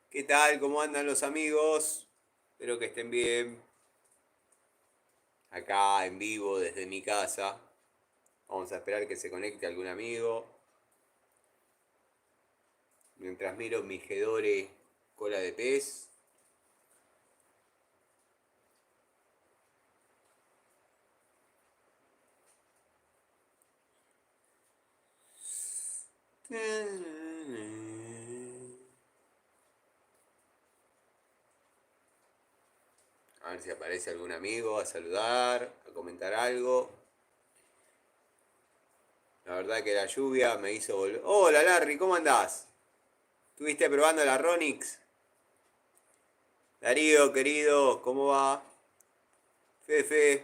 ¿Qué tal? ¿Cómo andan los amigos? Espero que estén bien. Acá en vivo desde mi casa. Vamos a esperar que se conecte algún amigo. Mientras miro mi Gedore cola de pez. A ver si aparece algún amigo a saludar, a comentar algo. La verdad que la lluvia me hizo volver. Hola Larry, ¿cómo andás? ¿Estuviste probando la Ronix? Darío, querido, ¿cómo va? Fefe,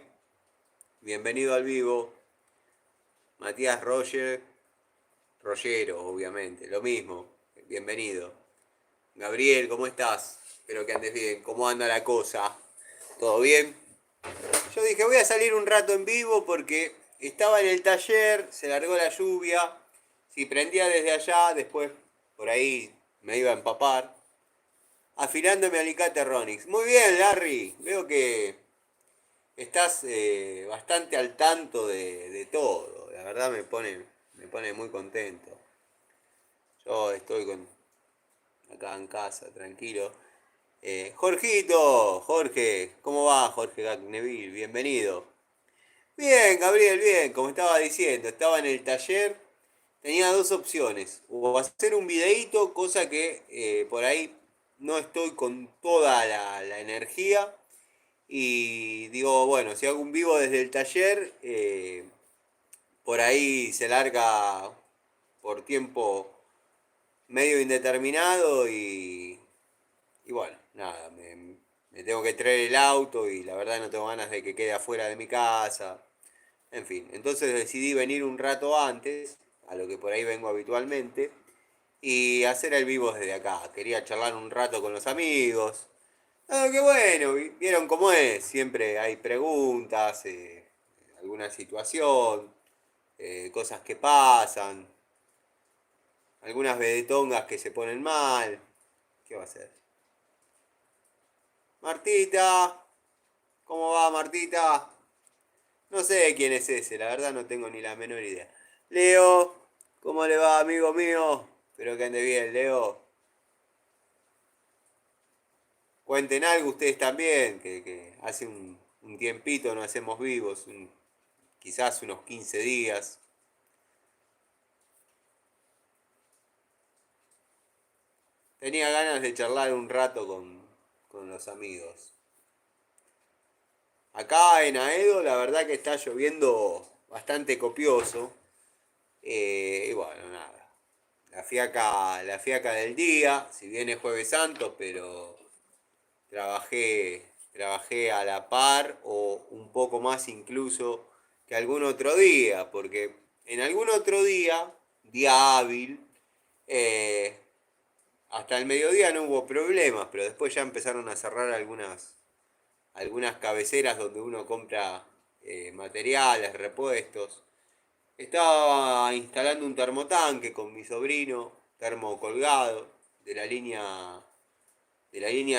bienvenido al vivo. Matías Rogero, obviamente, lo mismo, bienvenido. Gabriel, ¿cómo estás? Espero que andes bien. ¿Cómo anda la cosa? ¿Todo bien? Yo dije, voy a salir un rato en vivo porque estaba en el taller, se largó la lluvia. Si prendía desde allá, después por ahí me iba a empapar. Afilando mi alicate Ronix. Muy bien, Larry. Veo que estás bastante al tanto de todo. La verdad me pone muy contento. Yo estoy acá en casa, tranquilo. Jorge, ¿cómo va Jorge Gagneville? Bienvenido. Bien, Gabriel, bien, como estaba diciendo, estaba en el taller, tenía dos opciones, o hacer un videíto, cosa que por ahí no estoy con toda la energía, y digo, bueno, si hago un vivo desde el taller, por ahí se larga por tiempo medio indeterminado y bueno, nada, me tengo que traer el auto y la verdad no tengo ganas de que quede afuera de mi casa. En fin, entonces decidí venir un rato antes, a lo que por ahí vengo habitualmente, y hacer el vivo desde acá. Quería charlar un rato con los amigos. Ah, qué bueno, vieron cómo es. Siempre hay preguntas, alguna situación, cosas que pasan, algunas vedetongas que se ponen mal. ¿Qué va a ser? Martita, ¿cómo va Martita? No sé quién es ese, la verdad no tengo ni la menor idea. Leo, ¿cómo le va, amigo mío? Espero que ande bien, Leo. Cuenten algo ustedes también, que hace un tiempito no hacemos vivos, quizás unos 15 días. Tenía ganas de charlar un rato con los amigos. Acá en Aedo la verdad que está lloviendo bastante copioso. Y bueno, nada. La fiaca del día, si bien es jueves santo, pero trabajé a la par o un poco más incluso que algún otro día, porque en algún otro día hábil, eh, hasta el mediodía no hubo problemas, pero después ya empezaron a cerrar algunas cabeceras donde uno compra materiales, repuestos. Estaba instalando un termotanque con mi sobrino, termo colgado, de la línea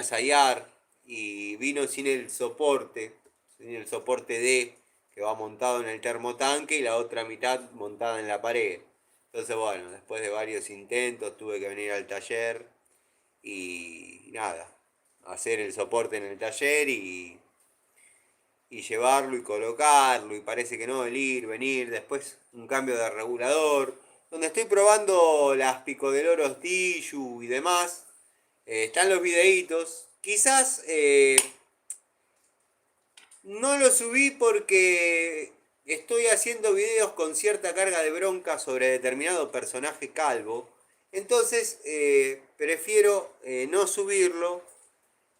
Sayar, y vino sin el soporte D que va montado en el termotanque y la otra mitad montada en la pared. Entonces, bueno, después de varios intentos tuve que venir al taller y nada, hacer el soporte en el taller y llevarlo y colocarlo y parece que no, el ir, venir, después un cambio de regulador, donde estoy probando las picodeloros Tissue y demás. Están los videitos. Quizás no lo subí porque estoy haciendo videos con cierta carga de bronca sobre determinado personaje calvo. Entonces prefiero no subirlo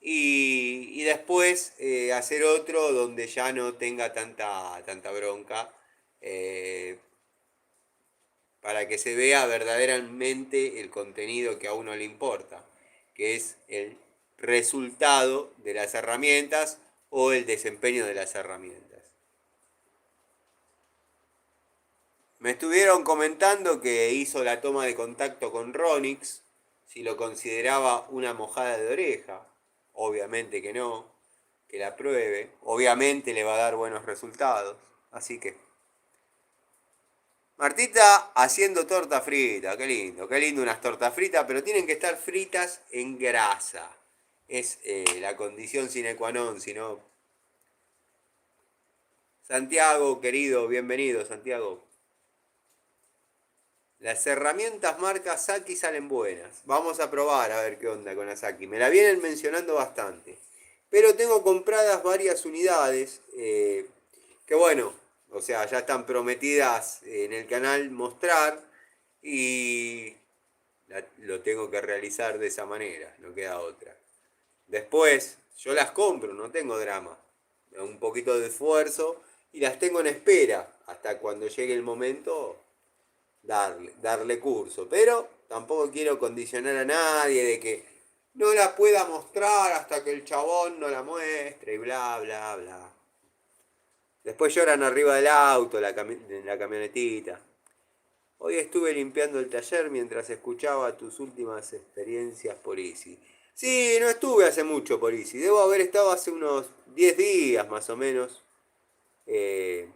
y después hacer otro donde ya no tenga tanta bronca. eh, para que se vea verdaderamente el contenido que a uno le importa, que es el resultado de las herramientas o el desempeño de las herramientas. Me estuvieron comentando que hizo la toma de contacto con Ronix. si lo consideraba una mojada de oreja. Obviamente que no, que la pruebe. Obviamente le va a dar buenos resultados. Así que Martita haciendo torta frita, qué lindo unas tortas fritas, pero tienen que estar fritas en grasa. Es la condición sine qua non, si no. Santiago, querido, bienvenido, Santiago. Las herramientas marca Saki salen buenas. Vamos a probar a ver qué onda con la Saki. Me la vienen mencionando bastante. Pero tengo compradas varias unidades. Que bueno, o sea, ya están prometidas en el canal mostrar. Y lo tengo que realizar de esa manera. No queda otra. Después, yo las compro, no tengo drama. Un poquito de esfuerzo. Y las tengo en espera. Hasta cuando llegue el momento darle curso. Pero tampoco quiero condicionar a nadie de que no la pueda mostrar hasta que el chabón no la muestre y bla, bla, bla. Después lloran arriba del auto, en la camionetita. Hoy estuve limpiando el taller mientras escuchaba tus últimas experiencias por Easy. Sí, no estuve hace mucho por Easy. Debo haber estado hace unos 10 días más o menos. Eh,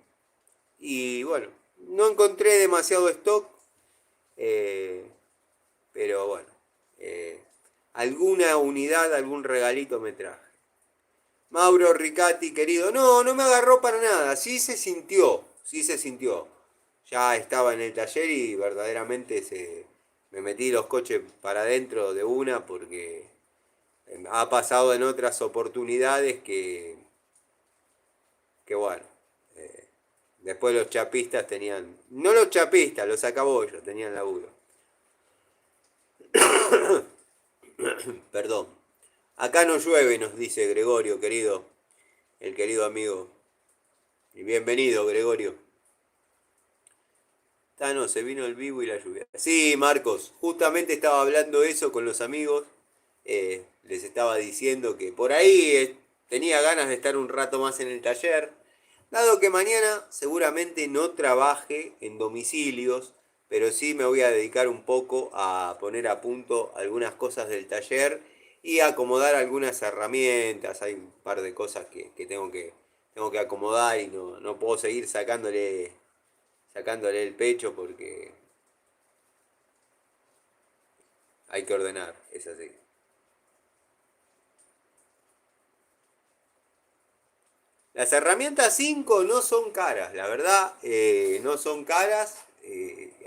y bueno, no encontré demasiado stock. Eh, pero bueno, eh, alguna unidad, algún regalito me traje. Mauro Ricati, querido, no, no me agarró para nada, sí se sintió, sí se sintió. Ya estaba en el taller y verdaderamente me metí los coches para adentro de una porque ha pasado en otras oportunidades que bueno, eh, después los chapistas tenían, no los chapistas, los sacabollos tenían laburo. Perdón. Acá no llueve, nos dice Gregorio, querido. El querido amigo. Y bienvenido, Gregorio. No, se vino el vivo y la lluvia. Sí, Marcos, justamente estaba hablando eso con los amigos. Les estaba diciendo que por ahí tenía ganas de estar un rato más en el taller. Dado que mañana seguramente no trabaje en domicilios, pero sí me voy a dedicar un poco a poner a punto algunas cosas del taller y acomodar algunas herramientas. Hay un par de cosas que tengo que acomodar y no puedo seguir sacándole el pecho porque hay que ordenar, es así. Las herramientas 5 no son caras, la verdad, no son caras.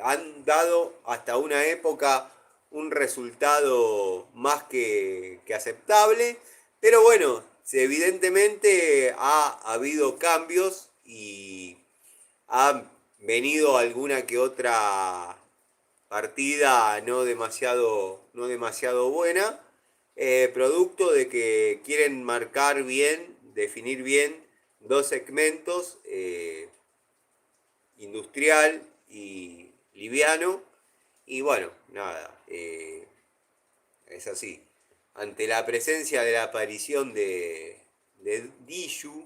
Han dado hasta una época un resultado más que aceptable. Pero bueno, evidentemente ha habido cambios y ha venido alguna que otra partida no demasiado buena, producto de que quieren marcar bien, definir bien dos segmentos, industrial y liviano, y bueno, nada, es así. Ante la presencia de la aparición de Dishu,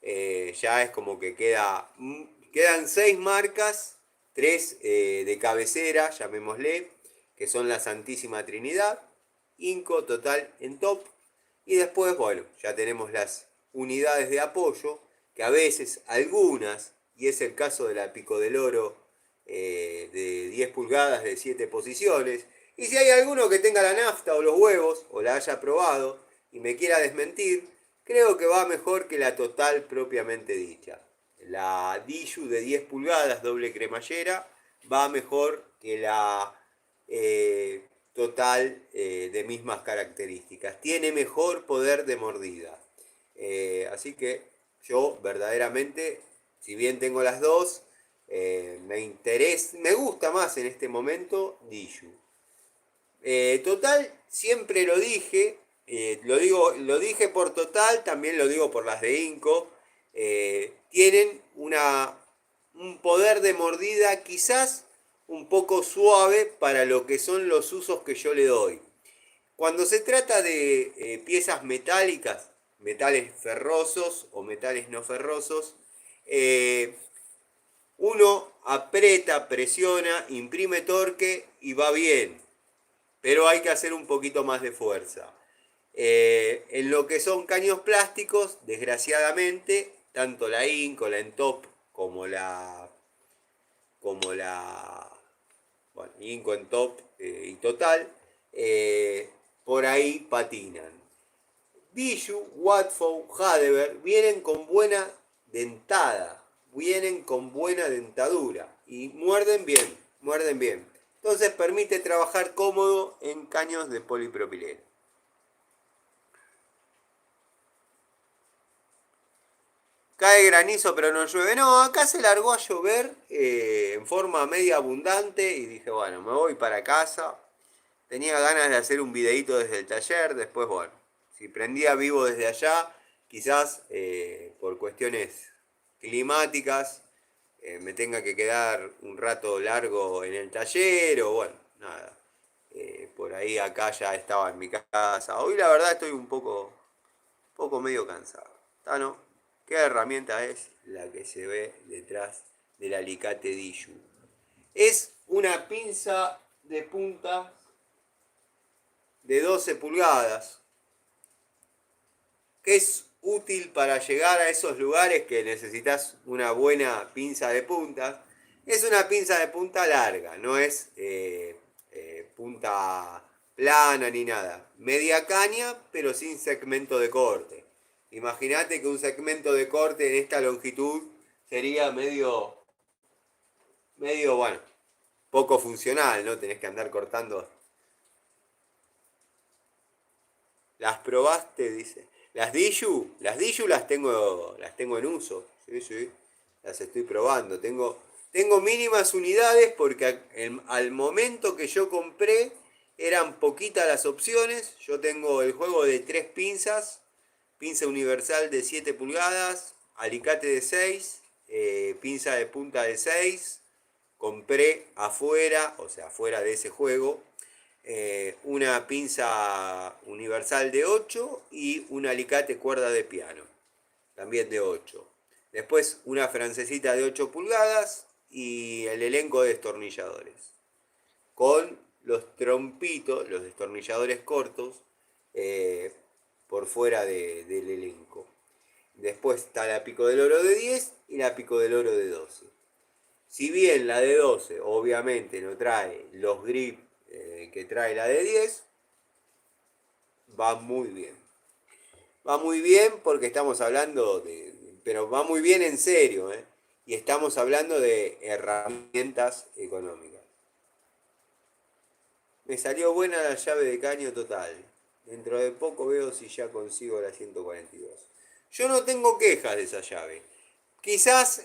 ya es como que quedan 6 marcas, 3 de cabecera, llamémosle, que son la Santísima Trinidad, Inco, Total, en Top, y después, bueno, ya tenemos las unidades de apoyo, que a veces algunas, y es el caso de la Pico del Oro de 10 pulgadas de 7 posiciones, y si hay alguno que tenga la nafta o los huevos, o la haya probado, y me quiera desmentir, creo que va mejor que la Total propiamente dicha. La Dishu de 10 pulgadas, doble cremallera, va mejor que la Total de mismas características. Tiene mejor poder de mordida. Así que yo verdaderamente, si bien tengo las dos, me gusta más en este momento Dishu. Total, siempre lo dije, lo dije por Total, también lo digo por las de Inco, tienen un poder de mordida quizás un poco suave para lo que son los usos que yo le doy. Cuando se trata de piezas metálicas, metales ferrosos o metales no ferrosos, eh, uno aprieta, presiona, imprime torque y va bien. pero hay que hacer un poquito más de fuerza. En lo que son caños plásticos, desgraciadamente, tanto la Inco, la Entop, como la bueno, Inco, Entop y Total, eh, por ahí patinan. Bijou, Watford, Hadever vienen con buena dentada, vienen con buena dentadura y muerden bien, muerden bien. Entonces permite trabajar cómodo en caños de polipropileno. Cae granizo pero no llueve. No, acá se largó a llover en forma media abundante y dije, bueno, me voy para casa. Tenía ganas de hacer un videíto desde el taller, después, bueno, si prendía vivo desde allá, quizás por cuestiones climáticas me tenga que quedar un rato largo en el taller o bueno, nada. Por ahí acá ya estaba en mi casa. Hoy la verdad estoy un poco medio cansado. ¿Está no? ¿Qué herramienta es la que se ve detrás del alicate Diju? Es una pinza de punta de 12 pulgadas, que es útil para llegar a esos lugares que necesitas una buena pinza de puntas. Es una pinza de punta larga, no es punta plana ni nada. Media caña, pero sin segmento de corte. Imagínate que un segmento de corte en esta longitud sería medio, bueno, poco funcional, ¿no? Tenés que andar cortando. ¿Las probaste? Dice. Las Diju las tengo en uso. Sí, sí. Las estoy probando. Tengo mínimas unidades porque al momento que yo compré eran poquitas las opciones. Yo tengo el juego de 3 pinzas. Pinza universal de 7 pulgadas. Alicate de 6. Pinza de punta de 6. Compré afuera, o sea, afuera de ese juego, una pinza universal de 8 y un alicate cuerda de piano, también de 8. Después una francesita de 8 pulgadas y el elenco de destornilladores. Con los trompitos, los destornilladores cortos, eh, por fuera del elenco. Después está la pico del oro de 10 y la pico del oro de 12. Si bien la de 12 obviamente no trae los grips que trae la de 10, va muy bien. Va muy bien porque estamos hablando pero va muy bien en serio, ¿eh? Y estamos hablando de herramientas económicas. Me salió buena la llave de caño total. Dentro de poco veo si ya consigo la 142. Yo no tengo quejas de esa llave. Quizás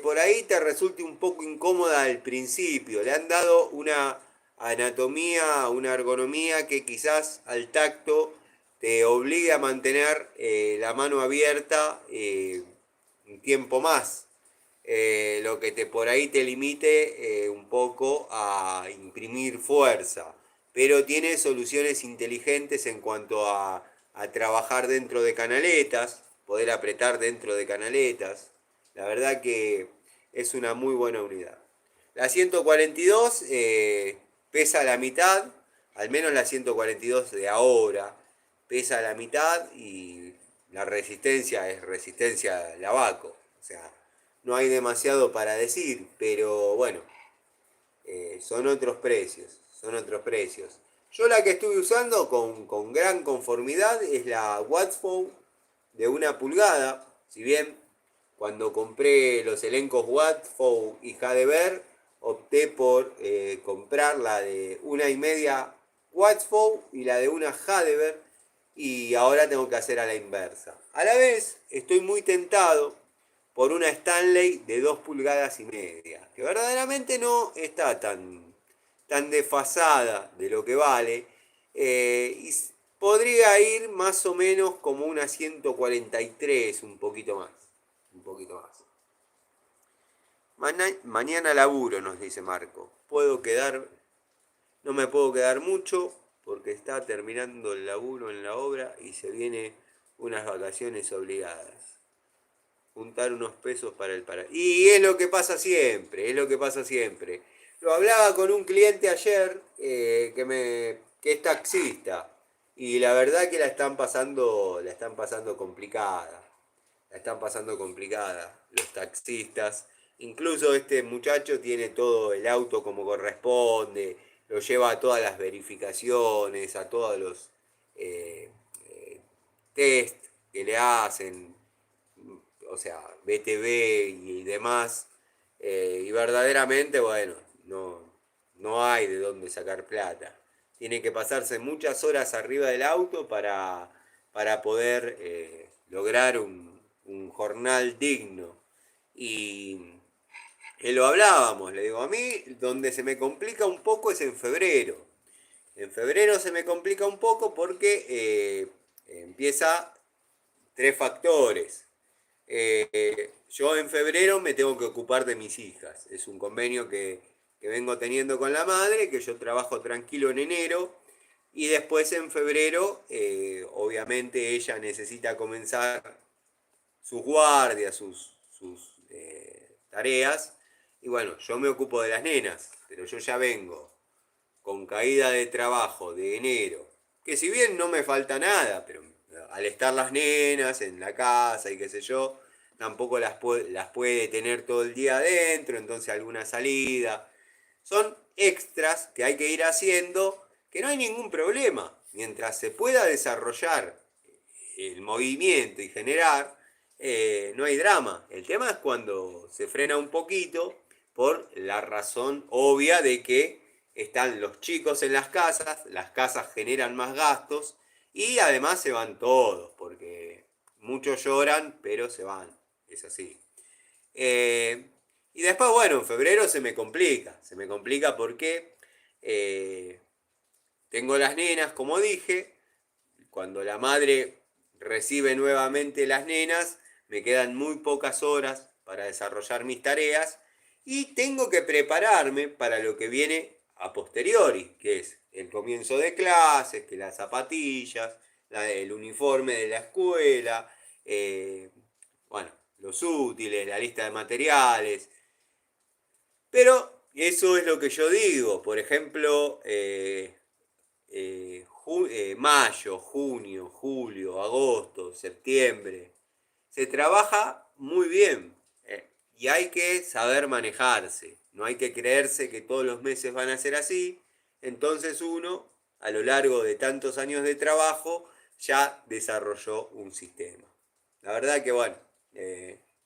por ahí te resulte un poco incómoda al principio. Le han dado una anatomía, una ergonomía que quizás al tacto te obligue a mantener la mano abierta un tiempo más. Lo que por ahí te limite un poco a imprimir fuerza. Pero tiene soluciones inteligentes en cuanto a trabajar dentro de canaletas, poder apretar dentro de canaletas. La verdad que es una muy buena unidad. La 142 pesa la mitad, al menos la 142 de ahora pesa la mitad y la resistencia es resistencia lavaco. O sea, no hay demasiado para decir, pero bueno, son otros precios, son otros precios. Yo la que estuve usando con gran conformidad es la Watford de 1 pulgada, si bien cuando compré los elencos Watford y Hadever opté por comprar la de 1,5 Watford y la de 1 Hadever y ahora tengo que hacer a la inversa. A la vez estoy muy tentado por una Stanley de 2,5 pulgadas, que verdaderamente no está tan desfasada de lo que vale. Y podría ir más o menos como una 143, un poquito más. Un poquito más. Mañana laburo, nos dice Marco. No me puedo quedar mucho porque está terminando el laburo en la obra y se viene unas vacaciones obligadas. Juntar unos pesos para el para. Y es lo que pasa siempre, es lo que pasa siempre. Lo hablaba con un cliente ayer que que es taxista. Y la verdad que la están pasando complicada. La están pasando complicada los taxistas. Incluso este muchacho tiene todo el auto como corresponde, lo lleva a todas las verificaciones, a todos los eh, eh, test que le hacen, o sea, BTV y demás. Y verdaderamente, bueno, no hay de dónde sacar plata. Tiene que pasarse muchas horas arriba del auto para poder lograr un jornal digno. Y lo hablábamos, le digo, a mí donde se me complica un poco es en febrero. En febrero se me complica un poco porque empieza tres factores. Yo en febrero me tengo que ocupar de mis hijas. Es un convenio que vengo teniendo con la madre, que yo trabajo tranquilo en enero. Y después en febrero, obviamente ella necesita comenzar sus guardias, sus tareas. Y bueno, yo me ocupo de las nenas, pero yo ya vengo con caída de trabajo de enero, que si bien no me falta nada, pero al estar las nenas en la casa y qué sé yo, tampoco las puede tener todo el día adentro, entonces alguna salida. Son extras que hay que ir haciendo, que no hay ningún problema. Mientras se pueda desarrollar el movimiento y generar, no hay drama. El tema es cuando se frena un poquito por la razón obvia de que están los chicos en las casas generan más gastos y además se van todos, porque muchos lloran, pero se van, es así. Eh, y después, bueno, en febrero se me complica porque eh, tengo las nenas, como dije, cuando la madre recibe nuevamente las nenas, me quedan muy pocas horas para desarrollar mis tareas y tengo que prepararme para lo que viene a posteriori, que es el comienzo de clases, que las zapatillas, el uniforme de la escuela, bueno, los útiles, la lista de materiales. Pero eso es lo que yo digo. Por ejemplo, mayo, junio, julio, agosto, septiembre. Se trabaja muy bien y hay que saber manejarse. No hay que creerse que todos los meses van a ser así. Entonces uno, a lo largo de tantos años de trabajo, ya desarrolló un sistema. La verdad que bueno,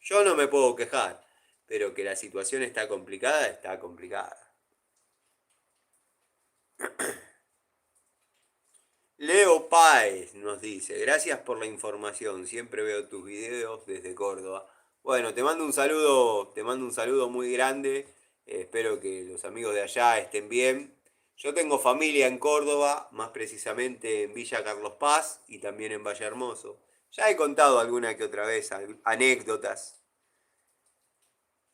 yo no me puedo quejar, pero que la situación está complicada, está complicada. Leo Páez nos dice, gracias por la información, siempre veo tus videos desde Córdoba. Bueno, te mando un saludo muy grande, espero que los amigos de allá estén bien. Yo tengo familia en Córdoba, más precisamente en Villa Carlos Paz y también en Valle Hermoso. Ya he contado alguna que otra vez anécdotas.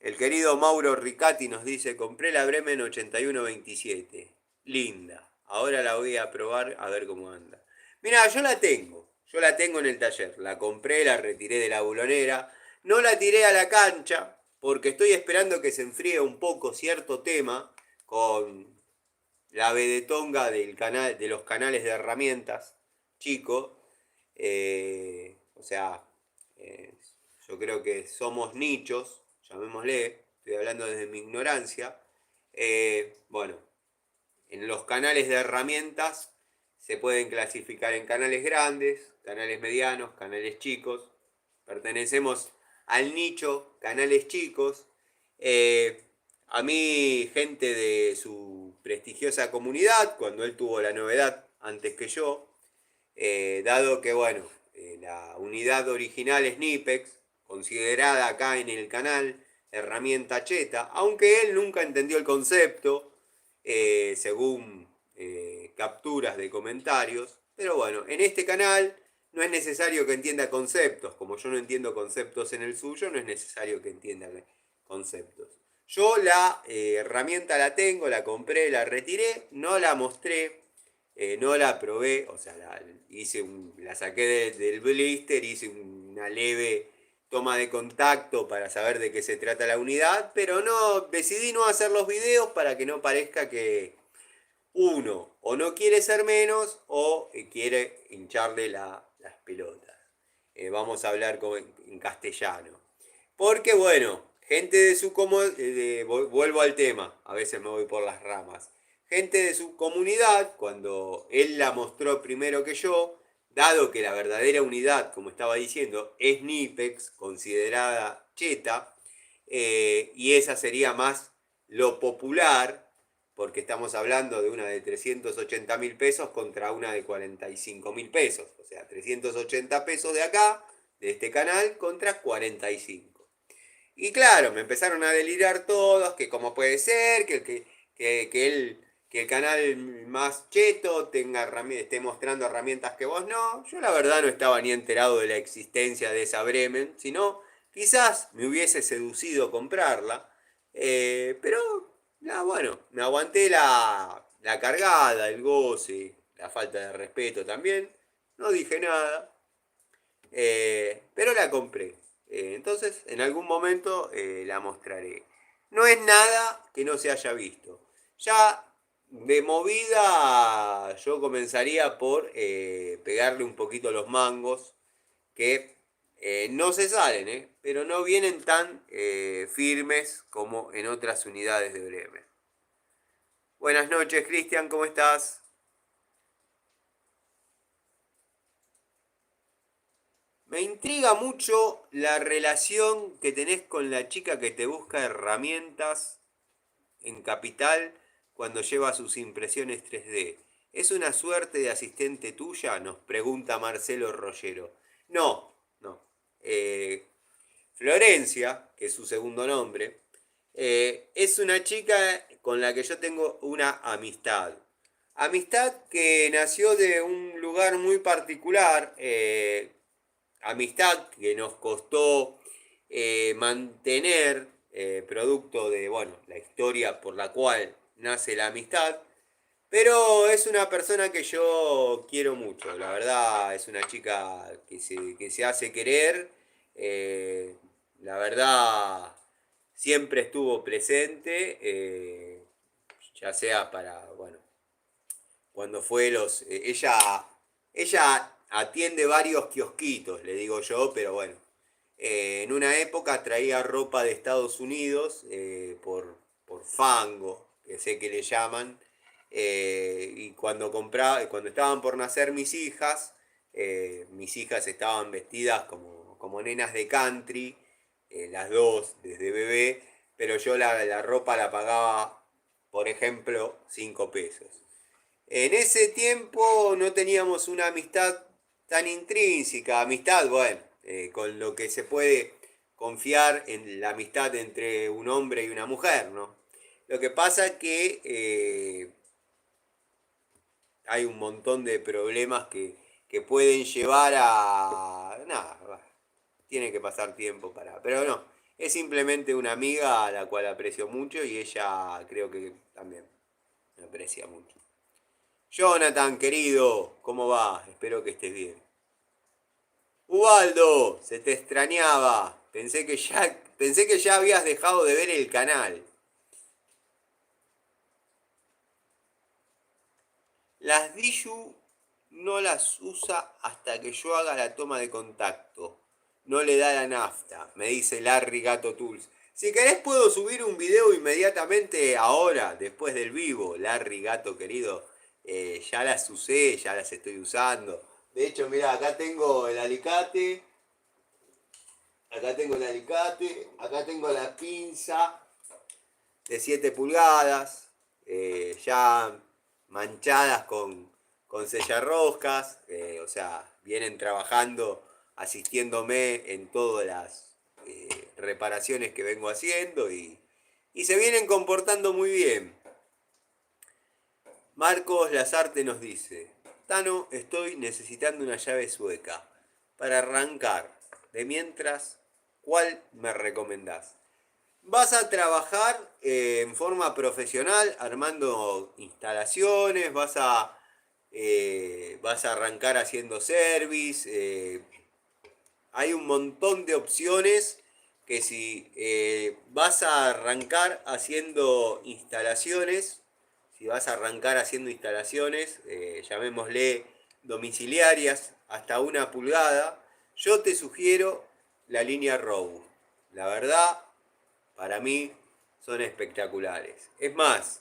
El querido Mauro Ricati nos dice, compré la Bremen 8127. Linda. Ahora la voy a probar a ver cómo anda. Mira, yo la tengo. Yo la tengo en el taller. La compré, la retiré de la bulonera. No la tiré a la cancha porque estoy esperando que se enfríe un poco cierto tema con la vedetonga del canal, de los canales de herramientas, chico. O sea, eh, yo creo que somos nichos, llamémosle, estoy hablando desde mi ignorancia. Bueno, en los canales de herramientas se pueden clasificar en canales grandes, canales medianos, canales chicos. Pertenecemos al nicho canales chicos. Eh, a mí, gente de su prestigiosa comunidad, cuando él tuvo la novedad antes que yo, dado que, bueno, la unidad original es Nipex, considerada acá en el canal herramienta cheta, aunque él nunca entendió el concepto, según capturas de comentarios. Pero bueno, en este canal no es necesario que entienda conceptos, como yo no entiendo conceptos en el suyo, no es necesario que entienda conceptos. Yo la herramienta la tengo, la compré, la retiré, no la mostré, no la probé, o sea, la saqué del blister, hice una leve toma de contacto para saber de qué se trata la unidad, pero no, decidí no hacer los videos para que no parezca Uno, o no quiere ser menos, o quiere hincharle las pelotas. Vamos a hablar en castellano. Porque bueno, gente de su comunidad, vuelvo al tema, a veces me voy por las ramas. Gente de su comunidad, cuando él la mostró primero que yo, dado que la verdadera unidad, como estaba diciendo, es Nipex, considerada cheta, y esa sería más lo popular, porque estamos hablando de una de 380.000 pesos contra una de 45.000 pesos. O sea, 380 pesos de acá, de este canal, contra 45. Y claro, me empezaron a delirar todos, que cómo puede ser, que el canal más cheto esté mostrando herramientas que vos no. Yo la verdad no estaba ni enterado de la existencia de esa Bremen, sino quizás me hubiese seducido comprarla. Pero, bueno, me aguanté la cargada, el goce, la falta de respeto también. No dije nada, pero la compré. Entonces, en algún momento la mostraré. No es nada que no se haya visto. Ya de movida yo comenzaría por pegarle un poquito los mangos, que no se salen, pero no vienen tan firmes como en otras unidades de Bremen. Buenas noches, Cristian, ¿cómo estás? Me intriga mucho la relación que tenés con la chica que te busca herramientas en Capital cuando lleva sus impresiones 3D. ¿Es una suerte de asistente tuya? Nos pregunta Marcelo Rollero. No, no. Eh, Florencia, que es su segundo nombre, es una chica con la que yo tengo una amistad. Amistad que nació de un lugar muy particular, amistad que nos costó mantener, producto de, bueno, la historia por la cual nace la amistad, pero es una persona que yo quiero mucho, la verdad es una chica que se hace querer, eh, la verdad siempre estuvo presente, ya sea para, bueno, cuando fue ella atiende varios kiosquitos, le digo yo, pero bueno, en una época traía ropa de Estados Unidos por fango, que sé que le llaman, y cuando estaban por nacer mis hijas estaban vestidas como nenas de country, las dos desde bebé, pero yo la ropa la pagaba, por ejemplo, 5 pesos. En ese tiempo no teníamos una amistad tan intrínseca, amistad, bueno, con lo que se puede confiar en la amistad entre un hombre y una mujer, ¿no? Lo que pasa es que hay un montón de problemas que pueden llevar a... Nada, tiene que pasar tiempo para... Pero no, es simplemente una amiga a la cual aprecio mucho y ella creo que también me aprecia mucho. Jonathan, querido, ¿cómo va? Espero que estés bien. Ubaldo, se te extrañaba. Pensé que ya habías dejado de ver el canal. Las Diju no las usa hasta que yo haga la toma de contacto. No le da la nafta, me dice Larry Gato Tools. Si querés puedo subir un video inmediatamente ahora, después del vivo. Larry Gato querido, ya las usé, ya las estoy usando. De hecho, mira, acá tengo la pinza de 7 pulgadas, ya manchadas con sellarroscas, o sea, vienen trabajando, asistiéndome en todas las reparaciones que vengo haciendo y se vienen comportando muy bien. Marcos Lazarte nos dice, Tano, estoy necesitando una llave sueca para arrancar. De mientras, ¿cuál me recomendás? ¿Vas a trabajar en forma profesional armando instalaciones? ¿Vas a arrancar haciendo service? Hay un montón de opciones que si vas a arrancar haciendo instalaciones, si vas a arrancar haciendo instalaciones, llamémosle domiciliarias, hasta 1 pulgada, yo te sugiero la línea Robust. La verdad, para mí son espectaculares. Es más,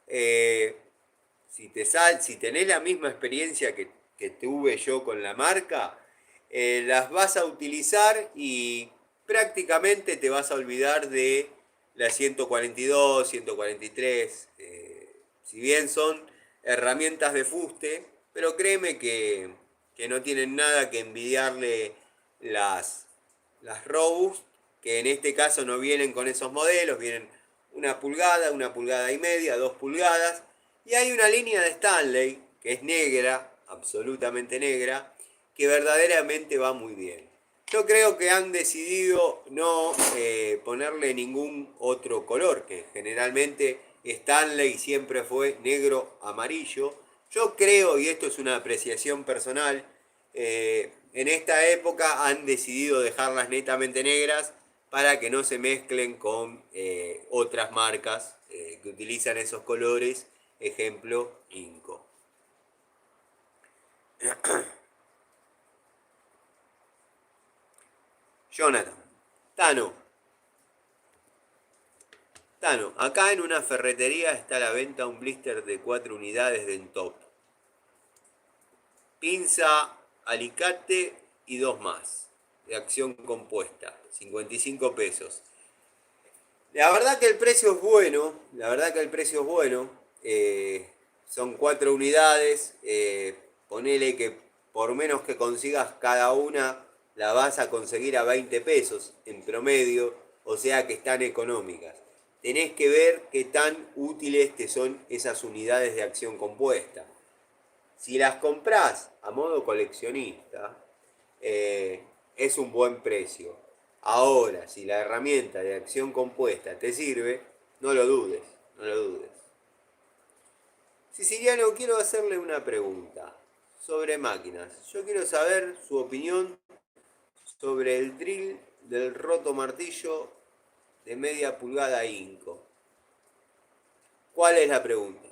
si tenés la misma experiencia que tuve yo con la marca, las vas a utilizar y prácticamente te vas a olvidar de la 142, 143. Si bien son herramientas de fuste, pero créeme que no tienen nada que envidiarle las Robust, que en este caso no vienen con esos modelos, vienen 1 pulgada, 1 pulgada y media, 2 pulgadas. Y hay una línea de Stanley, que es negra, absolutamente negra, que verdaderamente va muy bien. Yo creo que han decidido no ponerle ningún otro color, que generalmente Stanley siempre fue negro amarillo. Yo creo, y esto es una apreciación personal, en esta época han decidido dejarlas netamente negras para que no se mezclen con otras marcas que utilizan esos colores, ejemplo Inco. Jonathan, Tano, acá en una ferretería está a la venta un blister de 4 unidades de Entop. Pinza, alicate y 2 más, de acción compuesta, 55 pesos. La verdad que el precio es bueno, son 4 unidades, ponele que por menos que consigas cada una, la vas a conseguir a 20 pesos en promedio, o sea que están económicas. Tenés que ver qué tan útiles te son esas unidades de acción compuesta. Si las compras a modo coleccionista, es un buen precio. Ahora, si la herramienta de acción compuesta te sirve, no lo dudes, no lo dudes. Siciliano, quiero hacerle una pregunta sobre máquinas. Yo quiero saber su opinión sobre el drill del roto martillo de 1/2 pulgada Inco. ¿Cuál es la pregunta?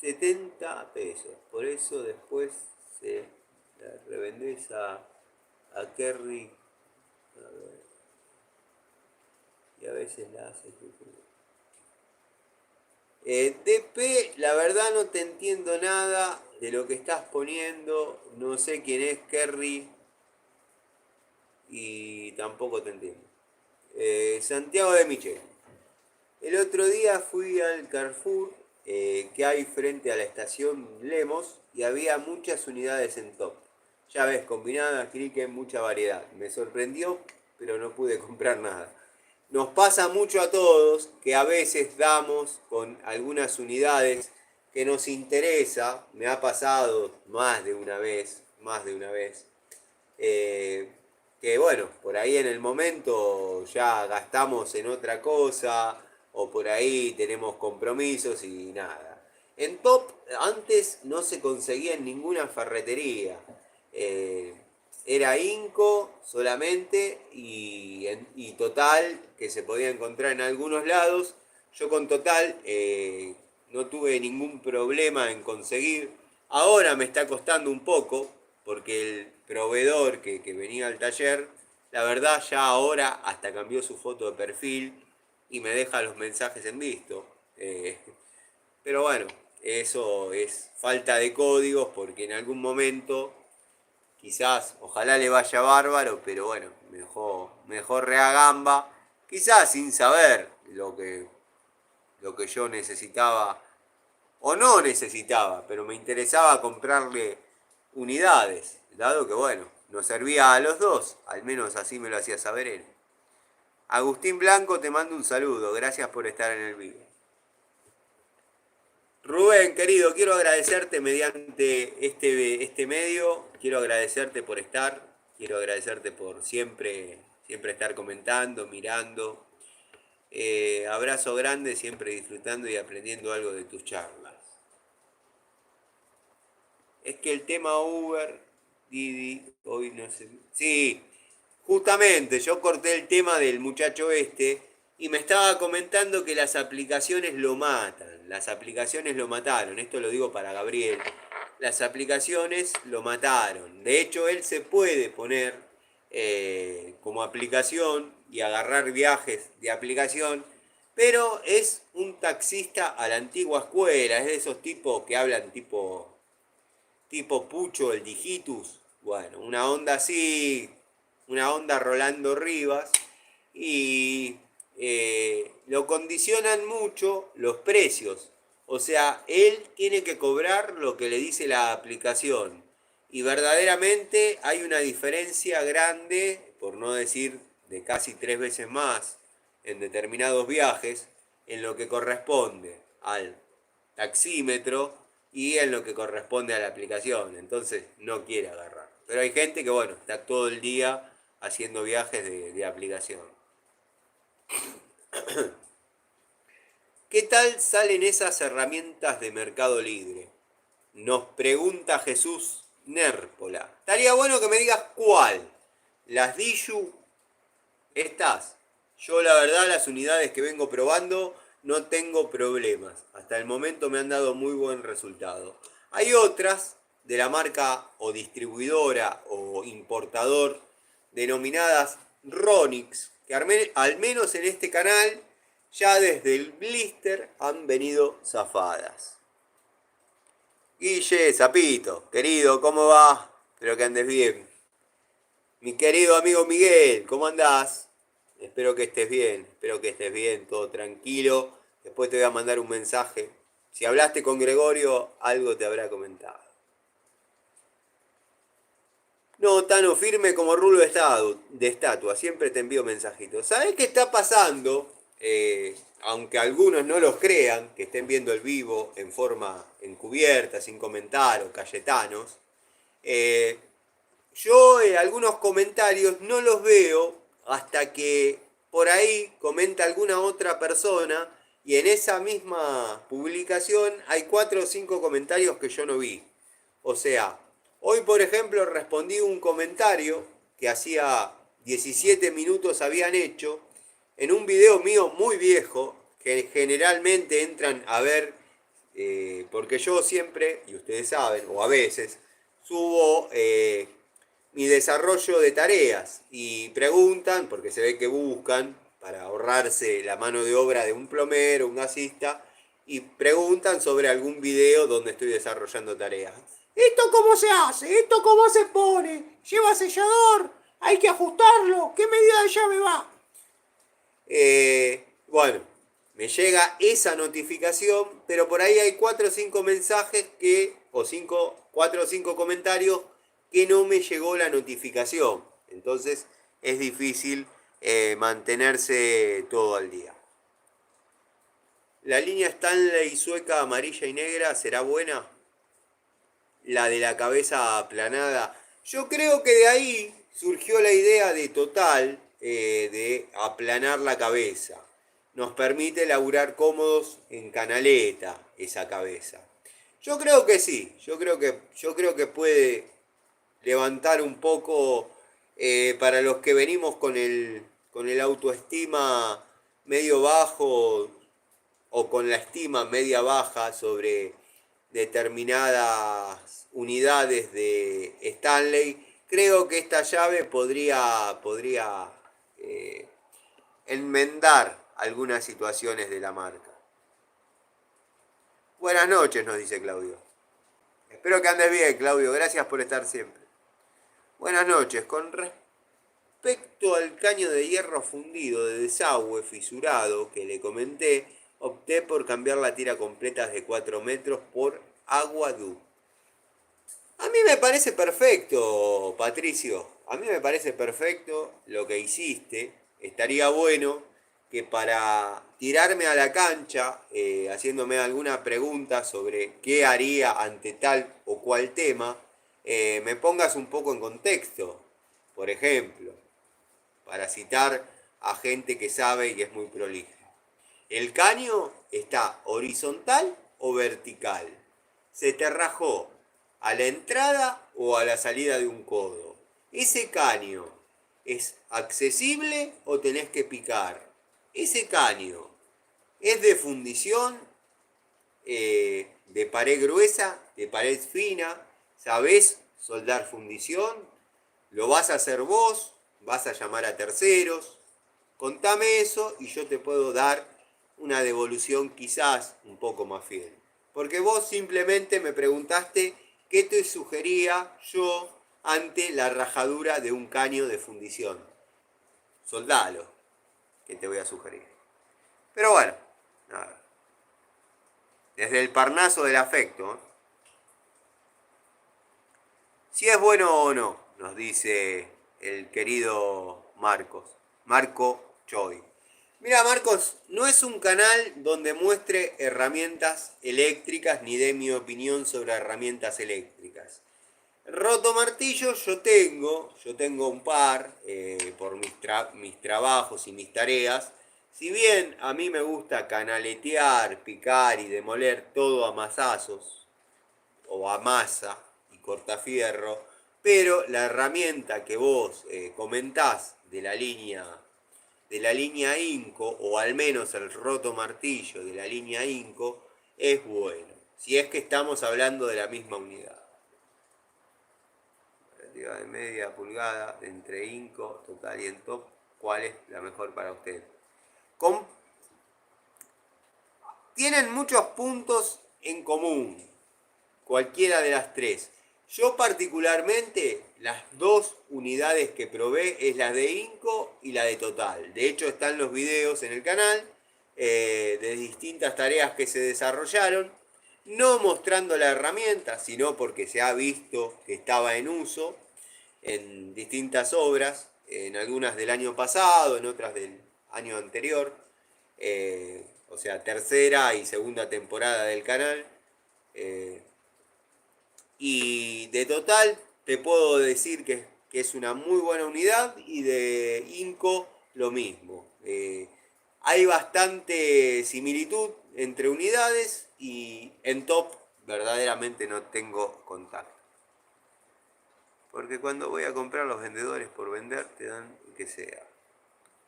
70 pesos. Por eso después se la revendés a Kerry. A ver, y a veces la hace. DP, la verdad no te entiendo nada de lo que estás poniendo. No sé quién es Kerry. Y tampoco te entiendo. Santiago de Michel. El otro día fui al Carrefour que hay frente a la estación Lemos y había muchas unidades en top. Llaves combinadas, cricket, mucha variedad. Me sorprendió, pero no pude comprar nada. Nos pasa mucho a todos que a veces damos con algunas unidades que nos interesa. Me ha pasado más de una vez. Que bueno, por ahí en el momento ya gastamos en otra cosa o por ahí tenemos compromisos y nada. En Top antes no se conseguía en ninguna ferretería. Eh, Era Inco solamente y Total, que se podía encontrar en algunos lados. Yo con Total no tuve ningún problema en conseguir. Ahora me está costando un poco porque el proveedor que venía al taller, la verdad ya ahora hasta cambió su foto de perfil y me deja los mensajes en visto. Pero bueno, eso es falta de códigos porque en algún momento quizás, ojalá le vaya bárbaro, pero bueno, mejor reagamba, quizás sin saber lo que yo necesitaba o no necesitaba, pero me interesaba comprarle unidades, dado que bueno, nos servía a los dos, al menos así me lo hacía saber él. Agustín Blanco, te mando un saludo, gracias por estar en el video. Rubén, querido, quiero agradecerte mediante este medio, quiero agradecerte por estar, quiero agradecerte por siempre estar comentando, mirando. Abrazo grande, siempre disfrutando y aprendiendo algo de tus charlas. Es que el tema Uber, Didi, hoy no sé. Sí, justamente yo corté el tema del muchacho este, Y me estaba comentando que las aplicaciones lo matan, las aplicaciones lo mataron, esto lo digo para Gabriel, las aplicaciones lo mataron. De hecho, él se puede poner como aplicación y agarrar viajes de aplicación, pero es un taxista a la antigua escuela, es de esos tipos que hablan tipo Pucho, el Digitus, bueno, una onda así, una onda Rolando Rivas, y lo condicionan mucho los precios. O sea, él tiene que cobrar lo que le dice la aplicación. Y verdaderamente hay una diferencia grande, por no decir de casi 3 veces más, en determinados viajes, en lo que corresponde al taxímetro y en lo que corresponde a la aplicación. Entonces no quiere agarrar. Pero hay gente que, bueno, está todo el día haciendo viajes de aplicación. ¿Qué tal salen esas herramientas de Mercado Libre? Nos pregunta Jesús Nérpola. Estaría bueno que me digas cuál. Las Diju, estas. Yo la verdad las unidades que vengo probando no tengo problemas. Hasta el momento me han dado muy buen resultado. Hay otras de la marca o distribuidora o importador denominadas Ronix, que al menos en este canal ya desde el blister han venido zafadas. Guille, Zapito, querido, ¿cómo va? Espero que andes bien. Mi querido amigo Miguel, ¿cómo andás? Espero que estés bien, todo tranquilo. Después te voy a mandar un mensaje. Si hablaste con Gregorio, algo te habrá comentado. No, Tano, firme como rulo de estatua. Siempre te envío mensajitos. ¿Sabés qué está pasando? Aunque algunos no los crean, que estén viendo el vivo en forma encubierta, sin comentar o cayetanos. eh, Yo algunos comentarios no los veo hasta que por ahí comenta alguna otra persona y en esa misma publicación hay 4 o 5 comentarios que yo no vi. O sea, hoy por ejemplo respondí un comentario que hacía 17 minutos habían hecho en un video mío muy viejo que generalmente entran a ver porque yo siempre, y ustedes saben, o a veces, subo mi desarrollo de tareas y preguntan, porque se ve que buscan para ahorrarse la mano de obra de un plomero, un gasista, y preguntan sobre algún video donde estoy desarrollando tareas. ¿Esto cómo se hace? ¿Esto cómo se pone? ¿Lleva sellador? ¿Hay que ajustarlo? ¿Qué medida de llave va? Bueno, me llega esa notificación, pero por ahí hay 4 o 5 mensajes o 4 o 5 comentarios que no me llegó la notificación. Entonces es difícil mantenerse todo al día. ¿La línea Stanley sueca amarilla y negra será buena? La de la cabeza aplanada. Yo creo que de ahí surgió la idea de Total de aplanar la cabeza. Nos permite laburar cómodos en canaleta esa cabeza. Yo creo que sí, yo creo que puede levantar un poco para los que venimos con el autoestima medio bajo o con la estima media baja sobre determinadas unidades de Stanley, creo que esta llave podría enmendar algunas situaciones de la marca. Buenas noches, nos dice Claudio. Espero que andes bien, Claudio. Gracias por estar siempre. Buenas noches. Con respecto al caño de hierro fundido de desagüe fisurado que le comenté, opté por cambiar la tira completa de 4 metros por Aguadu. A mí me parece perfecto, Patricio. A mí me parece perfecto lo que hiciste. Estaría bueno que para tirarme a la cancha, haciéndome alguna pregunta sobre qué haría ante tal o cual tema, me pongas un poco en contexto. Por ejemplo, para citar a gente que sabe y es muy prolija. ¿El caño está horizontal o vertical? ¿Se te rajó a la entrada o a la salida de un codo? ¿Ese caño es accesible o tenés que picar? Ese caño es de fundición, de pared gruesa, de pared fina. ¿Sabés soldar fundición? ¿Lo vas a hacer vos? ¿Vas a llamar a terceros? Contame eso y yo te puedo dar una devolución quizás un poco más fiel. Porque vos simplemente me preguntaste qué te sugería yo ante la rajadura de un caño de fundición. Soldalo, que te voy a sugerir. Pero bueno, nada. Desde el parnaso del afecto, ¿eh? Si es bueno o no, nos dice el querido Marcos, Marco Choi. Mira, Marcos, no es un canal donde muestre herramientas eléctricas ni dé mi opinión sobre herramientas eléctricas. Rotomartillo yo tengo un par por mis trabajos y mis tareas. Si bien a mí me gusta canaletear, picar y demoler todo a masazos o a masa y cortafierro, pero la herramienta que vos comentás de la línea Inco, o al menos el rotomartillo de la línea Inco, es bueno. Si es que estamos hablando de la misma unidad. De media pulgada entre Inco, total y en top, ¿cuál es la mejor para usted? Tienen muchos puntos en común, cualquiera de las tres. Yo particularmente, las dos unidades que probé es la de Inco y la de Total. De hecho están los videos en el canal de distintas tareas que se desarrollaron, no mostrando la herramienta, sino porque se ha visto que estaba en uso en distintas obras, en algunas del año pasado, en otras del año anterior, o sea, tercera y segunda temporada del canal. Y de Total te puedo decir que es una muy buena unidad, y de Inco lo mismo. Hay bastante similitud entre unidades, y en Top verdaderamente no tengo contacto. Porque cuando voy a comprar, los vendedores por vender te dan que sea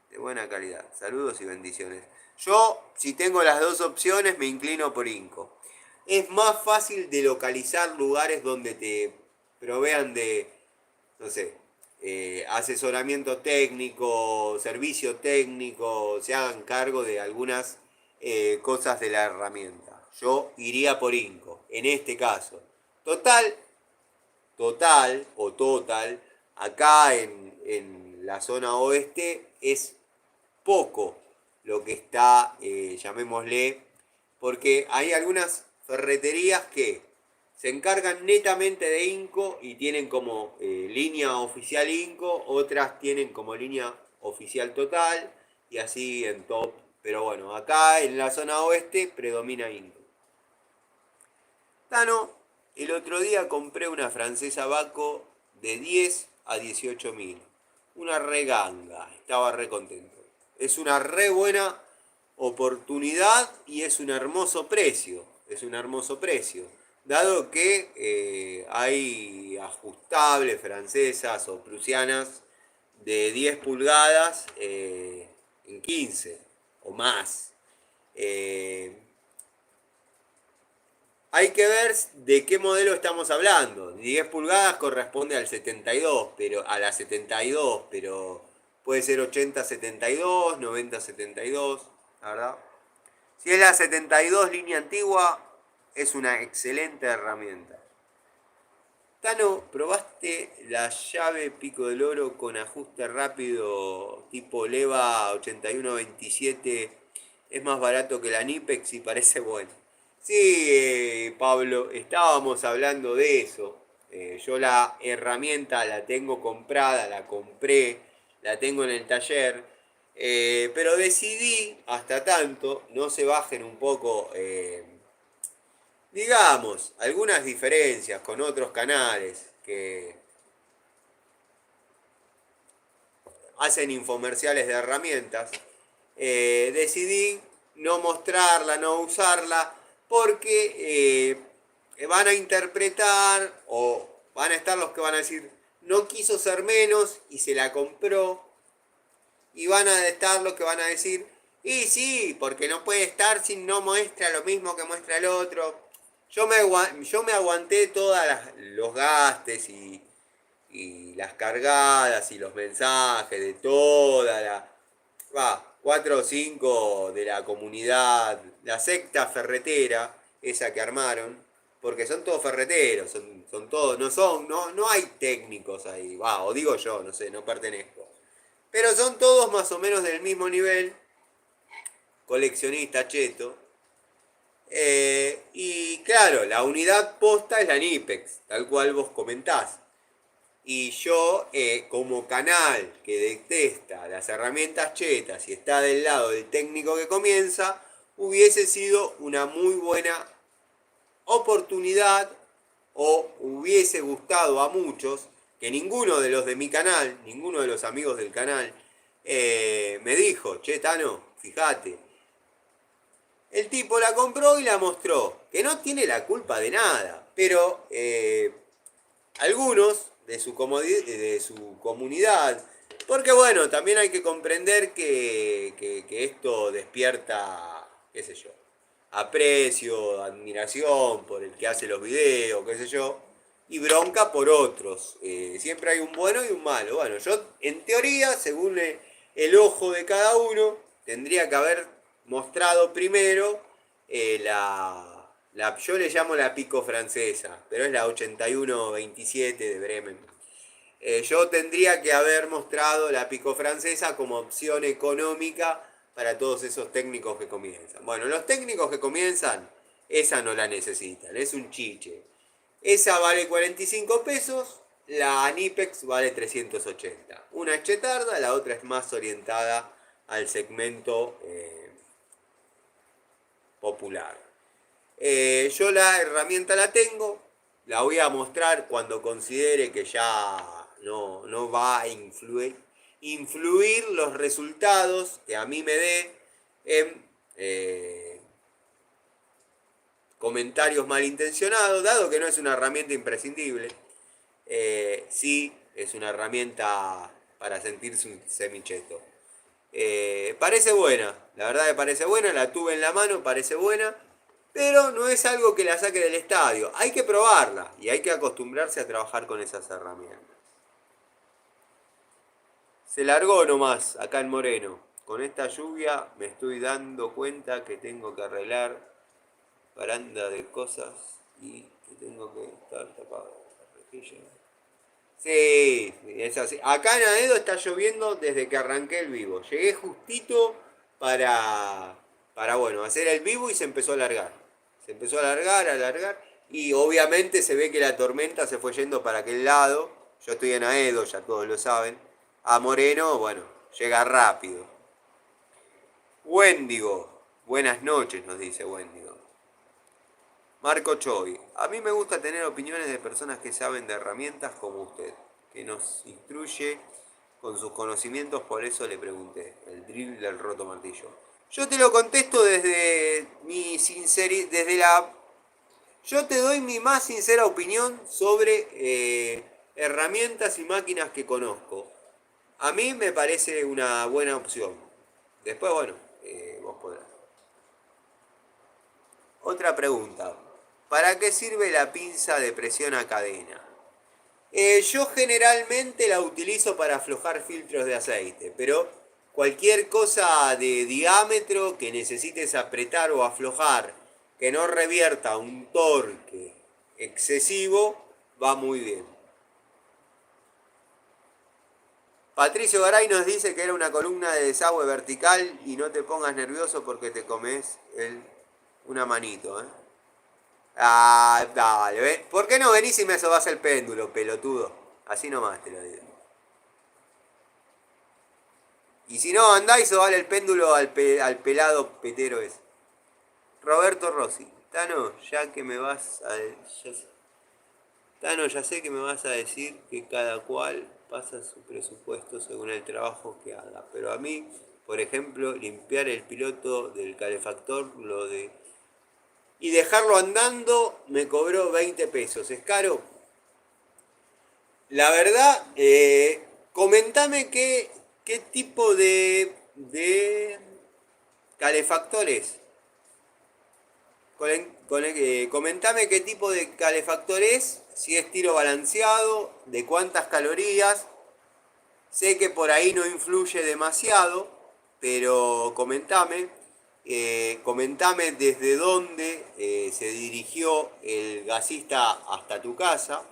de buena calidad. Saludos y bendiciones. Yo, si tengo las dos opciones, me inclino por Inco. Es más fácil de localizar lugares donde te provean de, no sé, asesoramiento técnico, servicio técnico, se hagan cargo de algunas cosas de la herramienta. Yo iría por Inco, en este caso. Total, total, acá en la zona oeste es poco lo que está, llamémosle, porque hay algunas ferreterías que se encargan netamente de Inco y tienen como línea oficial Inco, otras tienen como línea oficial Total, y así en Top. Pero bueno, acá en la zona oeste predomina Inco. Tano, el otro día compré una francesa Baco de 10 a 18 mil. Una reganga, estaba re contento. Es una re buena oportunidad y es un hermoso precio. Es un hermoso precio. Dado que hay ajustables francesas o prusianas de 10 pulgadas en 15 o más. Hay que ver de qué modelo estamos hablando. 10 pulgadas corresponde al 72, pero a la 72, pero puede ser 80-72, 90-72, la verdad. Si es la 72 línea antigua, es una excelente herramienta. Tano, ¿probaste la llave Pico del Oro con ajuste rápido tipo Leva 8127? Es más barato que la Nipex y parece bueno. Sí, Pablo, estábamos hablando de eso. Yo la herramienta la tengo comprada, la compré, la tengo en el taller, pero decidí, hasta tanto, no se bajen un poco, digamos, algunas diferencias con otros canales que hacen infomerciales de herramientas. Decidí no mostrarla, no usarla, porque van a interpretar, o van a estar los que van a decir, no quiso ser menos y se la compró, y van a estar los que van a decir, Y sí, porque no puede estar si no muestra lo mismo que muestra el otro. Yo me aguanté todos los gastes y las cargadas y los mensajes de toda la... Va, cuatro o cinco de la comunidad, la secta ferretera, esa que armaron, porque son todos ferreteros, son todos, no hay técnicos ahí, va, o digo yo, no sé, no pertenezco. Pero son todos más o menos del mismo nivel, coleccionista cheto. Y claro, la unidad posta es la NIPEX, tal cual vos comentás. Y yo, como canal que detesta las herramientas chetas y está del lado del técnico que comienza, hubiese sido una muy buena oportunidad o hubiese gustado a muchos que ninguno de los de mi canal, ninguno de los amigos del canal, me dijo, che, Tano, fíjate. El tipo la compró y la mostró, que no tiene la culpa de nada, pero algunos de su comunidad, porque bueno, también hay que comprender que esto despierta, qué sé yo, aprecio, admiración por el que hace los videos, qué sé yo, y bronca por otros. Siempre hay un bueno y un malo. Bueno, yo en teoría, según el ojo de cada uno, tendría que haber mostrado primero yo le llamo la pico francesa, pero es la 8127 de Bremen. Yo tendría que haber mostrado la pico francesa como opción económica para todos esos técnicos que comienzan. Bueno, los técnicos que comienzan, esa no la necesitan, es un chiche. Esa vale 45 pesos, la Anipex vale 380. Una es chetarda, la otra es más orientada al segmento popular. Yo la herramienta la tengo, la voy a mostrar cuando considere que ya no va a influir los resultados que a mí me dé en comentarios malintencionados, dado que no es una herramienta imprescindible. Sí es una herramienta para sentirse un semicheto. Parece buena, la verdad que parece buena, la tuve en la mano, parece buena, pero no es algo que la saque del estadio. Hay que probarla y hay que acostumbrarse a trabajar con esas herramientas. Se largó nomás acá en Moreno. Con esta lluvia me estoy dando cuenta que tengo que arreglar baranda de cosas y que tengo que estar tapado. Sí, es así. Acá en Aedo está lloviendo desde que arranqué el vivo. Llegué justito para bueno, hacer el vivo y se empezó a alargar. Se empezó a alargar, a alargar. Y obviamente se ve que la tormenta se fue yendo para aquel lado. Yo estoy en Aedo, ya todos lo saben. A Moreno, bueno, llega rápido. Wendigo, buenas noches, nos dice Wendigo. Marco Choi, a mí me gusta tener opiniones de personas que saben de herramientas como usted, que nos instruye con sus conocimientos, por eso le pregunté, el drill del roto martillo. Yo te lo contesto desde mi sinceridad, desde la... Yo te doy mi más sincera opinión sobre herramientas y máquinas que conozco. A mí me parece una buena opción. Después, bueno, vos podrás. Otra pregunta. ¿Para qué sirve la pinza de presión a cadena? Yo generalmente la utilizo para aflojar filtros de aceite, pero cualquier cosa de diámetro que necesites apretar o aflojar que no revierta un torque excesivo va muy bien. Patricio Garay nos dice que era una columna de desagüe vertical y no te pongas nervioso porque te comes una manito, ¿eh? Ah, dale, ¿ves? ¿Por qué no venís y me sobás el péndulo, pelotudo? Así nomás te lo digo. Y si no, andá y sobale el péndulo al pelado petero ese. Roberto Rossi. Tano, ya que me vas a... Ya, Tano, ya sé que me vas a decir que cada cual pasa su presupuesto según el trabajo que haga. Pero a mí, por ejemplo, limpiar el piloto del calefactor, y dejarlo andando me cobró 20 pesos. ¿Es caro? La verdad, comentame qué tipo de calefactores. Comentame qué tipo de calefactor es, si es tiro balanceado, de cuántas calorías. Sé que por ahí no influye demasiado, pero comentame desde dónde se dirigió el gasista hasta tu casa.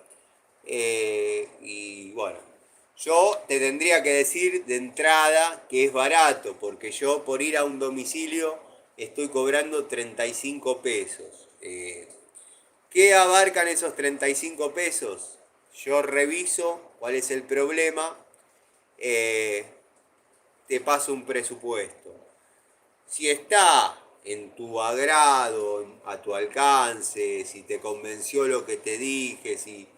Y bueno, yo te tendría que decir de entrada que es barato, porque yo por ir a un domicilio estoy cobrando 35 pesos. ¿Qué abarcan esos 35 pesos? Yo reviso cuál es el problema, eh, te paso un presupuesto. Si está en tu agrado, a tu alcance, si te convenció lo que te dije, si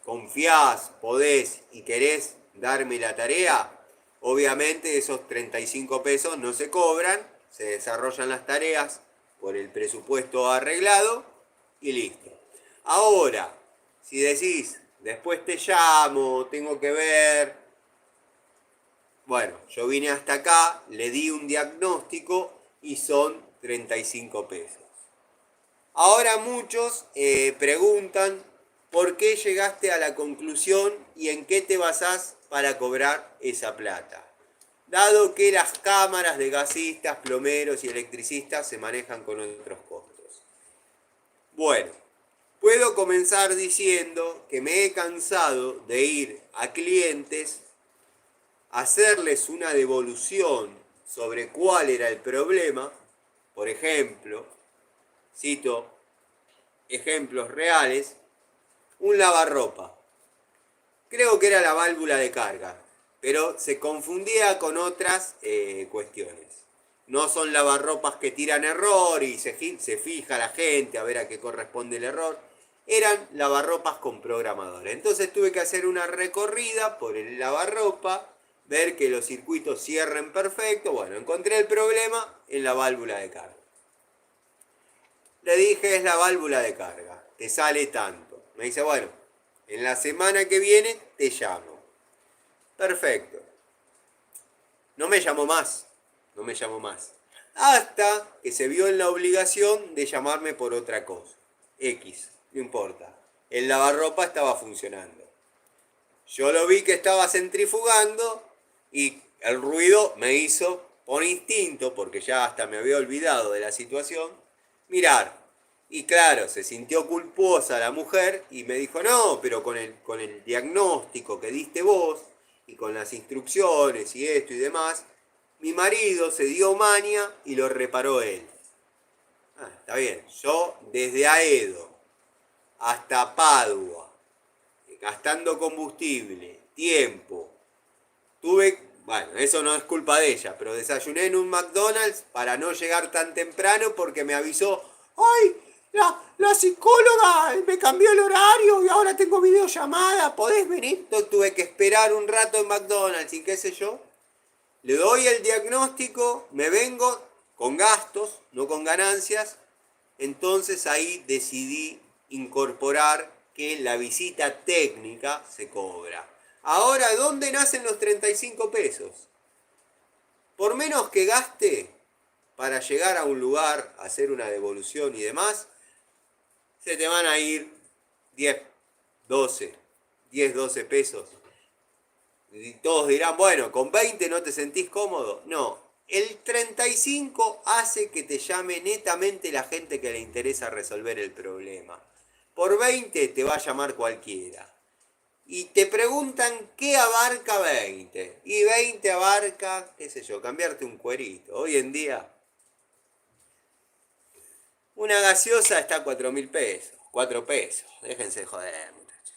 confiás, podés y querés darme la tarea, obviamente esos 35 pesos no se cobran, se desarrollan las tareas por el presupuesto arreglado y listo. Ahora, si decís, después te llamo, tengo que ver, bueno, yo vine hasta acá, le di un diagnóstico y son 35 pesos. Ahora muchos preguntan por qué llegaste a la conclusión y en qué te basás para cobrar esa plata. Dado que las cámaras de gasistas, plomeros y electricistas se manejan con otros costos. Bueno, puedo comenzar diciendo que me he cansado de ir a clientes, hacerles una devolución sobre cuál era el problema. Por ejemplo, cito ejemplos reales, un lavarropa. Creo que era la válvula de carga, pero se confundía con otras cuestiones. No son lavarropas que tiran error y se fija la gente a ver a qué corresponde el error. Eran lavarropas con programador. Entonces tuve que hacer una recorrida por el lavarropa, ver que los circuitos cierren perfecto. Bueno, encontré el problema en la válvula de carga. Le dije, es la válvula de carga, te sale tanto. Me dice, bueno, en la semana que viene te llamo. Perfecto. No me llamó más, no me llamó más. Hasta que se vio en la obligación de llamarme por otra cosa. X, no importa. El lavarropa estaba funcionando. Yo lo vi que estaba centrifugando y el ruido me hizo, por instinto, porque ya hasta me había olvidado de la situación, mirar. Y claro, se sintió culposa la mujer y me dijo, no, pero con el diagnóstico que diste vos y con las instrucciones y esto y demás, mi marido se dio maña y lo reparó él. Ah, está bien, yo desde Aedo hasta Padua, gastando combustible, tiempo, bueno, eso no es culpa de ella, pero desayuné en un McDonald's para no llegar tan temprano porque me avisó, ¡ay! La psicóloga me cambió el horario y ahora tengo videollamada, ¿podés venir? Entonces tuve que esperar un rato en McDonald's y qué sé yo. Le doy el diagnóstico, me vengo con gastos, no con ganancias. Entonces ahí decidí incorporar que la visita técnica se cobra. Ahora, ¿dónde nacen los 35 pesos? Por menos que gaste para llegar a un lugar, hacer una devolución y demás, se te van a ir 10, 12, 10, 12 pesos. Y todos dirán, bueno, con 20 no te sentís cómodo. No, el 35 hace que te llame netamente la gente que le interesa resolver el problema. Por 20 te va a llamar cualquiera. Y te preguntan qué abarca 20. Y 20 abarca, qué sé yo, cambiarte un cuerito. Hoy en día, una gaseosa está a 4.000 pesos. 4 pesos. Déjense de joder, muchachos.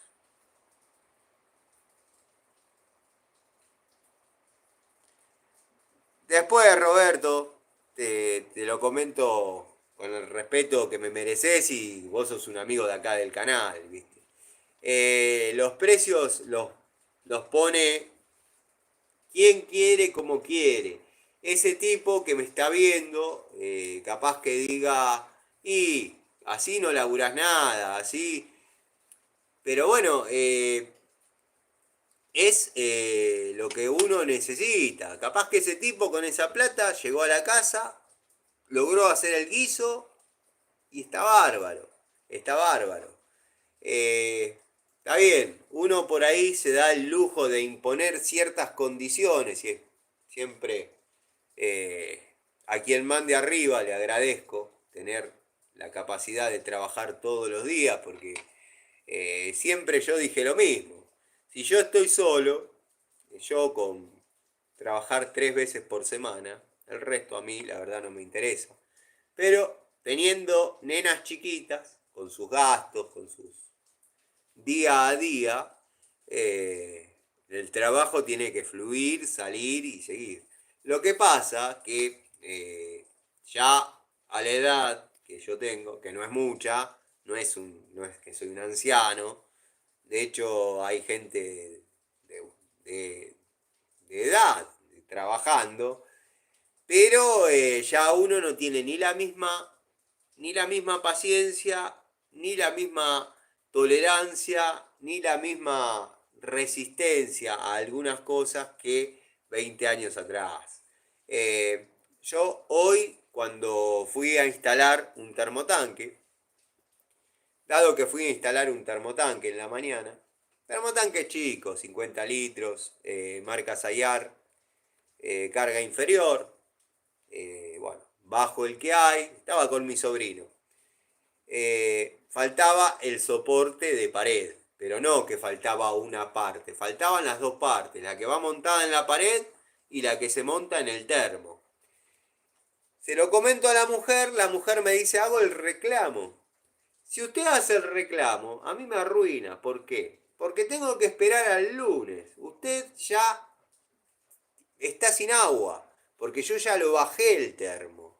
Después, Roberto, te lo comento con el respeto que me mereces y vos sos un amigo de acá del canal, ¿viste? Los precios los pone quien quiere como quiere. Ese tipo que me está viendo, capaz que diga, y así no laburás nada, así. Pero bueno, es lo que uno necesita. Capaz que ese tipo con esa plata llegó a la casa, logró hacer el guiso y está bárbaro. Está bárbaro. Está bien, uno por ahí se da el lujo de imponer ciertas condiciones y siempre a quien mande arriba le agradezco tener la capacidad de trabajar todos los días porque siempre yo dije lo mismo. Si yo estoy solo, yo con trabajar 3 veces por semana, el resto a mí la verdad no me interesa. Pero teniendo nenas chiquitas, con sus gastos, con sus día a día, el trabajo tiene que fluir, salir y seguir. Lo que pasa que ya a la edad que yo tengo, que no es mucha, no es que soy un anciano, de hecho hay gente de, de edad trabajando, pero ya uno no tiene ni la misma paciencia, ni la misma tolerancia, ni la misma resistencia a algunas cosas que 20 años atrás. Yo hoy, cuando fui a instalar un termotanque, dado que fui a instalar un termotanque en la mañana, termotanque chico, 50 litros, marca Sayar, carga inferior, bueno, bajo el que hay, estaba con mi sobrino. Faltaba el soporte de pared, pero no que faltaba una parte, faltaban las dos partes, la que va montada en la pared y la que se monta en el termo. Se lo comento a la mujer me dice, hago el reclamo. Si usted hace el reclamo, a mí me arruina. ¿Por qué? Porque tengo que esperar al lunes. Usted ya está sin agua, porque yo ya lo bajé el termo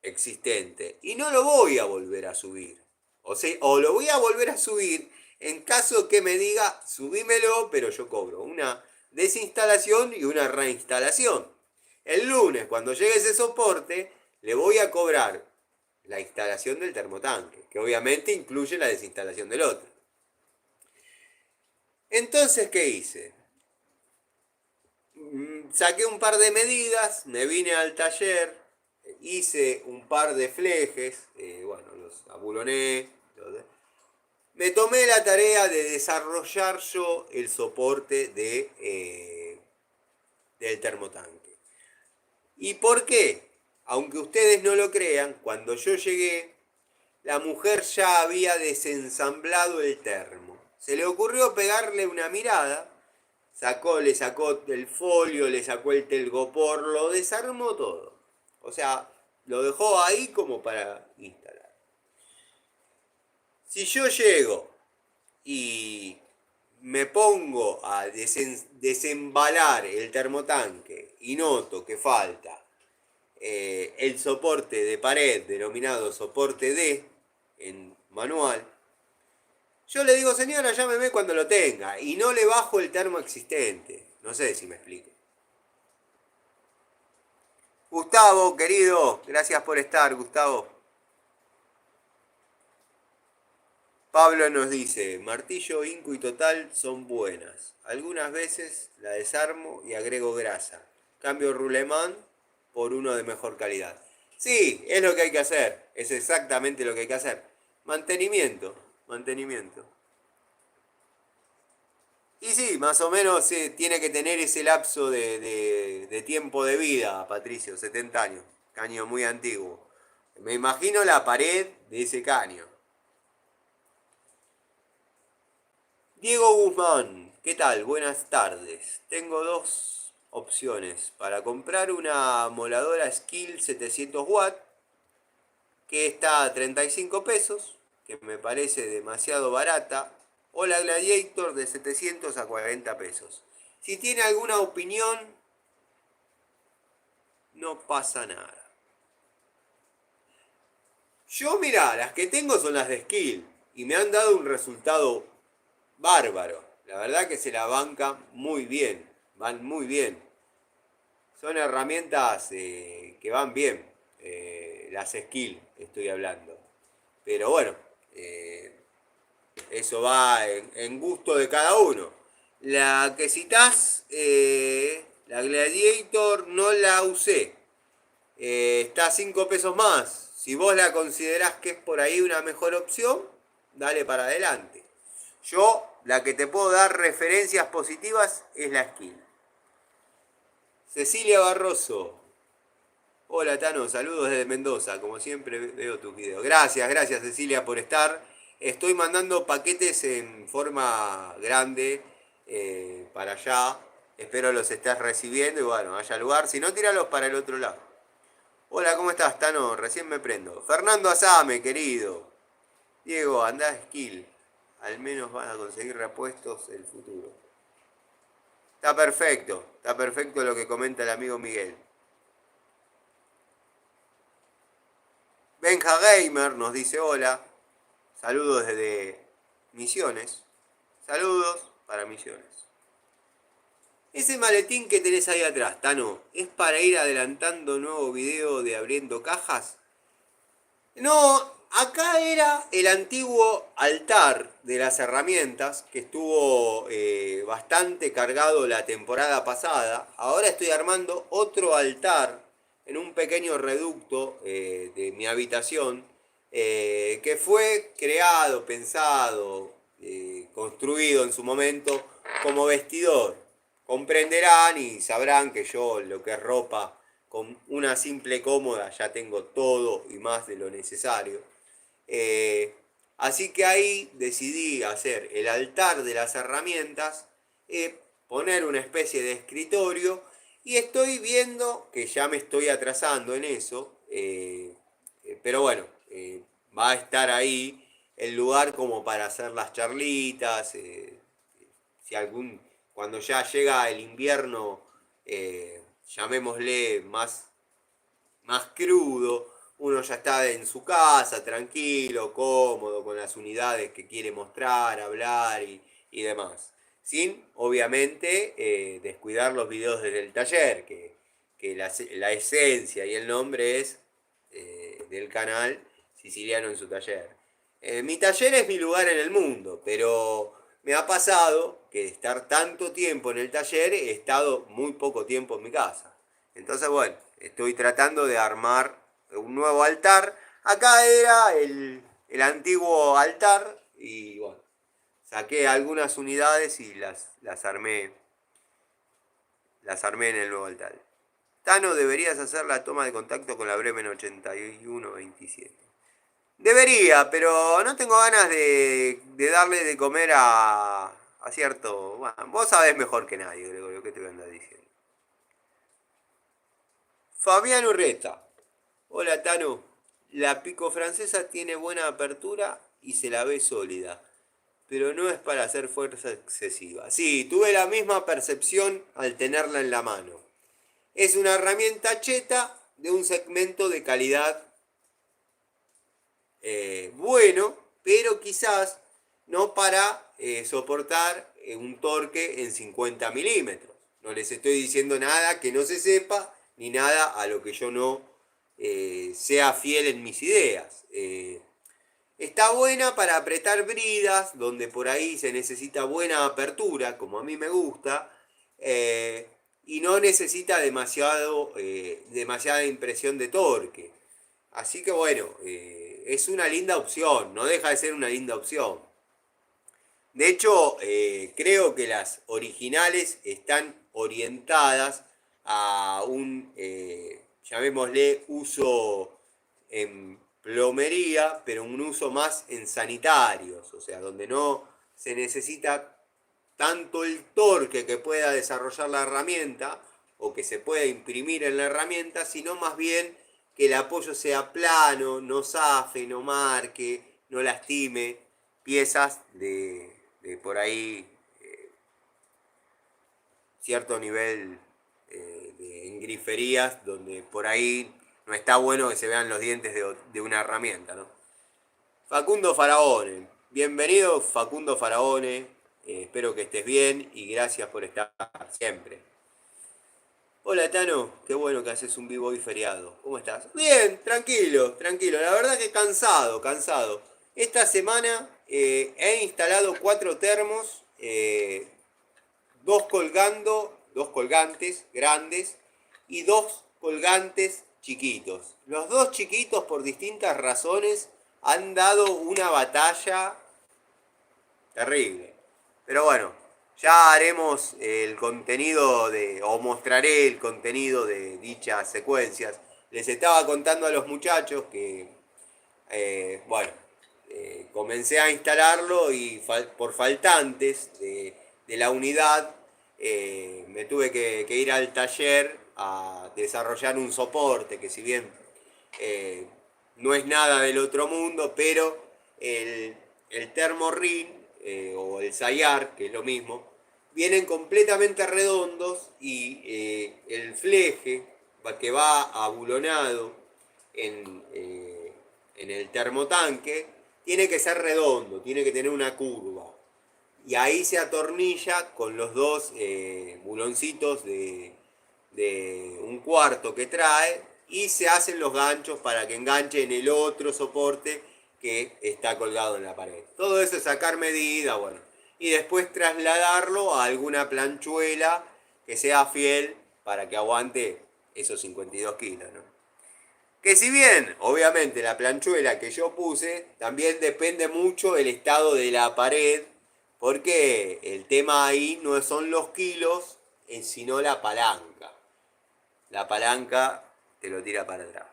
existente y no lo voy a volver a subir. O sea, o lo voy a volver a subir en caso que me diga, subímelo, pero yo cobro una desinstalación y una reinstalación. El lunes, cuando llegue ese soporte, le voy a cobrar la instalación del termotanque, que obviamente incluye la desinstalación del otro. Entonces, ¿qué hice? Saqué un par de medidas, me vine al taller, hice un par de flejes, bueno, los abuloné. Me tomé la tarea de desarrollar yo el soporte del termotanque. ¿Y por qué? Aunque ustedes no lo crean, cuando yo llegué, la mujer ya había desensamblado el termo. Se le ocurrió pegarle una mirada, le sacó el folio, le sacó el telgopor, lo desarmó todo. O sea, lo dejó ahí como para instalar. Si yo llego y me pongo a desembalar el termotanque y noto que falta el soporte de pared denominado soporte D en manual, yo le digo, señora, llámeme cuando lo tenga y no le bajo el termo existente. No sé si me explico. Gustavo, querido, gracias por estar, Gustavo. Pablo nos dice, martillo, inco y total son buenas. Algunas veces la desarmo y agrego grasa. Cambio rulemán por uno de mejor calidad. Sí, es lo que hay que hacer. Es exactamente lo que hay que hacer. Mantenimiento, mantenimiento. Y sí, más o menos tiene que tener ese lapso de tiempo de vida, Patricio, 70 años. Caño muy antiguo. Me imagino la pared de ese caño. Diego Guzmán, ¿qué tal? Buenas tardes. Tengo dos opciones para comprar una moladora Skill 700 watts que está a 35 pesos, que me parece demasiado barata, o la Gladiator de 700 a 40 pesos. Si tiene alguna opinión, no pasa nada. Yo, mira, las que tengo son las de Skill y me han dado un resultado bárbaro. La verdad que se la banca muy bien, van muy bien. Son herramientas que van bien, las Skill estoy hablando. Pero bueno, eso va en gusto de cada uno. La que citás, la Gladiator, no la usé. Está a 5 pesos más. Si vos la considerás que es por ahí una mejor opción, dale para adelante. Yo, la que te puedo dar referencias positivas es la Skill. Cecilia Barroso. Hola Tano, saludos desde Mendoza. Como siempre veo tus videos. Gracias Cecilia por estar. Estoy mandando paquetes en forma grande para allá. Espero los estés recibiendo y bueno, haya lugar. Si no, tíralos para el otro lado. Hola, ¿cómo estás, Tano? Recién me prendo. Fernando Azame, querido. Diego, andá a Skill. Al menos van a conseguir repuestos el futuro. Está perfecto lo que comenta el amigo Miguel. Benja Gamer nos dice hola. Saludos desde Misiones. Saludos para Misiones. Ese maletín que tenés ahí atrás, Tano, ¿es para ir adelantando nuevo video de abriendo cajas? No, acá era el antiguo altar de las herramientas que estuvo bastante cargado la temporada pasada. Ahora estoy armando otro altar en un pequeño reducto de mi habitación que fue creado, pensado, construido en su momento como vestidor. Comprenderán y sabrán que yo lo que es ropa con una simple cómoda ya tengo todo y más de lo necesario. Eh, Así que ahí decidí hacer el altar de las herramientas, poner una especie de escritorio y estoy viendo que ya me estoy atrasando en eso, pero bueno, va a estar ahí el lugar como para hacer las charlitas, si algún, cuando ya llega el invierno, llamémosle más crudo, uno ya está en su casa, tranquilo, cómodo, con las unidades que quiere mostrar, hablar y demás. Sin, obviamente, descuidar los videos desde el taller, que la esencia y el nombre es del canal Siciliano en su taller. Mi taller es mi lugar en el mundo, pero me ha pasado que de estar tanto tiempo en el taller he estado muy poco tiempo en mi casa. Entonces, bueno, estoy tratando de armar un nuevo altar. Acá era el antiguo altar y bueno, saqué algunas unidades y las armé en el nuevo altar. Tano, deberías hacer la toma de contacto con la Bremen 8127. Debería, pero no tengo ganas de darle de comer a cierto... Bueno, vos sabés mejor que nadie, Gregorio, ¿qué te voy a andar diciendo? Fabián Urreta. Hola, Tano. La pico francesa tiene buena apertura y se la ve sólida, pero no es para hacer fuerza excesiva. Sí, tuve la misma percepción al tenerla en la mano. Es una herramienta cheta de un segmento de calidad bueno, pero quizás no para soportar un torque en 50 milímetros. No les estoy diciendo nada que no se sepa, ni nada a lo que yo no sea fiel en mis ideas. Está buena para apretar bridas, donde por ahí se necesita buena apertura, como a mí me gusta, y no necesita demasiada impresión de torque. Así que bueno, es una linda opción, no deja de ser una linda opción. De hecho, creo que las originales están orientadas a un, llamémosle, uso en plomería, pero un uso más en sanitarios, o sea, donde no se necesita tanto el torque que pueda desarrollar la herramienta o que se pueda imprimir en la herramienta, sino más bien que el apoyo sea plano, no zafe, no marque, no lastime piezas de por ahí cierto nivel de engriferías donde por ahí no está bueno que se vean los dientes de una herramienta, ¿no? Facundo Faraone, bienvenido Facundo Faraone, espero que estés bien y gracias por estar siempre. Hola Tano, qué bueno que haces un vivo y feriado. ¿Cómo estás? Bien, tranquilo, tranquilo. La verdad que cansado, cansado. Esta semana he instalado 4 termos dos colgantes grandes y dos colgantes chiquitos. Los dos chiquitos, por distintas razones, han dado una batalla terrible. Pero bueno, ya haremos el contenido o mostraré el contenido de dichas secuencias. Les estaba contando a los muchachos que, bueno, comencé a instalarlo y por faltantes de la unidad me tuve que ir al taller a desarrollar un soporte que, si bien eh, no es nada del otro mundo, pero el Thermorin o el Sayar, que es lo mismo, vienen completamente redondos y el fleje que va abulonado en el termotanque tiene que ser redondo, tiene que tener una curva. Y ahí se atornilla con los dos buloncitos de un cuarto que trae y se hacen los ganchos para que enganche en el otro soporte que está colgado en la pared. Todo eso es sacar medida, bueno. Y después trasladarlo a alguna planchuela que sea fiel para que aguante esos 52 kilos, ¿no? Que si bien, obviamente, la planchuela que yo puse, también depende mucho el estado de la pared, porque el tema ahí no son los kilos, sino la palanca. La palanca te lo tira para atrás.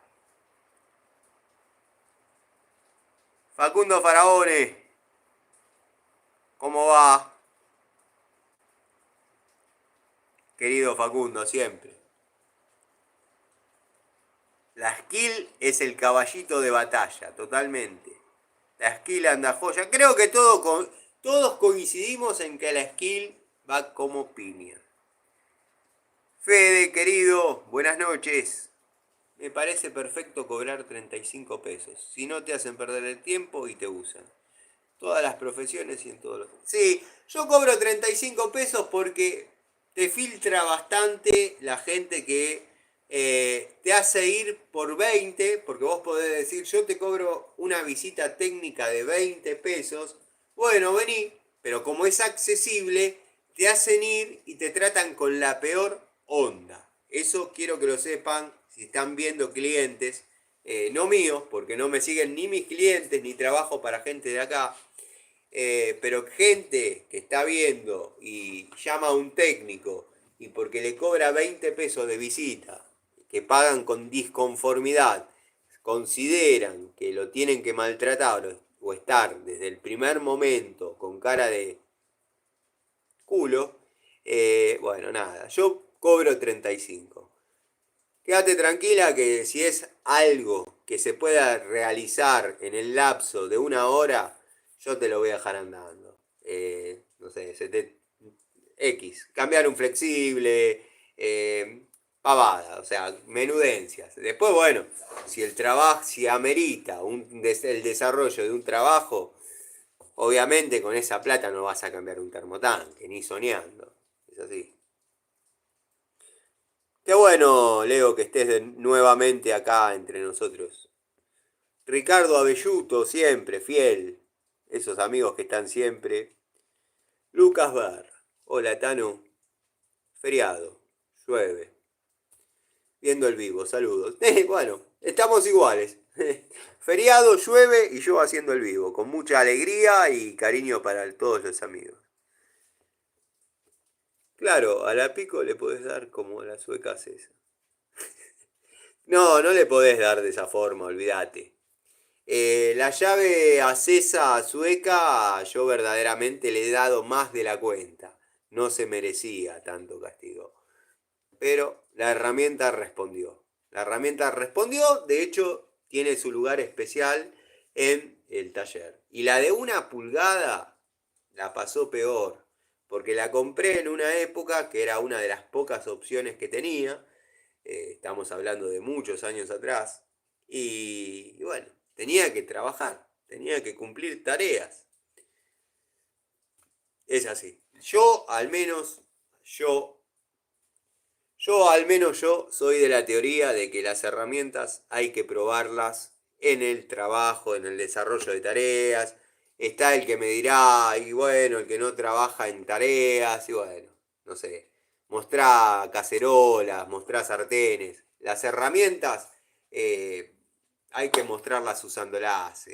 Facundo Faraone, ¿cómo va? Querido Facundo, siempre. La skill es el caballito de batalla, totalmente. La skill anda joya. Creo que todos coincidimos en que la skill va como piña. Fede, querido, buenas noches. Me parece perfecto cobrar 35 pesos. Si no te hacen perder el tiempo y te usan. Todas las profesiones y en todos los... Sí, yo cobro 35 pesos porque te filtra bastante la gente que te hace ir por 20, porque vos podés decir, yo te cobro una visita técnica de 20 pesos. Bueno, vení, pero como es accesible, te hacen ir y te tratan con la peor onda. Eso quiero que lo sepan si están viendo clientes, no míos, porque no me siguen ni mis clientes, ni trabajo para gente de acá, pero gente que está viendo y llama a un técnico y porque le cobra 20 pesos de visita, que pagan con disconformidad, consideran que lo tienen que maltratar o estar desde el primer momento con cara de culo, bueno, nada, yo cobro 35. Quédate tranquila que si es algo que se pueda realizar en el lapso de una hora, yo te lo voy a dejar andando. No sé, X, cambiar un flexible, pavada, o sea, menudencias. Después, bueno, si amerita el desarrollo de un trabajo, obviamente con esa plata no vas a cambiar un termotanque, ni soñando. Es así. Qué bueno, Leo, que estés nuevamente acá entre nosotros. Ricardo Abelluto, siempre, fiel. Esos amigos que están siempre. Lucas Bar. Hola, Tano. Feriado. Llueve. Viendo el vivo, saludos. Bueno, estamos iguales. Feriado, llueve y yo haciendo el vivo. Con mucha alegría y cariño para todos los amigos. Claro, a la pico le podés dar como la sueca esa. No, no le podés dar de esa forma, olvídate. La llave acesa sueca yo verdaderamente le he dado más de la cuenta. No se merecía tanto castigo. Pero la herramienta respondió. La herramienta respondió, de hecho tiene su lugar especial en el taller. Y la de 1 pulgada la pasó peor. Porque la compré en una época que era una de las pocas opciones que tenía. Estamos hablando de muchos años atrás. Y bueno, tenía que trabajar, tenía que cumplir tareas. Es así. Yo, yo soy de la teoría de que las herramientas hay que probarlas en el trabajo, en el desarrollo de tareas. Está el que me dirá, y bueno, el que no trabaja en tareas, y bueno. no sé, mostrá cacerolas, mostrá sartenes. Las herramientas hay que mostrarlas usándolas.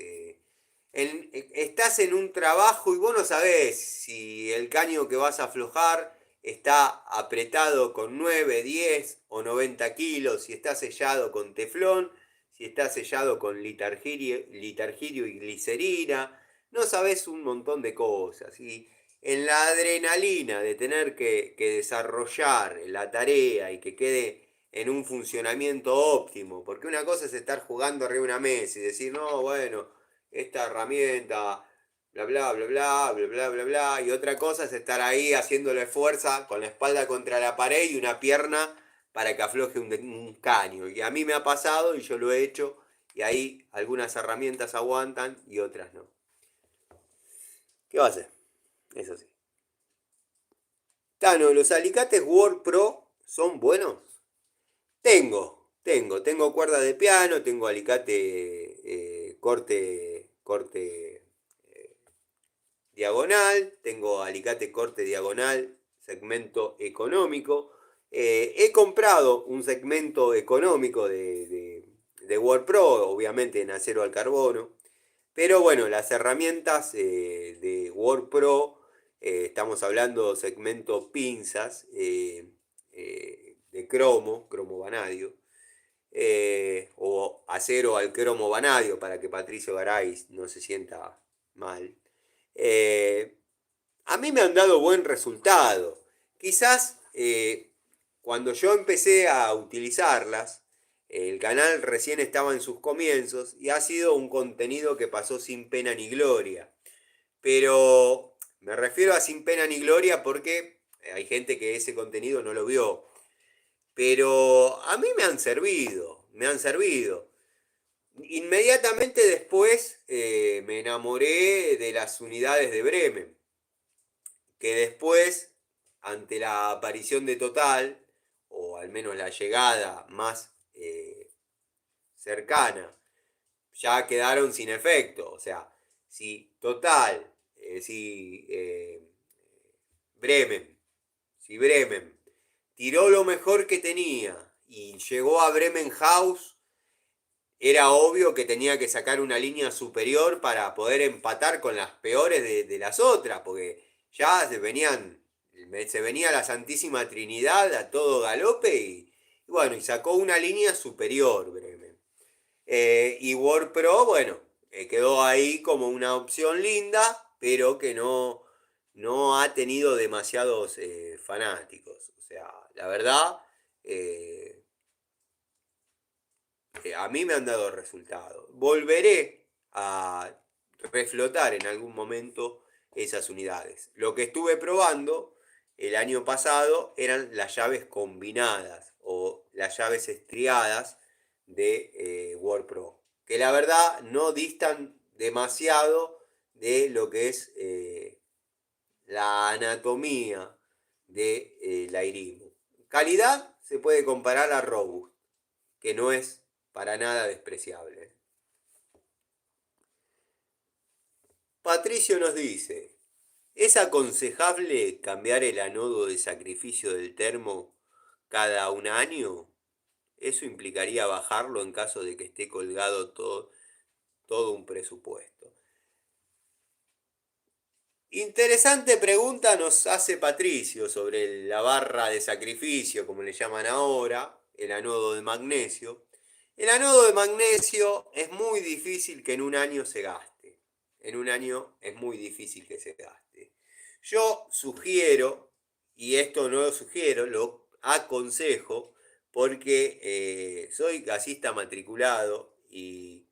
Estás en un trabajo y vos no sabés si el caño que vas a aflojar está apretado con 9, 10 o 90 kilos, si está sellado con teflón, si está sellado con litargirio y glicerina. No sabés un montón de cosas. Y en la adrenalina de tener que desarrollar la tarea y que quede en un funcionamiento óptimo, porque una cosa es estar jugando arriba de una mesa y decir, no, bueno, esta herramienta, bla, bla, bla, bla, bla, bla, bla, bla, y otra cosa es estar ahí haciéndole fuerza con la espalda contra la pared y una pierna para que afloje un caño. Y a mí me ha pasado y yo lo he hecho, y ahí algunas herramientas aguantan y otras no. ¿Qué va a hacer? Eso sí. Tano, ¿los alicates Word Pro son buenos? Tengo cuerda de piano, tengo alicate corte diagonal, tengo alicate corte diagonal, segmento económico. He comprado un segmento económico de Word Pro, obviamente en acero al carbono, pero bueno, las herramientas de Word Pro, estamos hablando segmento pinzas de cromo vanadio, o acero al cromo vanadio para que Patricio Garay no se sienta mal. Eh, a mí me han dado buen resultado. Quizás cuando yo empecé a utilizarlas, el canal recién estaba en sus comienzos y ha sido un contenido que pasó sin pena ni gloria. Pero me refiero a sin pena ni gloria porque hay gente que ese contenido no lo vio. Pero a mí me han servido, me han servido. Inmediatamente después me enamoré de las unidades de Bremen, que después, ante la aparición de Total, o al menos la llegada más cercana, ya quedaron sin efecto. O sea, si Total, si Bremen, si Bremen tiró lo mejor que tenía y llegó a Bremen House, era obvio que tenía que sacar una línea superior para poder empatar con las peores de las otras, porque ya se venía la Santísima Trinidad a todo galope y bueno, y sacó una línea superior, Bremen. Y Word Pro, bueno, quedó ahí como una opción linda, pero que no ha tenido demasiados fanáticos. O sea, la verdad, eh, a mí me han dado resultados. Volveré a reflotar en algún momento esas unidades. Lo que estuve probando el año pasado eran las llaves combinadas o las llaves estriadas de Word Pro, que la verdad no distan demasiado de lo que es la anatomía de la Irimu. Calidad se puede comparar a Robust, que no es para nada despreciable. Patricio nos dice, ¿es aconsejable cambiar el anodo de sacrificio del termo cada un año? Eso implicaría bajarlo en caso de que esté colgado todo un presupuesto. Interesante pregunta nos hace Patricio sobre la barra de sacrificio, como le llaman ahora, el anodo de magnesio. El anodo de magnesio es muy difícil que en un año se gaste. En un año es muy difícil que se gaste. Yo sugiero, y esto no lo sugiero, lo aconsejo, porque soy gasista matriculado y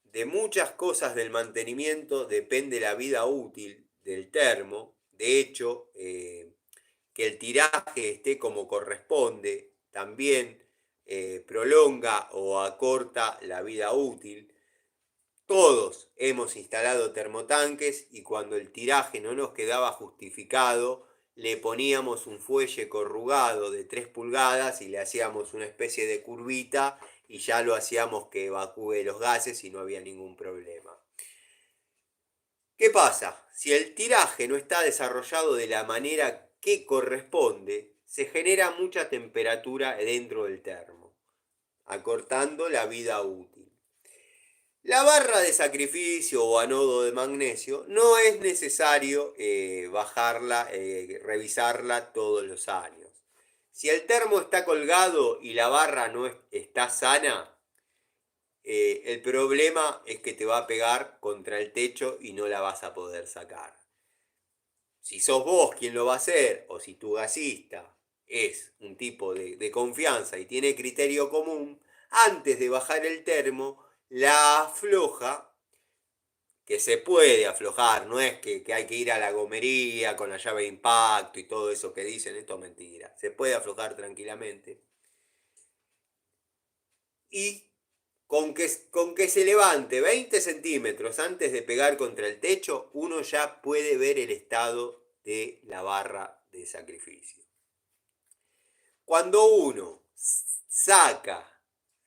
de muchas cosas del mantenimiento depende la vida útil del termo. De hecho, que el tiraje esté como corresponde también prolonga o acorta la vida útil. Todos hemos instalado termotanques y cuando el tiraje no nos quedaba justificado, le poníamos un fuelle corrugado de 3 pulgadas y le hacíamos una especie de curvita y ya lo hacíamos que evacúe los gases y no había ningún problema. ¿Qué pasa? Si el tiraje no está desarrollado de la manera que corresponde, se genera mucha temperatura dentro del termo, acortando la vida útil. La barra de sacrificio o anodo de magnesio no es necesario bajarla, revisarla todos los años. Si el termo está colgado y la barra no está sana, el problema es que te va a pegar contra el techo y no la vas a poder sacar. Si sos vos quien lo va a hacer, o si tu gasista es un tipo de confianza y tiene criterio común, antes de bajar el termo, la afloja, que se puede aflojar, no es que hay que ir a la gomería con la llave de impacto y todo eso que dicen, esto es mentira, se puede aflojar tranquilamente. Y con que se levante 20 centímetros antes de pegar contra el techo, uno ya puede ver el estado de la barra de sacrificio. Cuando uno saca,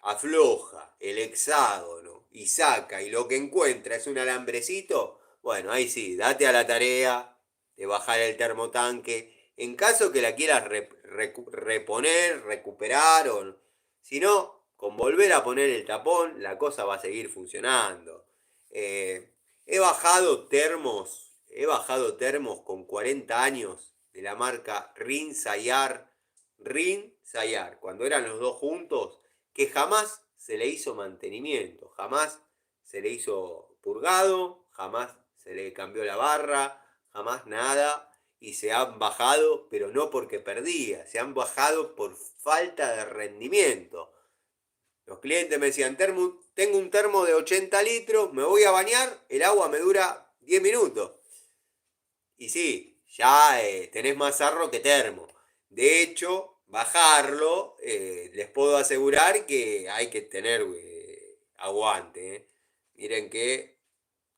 afloja el hexágono y saca y lo que encuentra es un alambrecito, bueno, ahí sí, date a la tarea de bajar el termotanque. En caso que la quieras reponer, recuperar, o si no, con volver a poner el tapón, la cosa va a seguir funcionando. He bajado termos con 40 años de la marca Rin Sayar, cuando eran los dos juntos, que jamás se le hizo mantenimiento, jamás se le hizo purgado, jamás se le cambió la barra, jamás nada, y se han bajado, pero no porque perdía, se han bajado por falta de rendimiento. Los clientes me decían, tengo un termo de 80 litros, me voy a bañar, el agua me dura 10 minutos. Y sí, ya tenés más sarro que termo. De hecho, bajarlo, les puedo asegurar que hay que tener aguante. Miren que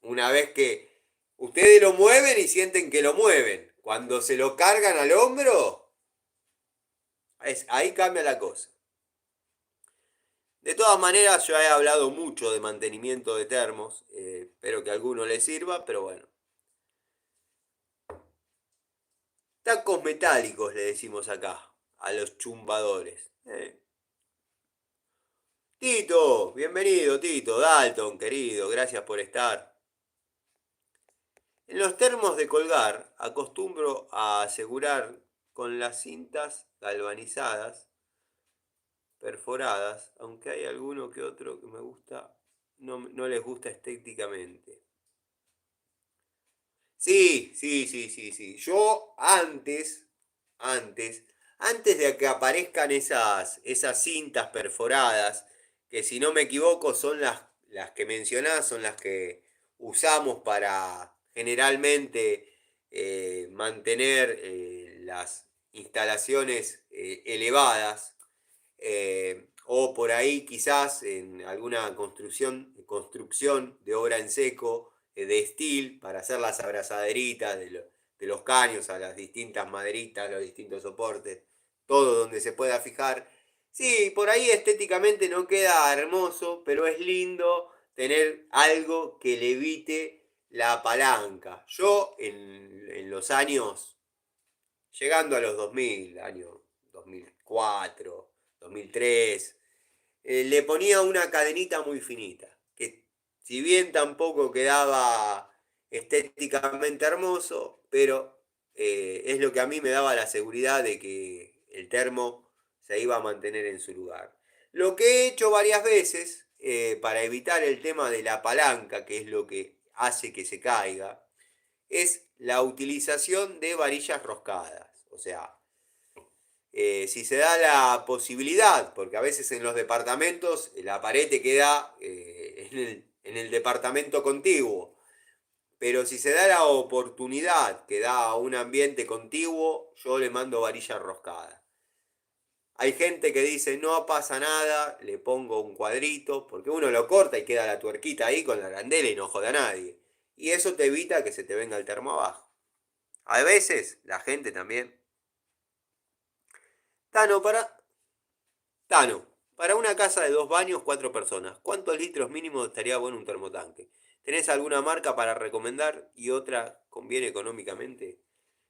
una vez que ustedes lo mueven y sienten que lo mueven, cuando se lo cargan al hombro, ahí cambia la cosa. De todas maneras, yo he hablado mucho de mantenimiento de termos, espero que a alguno les sirva, pero bueno. Tacos metálicos le decimos acá, a los chumbadores. Tito, bienvenido Tito, Dalton, querido, gracias por estar. En los termos de colgar acostumbro a asegurar con las cintas galvanizadas, perforadas, aunque hay alguno que otro que me gusta, no les gusta estéticamente. Sí, sí, sí, sí, sí. Yo antes, antes de que aparezcan esas cintas perforadas, que si no me equivoco son las que mencionás, son las que usamos para generalmente mantener las instalaciones elevadas, o por ahí quizás en alguna construcción de obra en seco, de steel, para hacer las abrazaderitas de los caños a las distintas maderitas, los distintos soportes, todo donde se pueda fijar. Sí, por ahí estéticamente no queda hermoso, pero es lindo tener algo que le evite la palanca. Yo en los años, llegando a los 2000, año 2004, 2003, le ponía una cadenita muy finita, que si bien tampoco quedaba estéticamente hermoso, pero es lo que a mí me daba la seguridad de que el termo se iba a mantener en su lugar. Lo que he hecho varias veces para evitar el tema de la palanca, que es lo que hace que se caiga, es la utilización de varillas roscadas. O sea, si se da la posibilidad, porque a veces en los departamentos la pared te queda en el departamento contiguo, pero si se da la oportunidad que da un ambiente contiguo, yo le mando varilla roscada. Hay gente que dice, no pasa nada, le pongo un cuadrito, porque uno lo corta y queda la tuerquita ahí con la arandela y no joda a nadie. Y eso te evita que se te venga el termo abajo. A veces la gente también. Tano, Tano, para una casa de 2 baños, 4 personas, ¿cuántos litros mínimo estaría bueno un termotanque? ¿Tenés alguna marca para recomendar y otra conviene económicamente?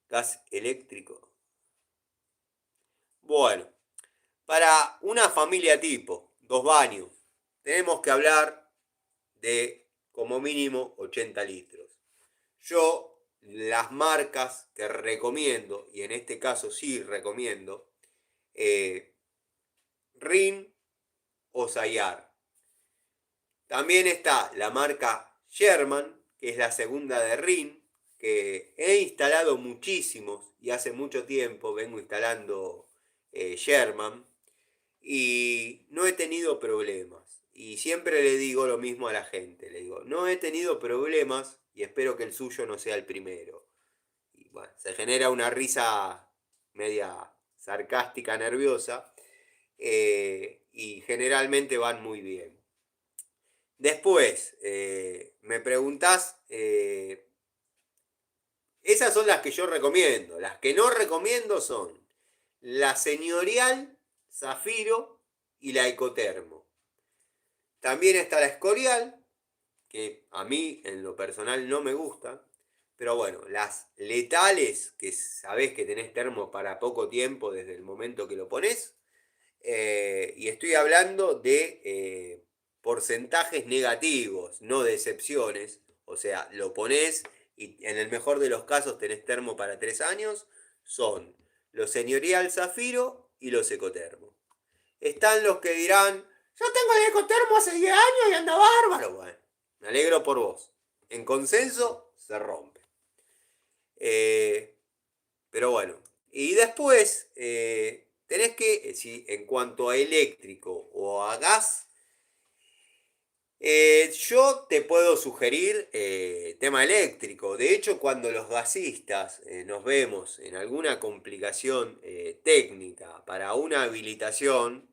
Gas eléctrico. Bueno, para una familia tipo, 2 baños, tenemos que hablar de como mínimo 80 litros. Yo las marcas que recomiendo, y en este caso sí recomiendo, eh, Rin o Sayar. También está la marca Sherman, que es la segunda de Rin, que he instalado muchísimos y hace mucho tiempo vengo instalando Sherman y no he tenido problemas. Y siempre le digo lo mismo a la gente, le digo, no he tenido problemas y espero que el suyo no sea el primero. Y bueno, se genera una risa media sarcástica, nerviosa, y generalmente van muy bien. Después, me preguntás, esas son las que yo recomiendo. Las que no recomiendo son la Señorial, Zafiro y la Ecotermo. También está la Escorial, que a mí en lo personal no me gusta. Pero bueno, las letales, que sabés que tenés termo para poco tiempo desde el momento que lo pones. Y estoy hablando de porcentajes negativos, no de excepciones. O sea, lo pones y en el mejor de los casos tenés termo para 3 años. Son los Señorial Zafiro y los Ecotermo. Están los que dirán, yo tengo el Ecotermo hace 10 años y anda bárbaro. Bueno, me alegro por vos. En consenso se rompe. Eh, pero bueno, y después tenés que, si en cuanto a eléctrico o a gas, yo te puedo sugerir tema eléctrico. De hecho, cuando los gasistas nos vemos en alguna complicación técnica para una habilitación,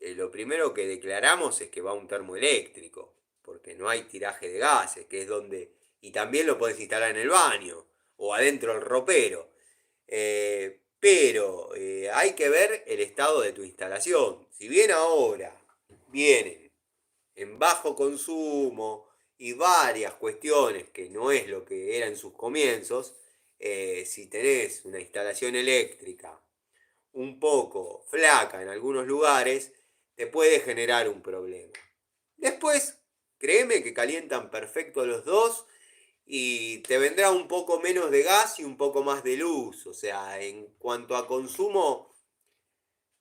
lo primero que declaramos es que va un termoeléctrico, porque no hay tiraje de gases, que es donde... Y también lo podés instalar en el baño o adentro del ropero. Pero hay que ver el estado de tu instalación. Si bien ahora vienen en bajo consumo y varias cuestiones que no es lo que era en sus comienzos, si tenés una instalación eléctrica un poco flaca en algunos lugares, te puede generar un problema. Después, créeme que calientan perfecto los dos y te vendrá un poco menos de gas y un poco más de luz. O sea, en cuanto a consumo,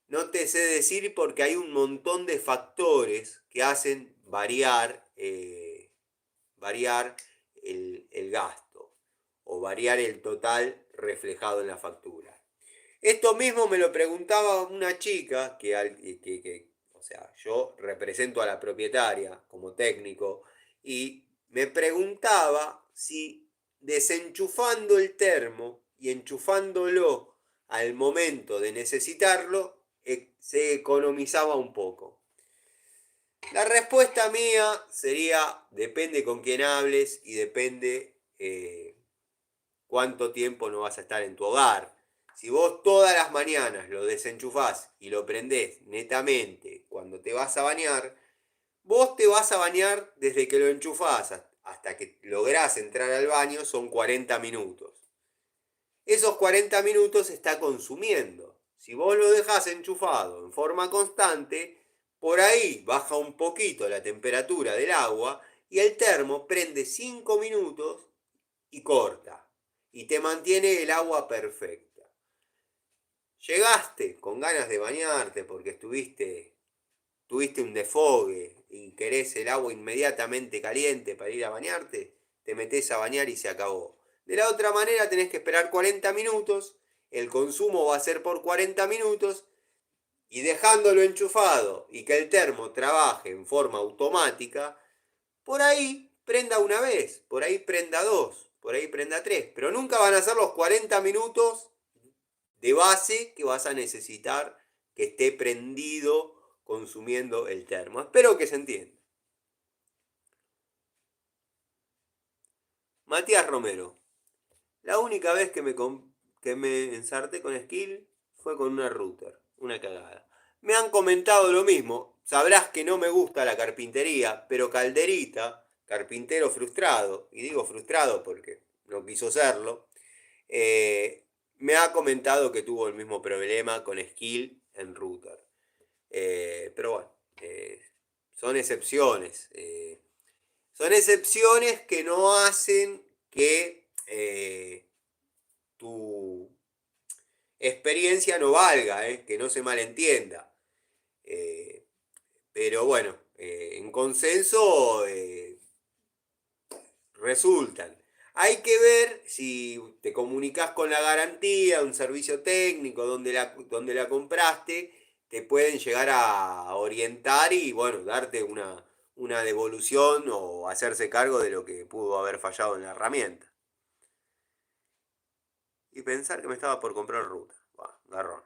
no te sé decir porque hay un montón de factores que hacen variar el gasto o variar el total reflejado en la factura. Esto mismo me lo preguntaba una chica o sea, yo represento a la propietaria como técnico y me preguntaba si desenchufando el termo y enchufándolo al momento de necesitarlo se economizaba un poco. La respuesta mía sería depende con quién hables y depende cuánto tiempo no vas a estar en tu hogar. Si vos todas las mañanas lo desenchufás y lo prendés netamente cuando te vas a bañar, vos te vas a bañar desde que lo enchufás hasta que lográs entrar al baño, son 40 minutos. Esos 40 minutos se está consumiendo. Si vos lo dejás enchufado en forma constante, por ahí baja un poquito la temperatura del agua y el termo prende 5 minutos y corta. Y te mantiene el agua perfecta. Llegaste con ganas de bañarte porque tuviste un desfogue y querés el agua inmediatamente caliente para ir a bañarte, te metés a bañar y se acabó. De la otra manera tenés que esperar 40 minutos, el consumo va a ser por 40 minutos y dejándolo enchufado y que el termo trabaje en forma automática, por ahí prenda una vez, por ahí prenda dos, por ahí prenda tres, pero nunca van a ser los 40 minutos de base que vas a necesitar que esté prendido consumiendo el termo. Espero que se entienda. Matías Romero. La única vez que me ensarté con Skill fue con una router. Una cagada. Me han comentado lo mismo. Sabrás que no me gusta la carpintería, pero Calderita, carpintero frustrado, y digo frustrado porque no quiso serlo, me ha comentado que tuvo el mismo problema con Skill en router. Pero bueno, son excepciones. Son excepciones que no hacen que tu experiencia no valga, que no se malentienda. Eh, pero bueno, en consenso resultan. Hay que ver si te comunicas con la garantía, un servicio técnico, donde la compraste, te pueden llegar a orientar y bueno, darte una devolución o hacerse cargo de lo que pudo haber fallado en la herramienta. Y pensar que me estaba por comprar ruta. Bah, garrón.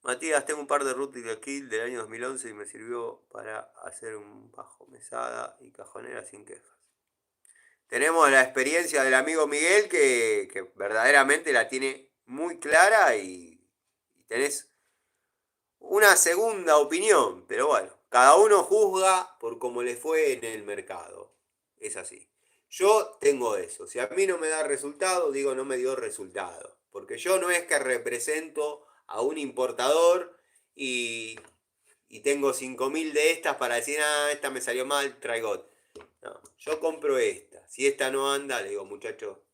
Matías, tengo un par de Rutile Kill del año 2011 y me sirvió para hacer un bajo mesada y cajonera sin quejas. Tenemos la experiencia del amigo Miguel que verdaderamente la tiene muy clara y tenés una segunda opinión, pero bueno, cada uno juzga por cómo le fue en el mercado. Es así. Yo tengo eso. Si a mí no me da resultado, digo no me dio resultado. Porque yo no es que represento a un importador y tengo 5.000 de estas para decir, ah, esta me salió mal, traigo. No, yo compro esta. Si esta no anda, le digo, muchacho,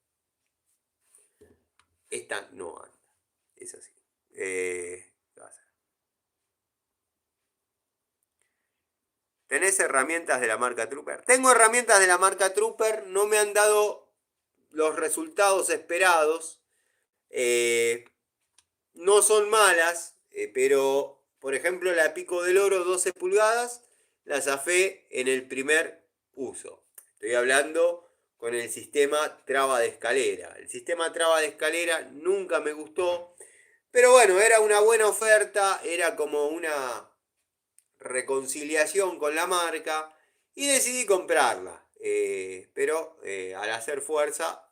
esta no anda. Es así. ¿Qué va a hacer? ¿Tenés herramientas de la marca Trooper? Tengo herramientas de la marca Trooper, no me han dado los resultados esperados. No son malas, pero por ejemplo la Pico del Oro 12 pulgadas la zafé en el primer uso. Estoy hablando con el sistema traba de escalera. El sistema traba de escalera nunca me gustó, pero bueno, era una buena oferta, era como una reconciliación con la marca y decidí comprarla. Pero al hacer fuerza,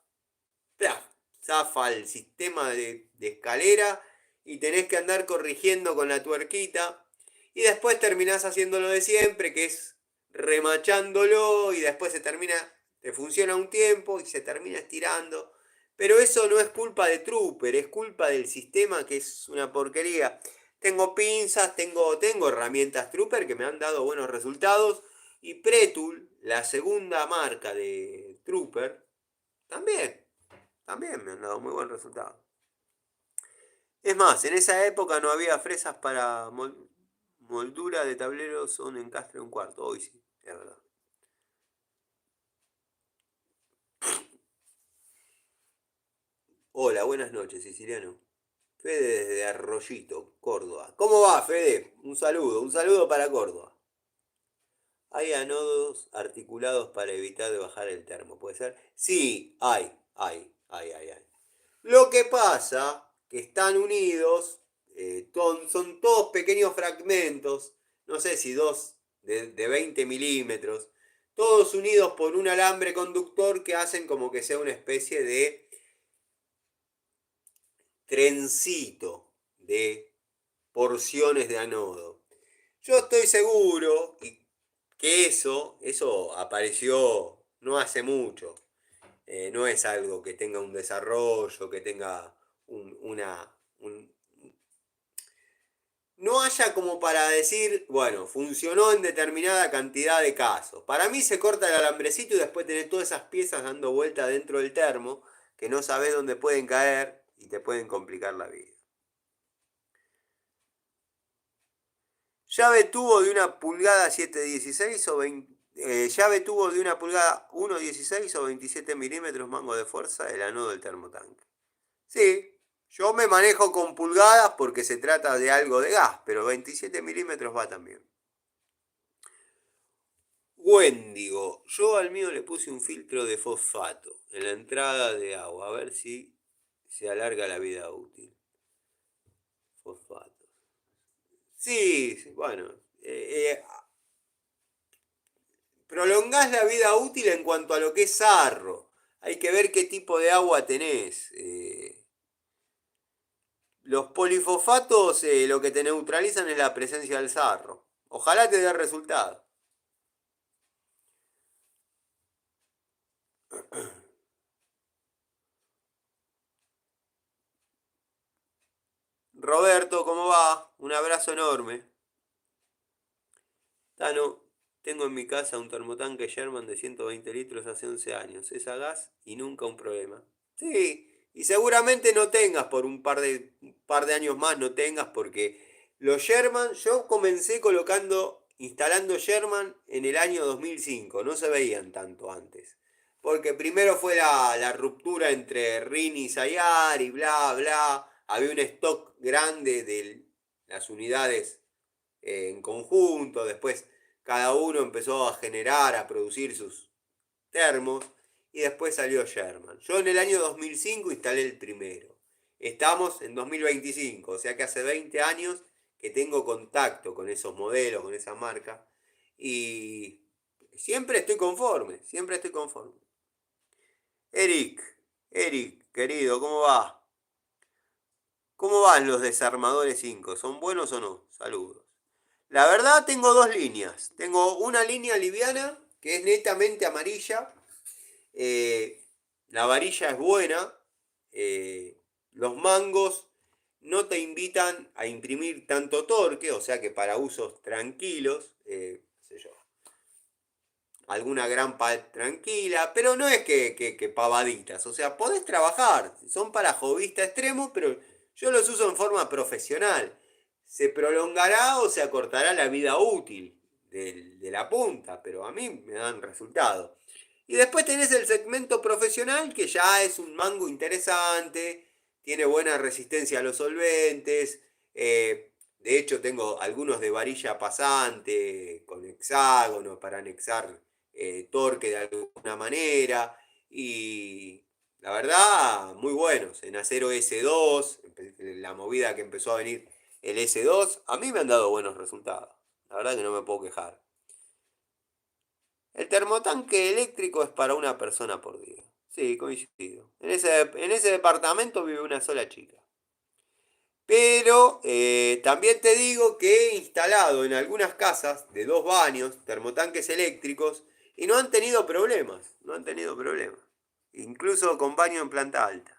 ¡plaf! Zafa el sistema de escalera y tenés que andar corrigiendo con la tuerquita. Y después terminás haciendo lo de siempre, que es remachándolo y después te funciona un tiempo y se termina estirando. Pero eso no es culpa de Trooper, es culpa del sistema que es una porquería. Tengo pinzas, tengo herramientas Trooper que me han dado buenos resultados. Y Pretul, la segunda marca de Trooper, también. También me han dado muy buen resultado. Es más, en esa época no había fresas para moldura de tableros o un encastre de un cuarto. Hoy sí, es verdad. Hola, buenas noches, siciliano. Fede desde Arroyito, Córdoba. ¿Cómo va, Fede? Un saludo para Córdoba. ¿Hay anodos articulados para evitar de bajar el termo? ¿Puede ser? Sí, hay. Lo que pasa que están unidos, son todos pequeños fragmentos, no sé si dos de 20 milímetros, todos unidos por un alambre conductor que hacen como que sea una especie de trencito de porciones de anodo. Yo estoy seguro que eso apareció no hace mucho. No es algo que tenga un desarrollo, que tenga un, no haya como para decir, bueno, funcionó en determinada cantidad de casos. Para mí se corta el alambrecito y después tenés todas esas piezas dando vuelta dentro del termo que no sabés dónde pueden caer y te pueden complicar la vida. Llave tubo de una pulgada 7,16 o 20, llave tubo de una pulgada 1,16 o 27 milímetros mango de fuerza el anodo del termotanque. Sí, yo me manejo con pulgadas porque se trata de algo de gas, pero 27 milímetros va también. Wendigo, yo al mío le puse un filtro de fosfato en la entrada de agua, a ver si se alarga la vida útil. Fosfato. Sí, sí, bueno, prolongás la vida útil en cuanto a lo que es sarro. Hay que ver qué tipo de agua tenés. Los polifosfatos lo que te neutralizan es la presencia del sarro. Ojalá te dé resultado. Roberto, ¿cómo va? Un abrazo enorme. Tano, tengo en mi casa un termotanque Sherman de 120 litros hace 11 años. Es a gas y nunca un problema. Sí, y seguramente no tengas por un par de años más, no tengas porque los Sherman, yo comencé instalando Sherman en el año 2005, no se veían tanto antes. Porque primero fue la ruptura entre Rin y Sayar y bla, bla. Había un stock grande de las unidades en conjunto, después cada uno empezó a generar, a producir sus termos y después salió Sherman. Yo en el año 2005 instalé el primero. Estamos en 2025, o sea que hace 20 años que tengo contacto con esos modelos, con esa marca y siempre estoy conforme, siempre estoy conforme. Eric, querido, ¿cómo va? ¿Cómo van los desarmadores 5? ¿Son buenos o no? Saludos. La verdad tengo dos líneas. Tengo una línea liviana que es netamente amarilla. Eh, la varilla es buena. eh, los mangos no te invitan a imprimir tanto torque, o sea que para usos tranquilos, qué sé yo, alguna gran tranquila, pero no es que pavaditas, o sea, podés trabajar, son para jovista extremo, pero yo los uso en forma profesional. Se prolongará o se acortará la vida útil de la punta, pero a mí me dan resultado. Y después tenés el segmento profesional, que ya es un mango interesante, tiene buena resistencia a los solventes, de hecho tengo algunos de varilla pasante, con hexágono para anexar torque de alguna manera. Y la verdad, muy buenos. En acero S2, la movida que empezó a venir el S2, a mí me han dado buenos resultados. La verdad que no me puedo quejar. El termotanque eléctrico es para una persona por día. Sí, coincido. En ese departamento vive una sola chica. Pero también te digo que he instalado en algunas casas de 2 baños termotanques eléctricos y no han tenido problemas. No han tenido problemas. Incluso con baño en planta alta.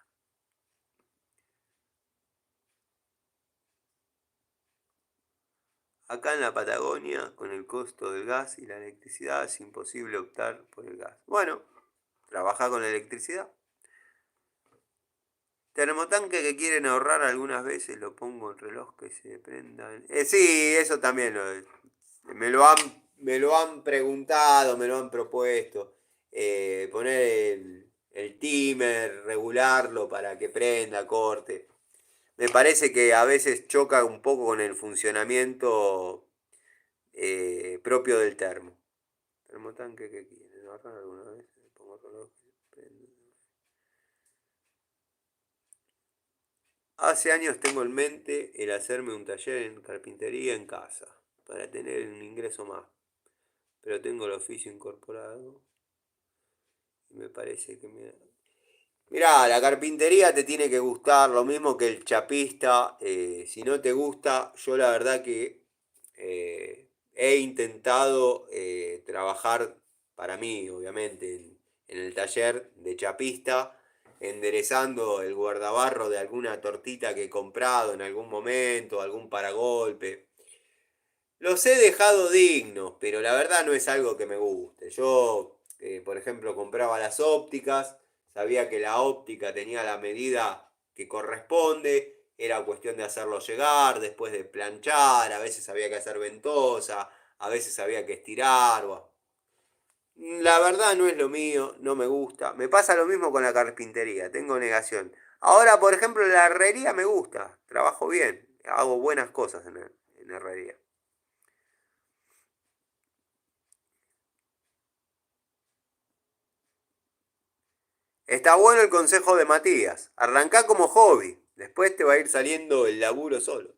Acá en la Patagonia, con el costo del gas y la electricidad, es imposible optar por el gas. Bueno, trabaja con la electricidad. Termotanque que quieren ahorrar algunas veces lo pongo en reloj que se prenda. Sí, eso también me lo han, me lo han preguntado, me lo han propuesto. Poner el timer, regularlo para que prenda, corte. Me parece que a veces choca un poco con el funcionamiento propio del termo. Termotanque que quieren ahorrar alguna vez, le pongo reloj que se prenda. Hace años tengo en mente el hacerme un taller en carpintería en casa, para tener un ingreso más, pero tengo el oficio incorporado y me parece que me... Mirá, la carpintería te tiene que gustar, lo mismo que el chapista, si no te gusta, yo la verdad que he intentado trabajar para mí, obviamente, en el taller de chapista, enderezando el guardabarro de alguna tortita que he comprado en algún momento, algún paragolpe. Los he dejado dignos, pero la verdad no es algo que me guste. Yo, por ejemplo, compraba las ópticas, sabía que la óptica tenía la medida que corresponde, era cuestión de hacerlo llegar, después de planchar, a veces había que hacer ventosa, a veces había que estirar. Bueno. La verdad no es lo mío, no me gusta. Me pasa lo mismo con la carpintería, tengo negación. Ahora, por ejemplo, la herrería me gusta, trabajo bien, hago buenas cosas en herrería. Está bueno el consejo de Matías. Arrancá como hobby. Después te va a ir saliendo el laburo solo.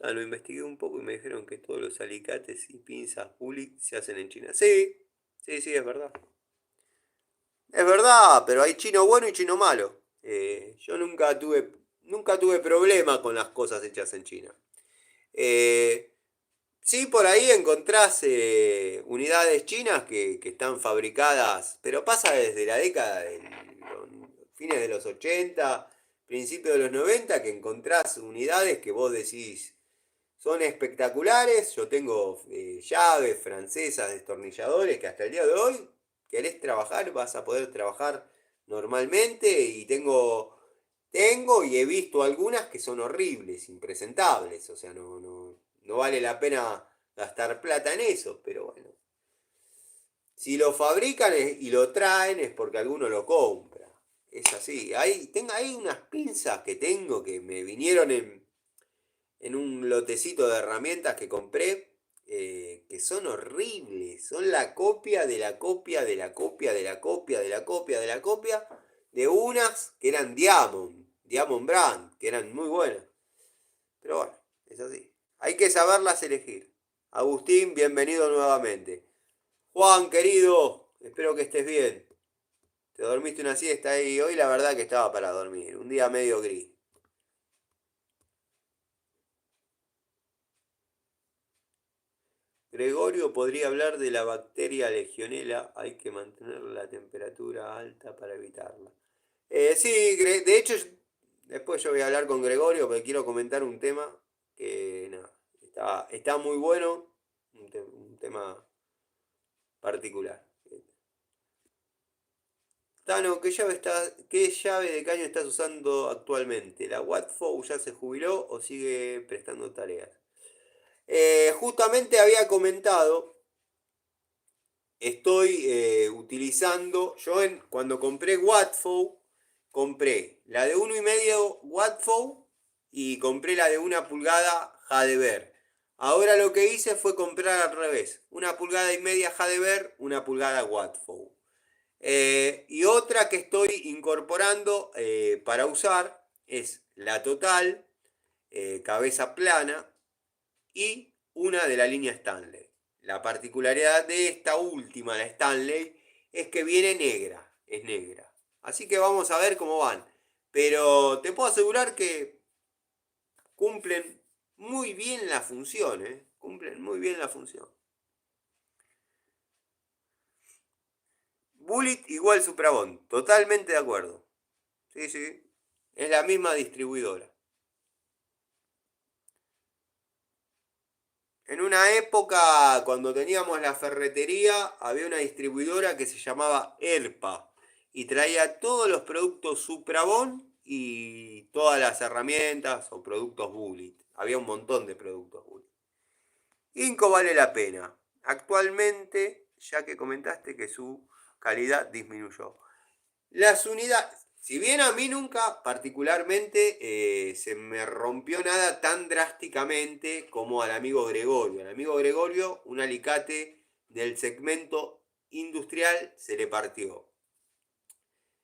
Ah, lo investigué un poco y me dijeron que todos los alicates y pinzas Pulic se hacen en China. Sí, sí, sí, es verdad. Es verdad, pero hay chino bueno y chino malo. Yo nunca tuve problema con las cosas hechas en China. Eh, sí, por ahí encontrás unidades chinas que están fabricadas, pero pasa desde la década de los fines de los 80, principios de los 90 que encontrás unidades que vos decís son espectaculares. Yo tengo llaves francesas, destornilladores que hasta el día de hoy querés trabajar, vas a poder trabajar normalmente. Y tengo y he visto algunas que son horribles, impresentables. O sea, no vale la pena gastar plata en eso, pero bueno. Si lo fabrican y lo traen es porque alguno lo compra. Es así. Hay unas pinzas que tengo que me vinieron en un lotecito de herramientas que compré, que son horribles. Son la copia de la copia de la copia de la copia de la copia de la copia de unas que eran Diamond Brand, que eran muy buenas. Pero bueno, es así. Hay que saberlas elegir. Agustín, bienvenido nuevamente. Juan, querido, espero que estés bien. ¿Te dormiste una siesta ahí? Hoy la verdad que estaba para dormir. Un día medio gris. Gregorio podría hablar de la bacteria Legionela. Hay que mantener la temperatura alta para evitarla. Sí, de hecho, después yo voy a hablar con Gregorio porque quiero comentar un tema que nada, está muy bueno. Un tema particular. Tano, qué llave de caño estás usando actualmente? ¿La Watfo ya se jubiló o sigue prestando tareas? Justamente había comentado, estoy utilizando, cuando compré Watfo, compré la de 1,5 Watfo y compré la de 1 pulgada Jadever. Ahora lo que hice fue comprar al revés, 1,5 pulgadas Jadever, 1 pulgada Watfo. Y otra que estoy incorporando para usar es la Total, cabeza plana, y una de la línea Stanley. La particularidad de esta última, la Stanley, es que viene negra, es negra. Así que vamos a ver cómo van. Pero te puedo asegurar que cumplen muy bien la función, ¿eh? Cumplen muy bien la función. Bullet igual Suprabón, totalmente de acuerdo. Sí, sí. Es la misma distribuidora. En una época, cuando teníamos la ferretería, había una distribuidora que se llamaba ERPA y traía todos los productos Suprabón y todas las herramientas o productos Bullet. Había un montón de productos Bullet. Inco vale la pena. Actualmente, ya que comentaste que su calidad disminuyó. Las unidades, si bien a mí nunca particularmente se me rompió nada tan drásticamente como al amigo Gregorio. Al amigo Gregorio un alicate del segmento industrial se le partió.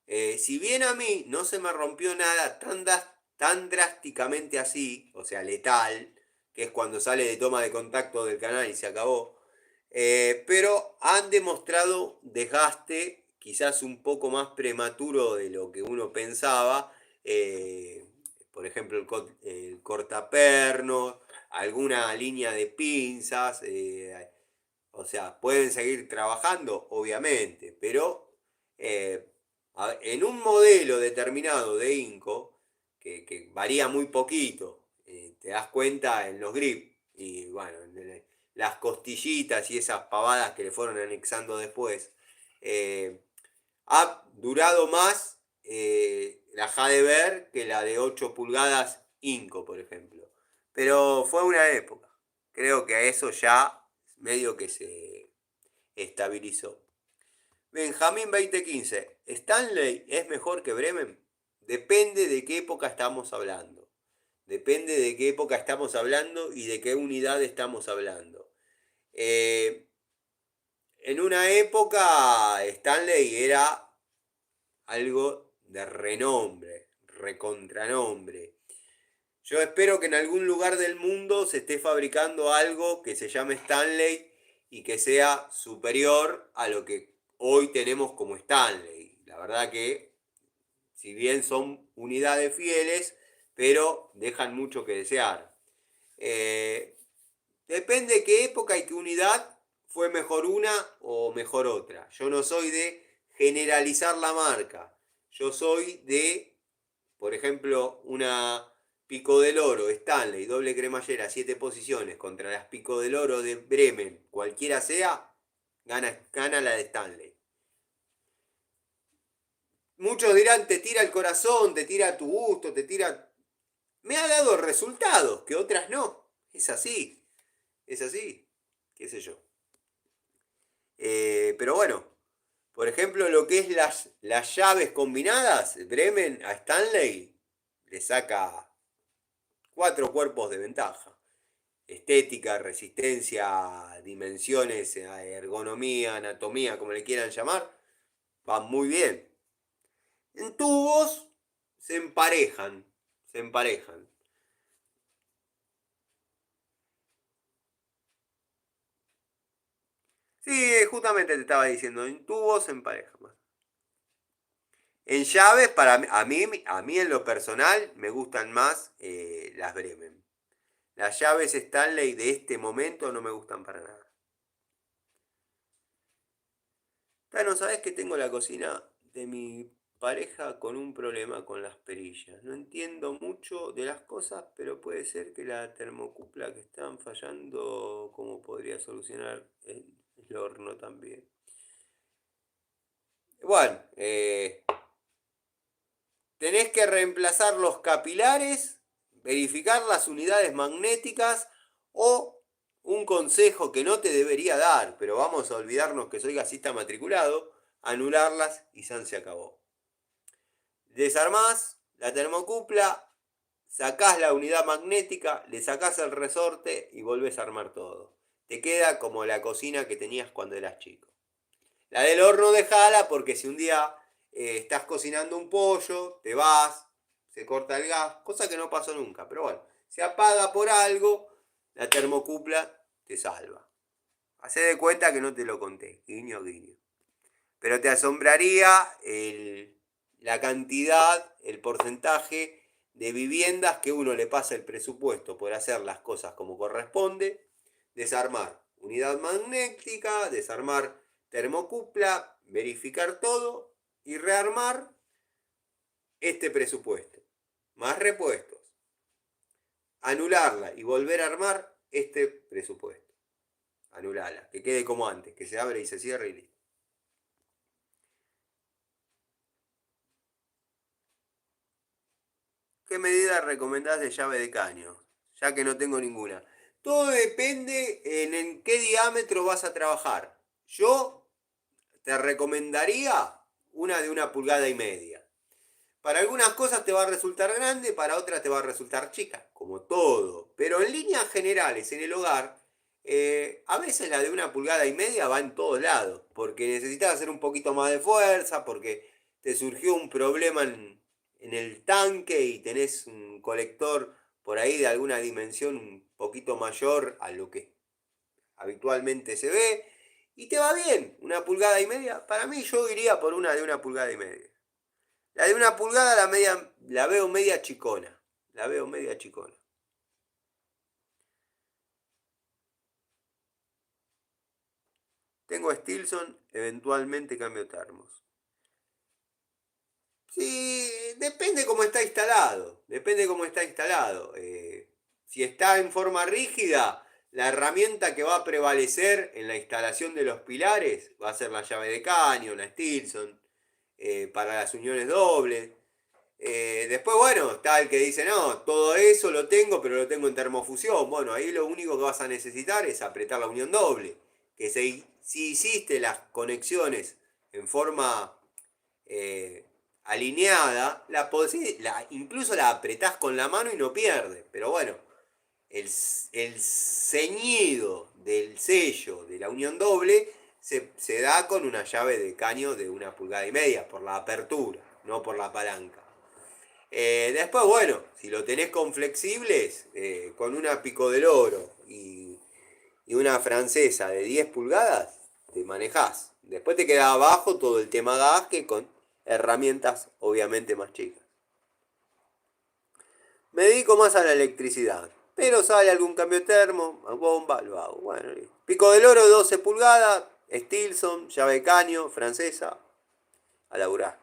Si bien a mí no se me rompió nada tan drásticamente así, o sea, letal, que es cuando sale de toma de contacto del canal y se acabó, pero han demostrado desgaste quizás un poco más prematuro de lo que uno pensaba. Por ejemplo, el cortapernos, alguna línea de pinzas. O sea, pueden seguir trabajando, obviamente, pero eh, en un modelo determinado de Inco, que varía muy poquito, te das cuenta en los grips y bueno, en las costillitas y esas pavadas que le fueron anexando después, ha durado más la Jadever que la de 8 pulgadas Inco, por ejemplo. Pero fue una época. Creo que a eso ya medio que se estabilizó. Benjamín 2015. ¿Stanley es mejor que Bremen? Depende de qué época estamos hablando. Depende de qué época estamos hablando y de qué unidad estamos hablando. En una época Stanley era algo de renombre, recontranombre. Yo espero que en algún lugar del mundo se esté fabricando algo que se llame Stanley y que sea superior a lo que hoy tenemos como Stanley. La verdad que, si bien son unidades fieles, pero dejan mucho que desear. Eh, Depende de qué época y qué unidad fue mejor una o mejor otra. Yo no soy de generalizar la marca. Yo soy de por ejemplo, una Pico del Oro Stanley, doble cremallera, 7 posiciones, contra las Pico del Oro de Bremen, cualquiera sea, gana la de Stanley. Muchos dirán, te tira el corazón, te tira tu gusto, te tira... Me ha dado resultados, que otras no. Es así, es así, qué sé yo. Pero bueno, por ejemplo, lo que es las llaves combinadas, Bremen a Stanley le saca 4 cuerpos de ventaja. Estética, resistencia, dimensiones, ergonomía, anatomía, como le quieran llamar, van muy bien. En tubos se emparejan, se emparejan. Sí, justamente te estaba diciendo, en tubos se emparejan más. En llaves, a mí en lo personal, me gustan más las Bremen. Las llaves Stanley de este momento no me gustan para nada. No sabes que tengo la cocina de mi pareja con un problema con las perillas. No entiendo mucho de las cosas, pero puede ser que la termocupla que están fallando, ¿cómo podría solucionar el horno también? Bueno, tenés que reemplazar los capilares, verificar las unidades magnéticas o un consejo que no te debería dar, pero vamos a olvidarnos que soy gasista matriculado, anularlas y San se acabó. Desarmás la termocupla, sacás la unidad magnética, le sacás el resorte y volvés a armar todo. Te queda como la cocina que tenías cuando eras chico. La del horno dejala porque si un día estás cocinando un pollo, te vas, se corta el gas, cosa que no pasó nunca, pero bueno, se apaga por algo, la termocupla te salva. Hacé de cuenta que no te lo conté, guiño, guiño. Pero te asombraría la cantidad, el porcentaje de viviendas que uno le pasa el presupuesto por hacer las cosas como corresponde, desarmar unidad magnética, desarmar termocupla, verificar todo y rearmar este presupuesto, más repuestos, anularla y volver a armar este presupuesto, anularla, que quede como antes, que se abre y se cierre y listo. ¿Qué medida recomendás de llave de caño? Ya que no tengo ninguna. Todo depende en qué diámetro vas a trabajar. Yo te recomendaría una de 1,5 pulgadas. Para algunas cosas te va a resultar grande, para otras te va a resultar chica, como todo. Pero en líneas generales, en el hogar, a veces la de 1,5 pulgadas va en todos lados, porque necesitas hacer un poquito más de fuerza, porque te surgió un problema en el tanque y tenés un colector por ahí de alguna dimensión un poquito mayor a lo que habitualmente se ve, y te va bien, 1,5 pulgadas. Para mí yo iría por una de 1,5 pulgadas. La de 1 pulgada la veo media chicona. La veo media chicona. Tengo Stilson, eventualmente cambio termos. Sí, depende cómo está instalado. Depende cómo está instalado. Si está en forma rígida, la herramienta que va a prevalecer en la instalación de los pilares va a ser la llave de caño, la Stilson, para las uniones dobles. Después, bueno, está el que dice, no, todo eso lo tengo, pero lo tengo en termofusión. Bueno, ahí lo único que vas a necesitar es apretar la unión doble. Que si hiciste las conexiones en forma alineada, incluso la apretás con la mano y no pierde. Pero bueno, el ceñido del sello de la unión doble se da con una llave de caño de 1,5 pulgadas, por la apertura, no por la palanca. Después, bueno, si lo tenés con flexibles, con una Pico del Oro y una francesa de 10 pulgadas, te manejás. Después te queda abajo todo el tema gas que con herramientas obviamente más chicas. Me dedico más a la electricidad, pero sale algún cambio termo, bomba, lo hago. Bueno, Pico del Oro 12 pulgadas, Stilson, llave de caño, francesa, a laburar.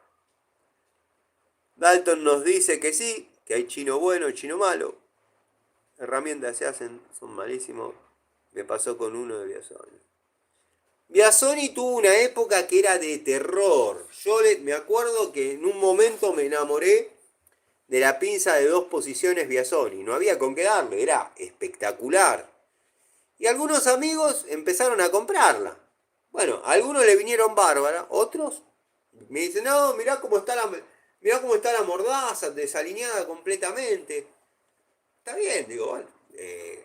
Dalton nos dice que sí, que hay chino bueno y chino malo. Herramientas se hacen, son malísimos. Me pasó con uno de Biasoni. Biasoni tuvo una época que era de terror. Me acuerdo que en un momento me enamoré de la pinza de 2 posiciones Biasoni. No había con qué darle, era espectacular. Y algunos amigos empezaron a comprarla. Bueno, a algunos le vinieron bárbaras, otros me dicen, no, mirá cómo está la mordaza, desalineada completamente. Está bien, digo, bueno,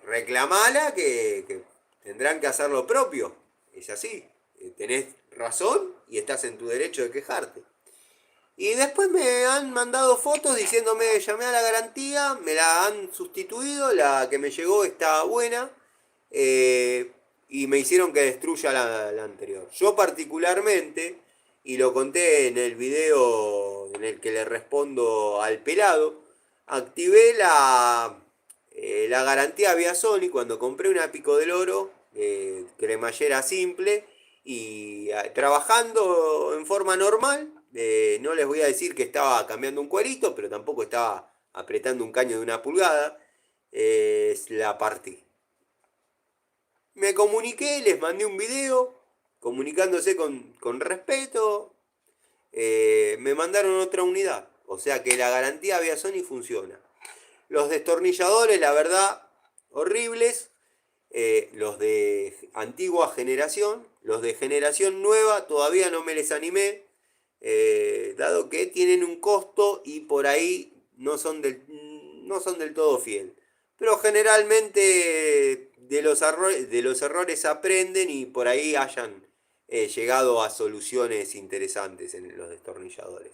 reclamala que tendrán que hacer lo propio. Es así, tenés razón y estás en tu derecho de quejarte. Y después me han mandado fotos diciéndome, llamé a la garantía, me la han sustituido, la que me llegó está buena, eh, y me hicieron que destruya la anterior. Yo particularmente, y lo conté en el video en el que le respondo al pelado, activé la garantía Viasoni cuando compré una Pico del Oro, cremallera simple, y trabajando en forma normal. No les voy a decir que estaba cambiando un cuerito, pero tampoco estaba apretando un caño de 1 pulgada. La partí. Me comuniqué, les mandé un video, comunicándose con respeto. Me mandaron otra unidad. O sea que la garantía Viasoni funciona. Los destornilladores, la verdad, horribles. Los de antigua generación. Los de generación nueva todavía no me les animé. Dado que tienen un costo y por ahí no son del todo fiel. Pero generalmente de los errores aprenden y por ahí hayan llegado a soluciones interesantes en los destornilladores.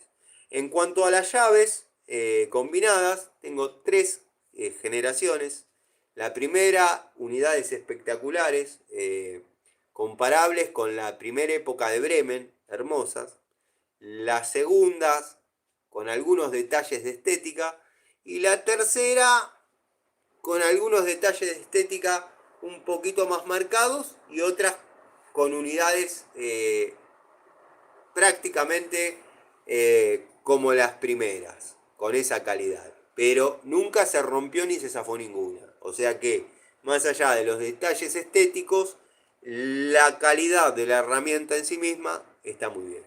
En cuanto a las llaves combinadas, tengo 3 generaciones. La primera, unidades espectaculares, comparables con la primera época de Bremen, hermosas. Las segundas, con algunos detalles de estética. Y la tercera, con algunos detalles de estética un poquito más marcados y otras con unidades prácticamente como las primeras, con esa calidad. Pero nunca se rompió ni se zafó ninguna. O sea que, más allá de los detalles estéticos, la calidad de la herramienta en sí misma está muy bien.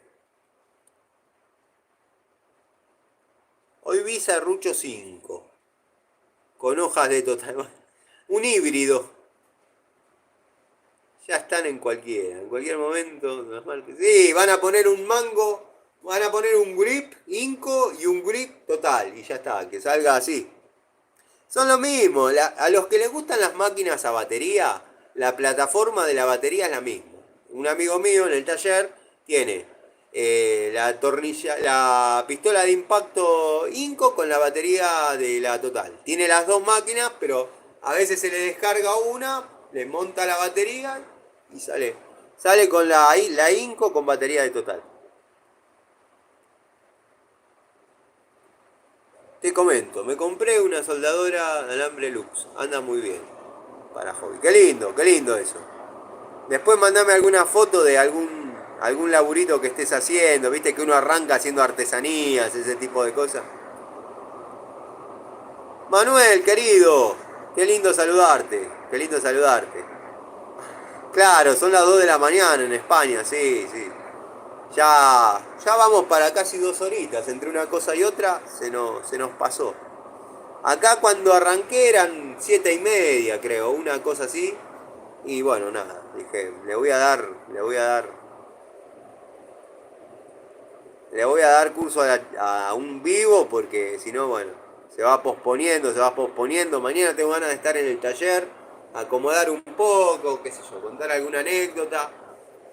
Hoy vi Serrucho 5, con hojas de total. Un híbrido. Ya están en cualquier momento. Sí, van a poner un mango, van a poner un grip inco y un grip total. Y ya está, que salga así. Son lo mismo, a los que les gustan las máquinas a batería, la plataforma de la batería es la misma. Un amigo mío en el taller tiene la pistola de impacto Inco con la batería de la Total. Tiene las dos máquinas, pero a veces se le descarga una, le monta la batería y sale con la Inco con batería de Total. Te comento, me compré una soldadora de alambre Lux, anda muy bien para hobby. Qué lindo eso. Después mandame alguna foto de algún laburito que estés haciendo, viste que uno arranca haciendo artesanías, ese tipo de cosas. Manuel, querido, qué lindo saludarte, qué lindo saludarte. Claro, son las 2 de la mañana en España, sí, sí. Ya vamos para casi 2 horitas, entre una cosa y otra se nos pasó. Acá cuando arranqué eran 7:30, creo, una cosa así. Y bueno, nada, dije, le voy a dar curso a un vivo porque si no, bueno, se va posponiendo. Mañana tengo ganas de estar en el taller, acomodar un poco, qué sé yo, contar alguna anécdota.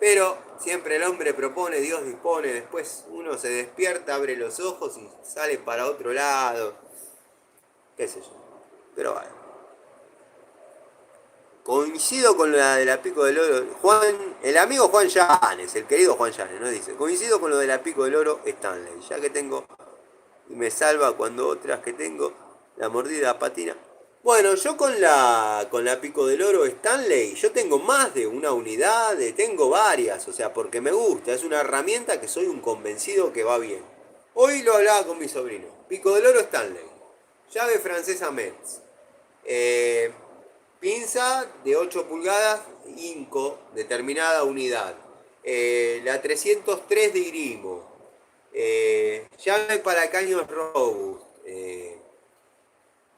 Pero siempre el hombre propone, Dios dispone, después uno se despierta, abre los ojos y sale para otro lado, qué sé yo. Pero bueno. Coincido con la de la Pico del Oro. El amigo Juan Llanes, el querido Juan Llanes, nos dice, coincido con lo de la Pico del Oro Stanley, ya que tengo y me salva cuando otras que tengo la mordida patina. Bueno, yo con la Pico del Oro Stanley, yo tengo más de una unidad, tengo varias, o sea, porque me gusta, es una herramienta que soy un convencido que va bien. Hoy lo hablaba con mi sobrino. Pico del oro Stanley. Llave francesa Metz. Eh, Pinza de 8 pulgadas, Inco, determinada unidad. La 303 de Irimo. Llave para caños Robust.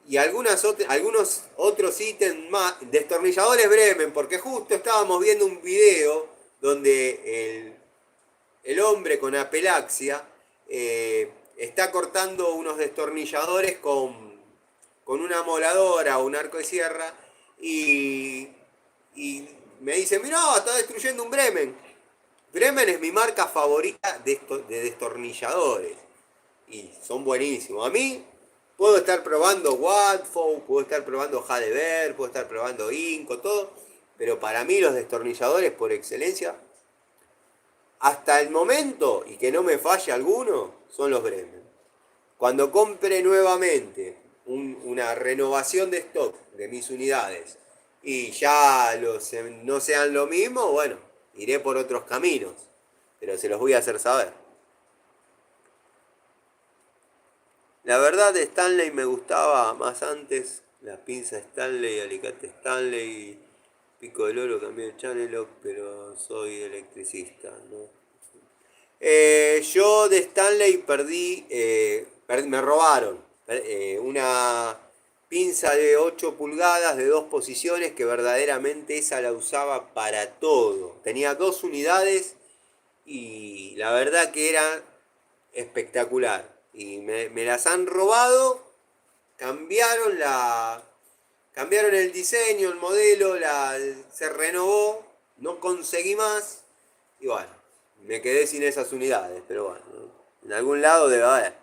Y algunos otros ítems más. Destornilladores Bremen, porque justo estábamos viendo un video donde el hombre con apelaxia está cortando unos destornilladores con una moladora o un arco de sierra y, y me dice, mirá, está destruyendo un Bremen. Bremen es mi marca favorita de destornilladores y son buenísimos. A mí puedo estar probando Watford, puedo estar probando Hadever, puedo estar probando Inco, todo, pero para mí los destornilladores por excelencia, hasta el momento, y que no me falle alguno, son los Bremen. Cuando compre nuevamente una renovación de stock de mis unidades y ya no sean lo mismo, bueno, iré por otros caminos, pero se los voy a hacer saber. La verdad de Stanley me gustaba más antes, la pinza Stanley, alicate Stanley, pico del oro cambié de Chanelock, pero soy electricista, ¿no? Yo de Stanley me robaron una pinza de 8 pulgadas de dos posiciones que verdaderamente esa la usaba para todo. Tenía dos unidades y la verdad que era espectacular. Y me las han robado, cambiaron cambiaron el diseño, el modelo, se renovó, no conseguí más y bueno, me quedé sin esas unidades, pero bueno, en algún lado debe haber.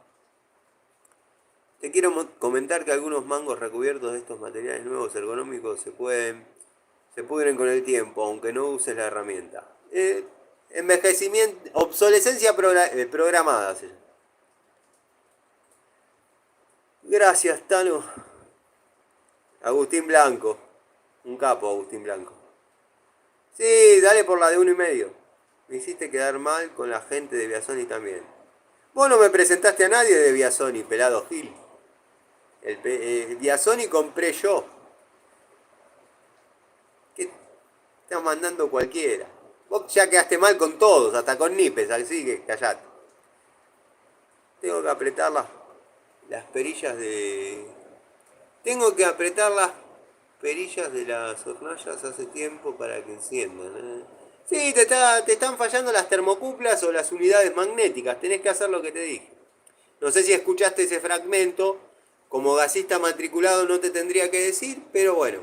Te quiero comentar que algunos mangos recubiertos de estos materiales nuevos ergonómicos se pudren con el tiempo, aunque no uses la herramienta. Envejecimiento, obsolescencia programada. ¿Sí? Gracias, Tano. Agustín Blanco. Un capo, Agustín Blanco. Sí, dale por la de 1,5. Me hiciste quedar mal con la gente de Biasoni también. Vos no me presentaste a nadie de Biasoni, pelado Gil. El Biasoni compré yo. ¿Qué estás mandando cualquiera? Vos ya quedaste mal con todos, hasta con Nipes, así que callate. Tengo que apretar las perillas de... Tengo que apretar las perillas de las hornallas hace tiempo para que enciendan. Sí, te están fallando las termocuplas o las unidades magnéticas. Tenés que hacer lo que te dije. No sé si escuchaste ese fragmento. Como gasista matriculado no te tendría que decir, pero bueno.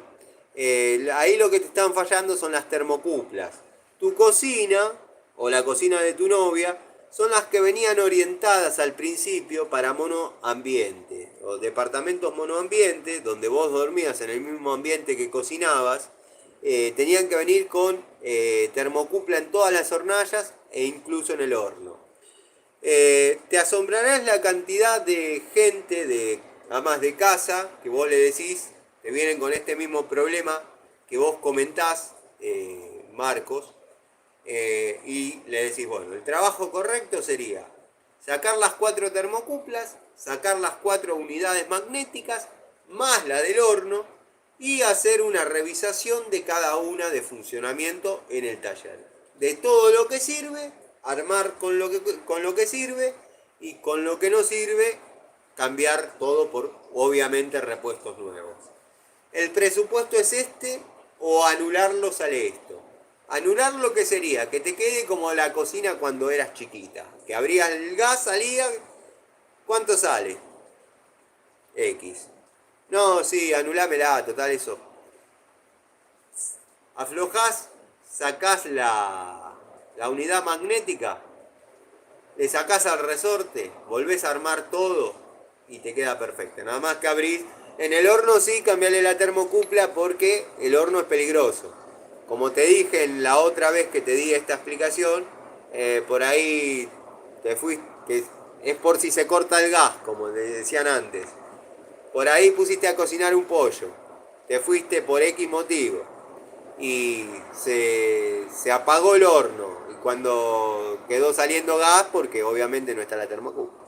Ahí lo que te están fallando son las termocuplas. Tu cocina, o la cocina de tu novia, son las que venían orientadas al principio para monoambiente, o departamentos monoambiente, donde vos dormías en el mismo ambiente que cocinabas, tenían que venir con termocupla en todas las hornallas e incluso en el horno. Te asombrarás la cantidad de gente, de amas de casa, que vos le decís, te vienen con este mismo problema que vos comentás, Marcos, y le decís, bueno, el trabajo correcto sería sacar las 4 termocuplas, sacar las 4 unidades magnéticas, más la del horno, y hacer una revisación de cada una de funcionamiento en el taller. De todo lo que sirve, armar con lo que sirve, y con lo que no sirve, cambiar todo por, obviamente, repuestos nuevos. El presupuesto es este, o anularlo sale esto. Anular lo que sería, que te quede como la cocina cuando eras chiquita. Que abrías el gas, salía, ¿cuánto sale? X. No, sí, anulámela, total eso. Aflojás, sacás la unidad magnética, le sacás al resorte, volvés a armar todo y te queda perfecto. Nada más que abrís. En el horno sí, cambiale la termocupla porque el horno es peligroso. Como te dije en la otra vez que te di esta explicación, por ahí te fuiste, que es por si se corta el gas, como le decían antes. Por ahí pusiste a cocinar un pollo, te fuiste por X motivo y se apagó el horno. Y cuando quedó saliendo gas, porque obviamente no está la termocupla.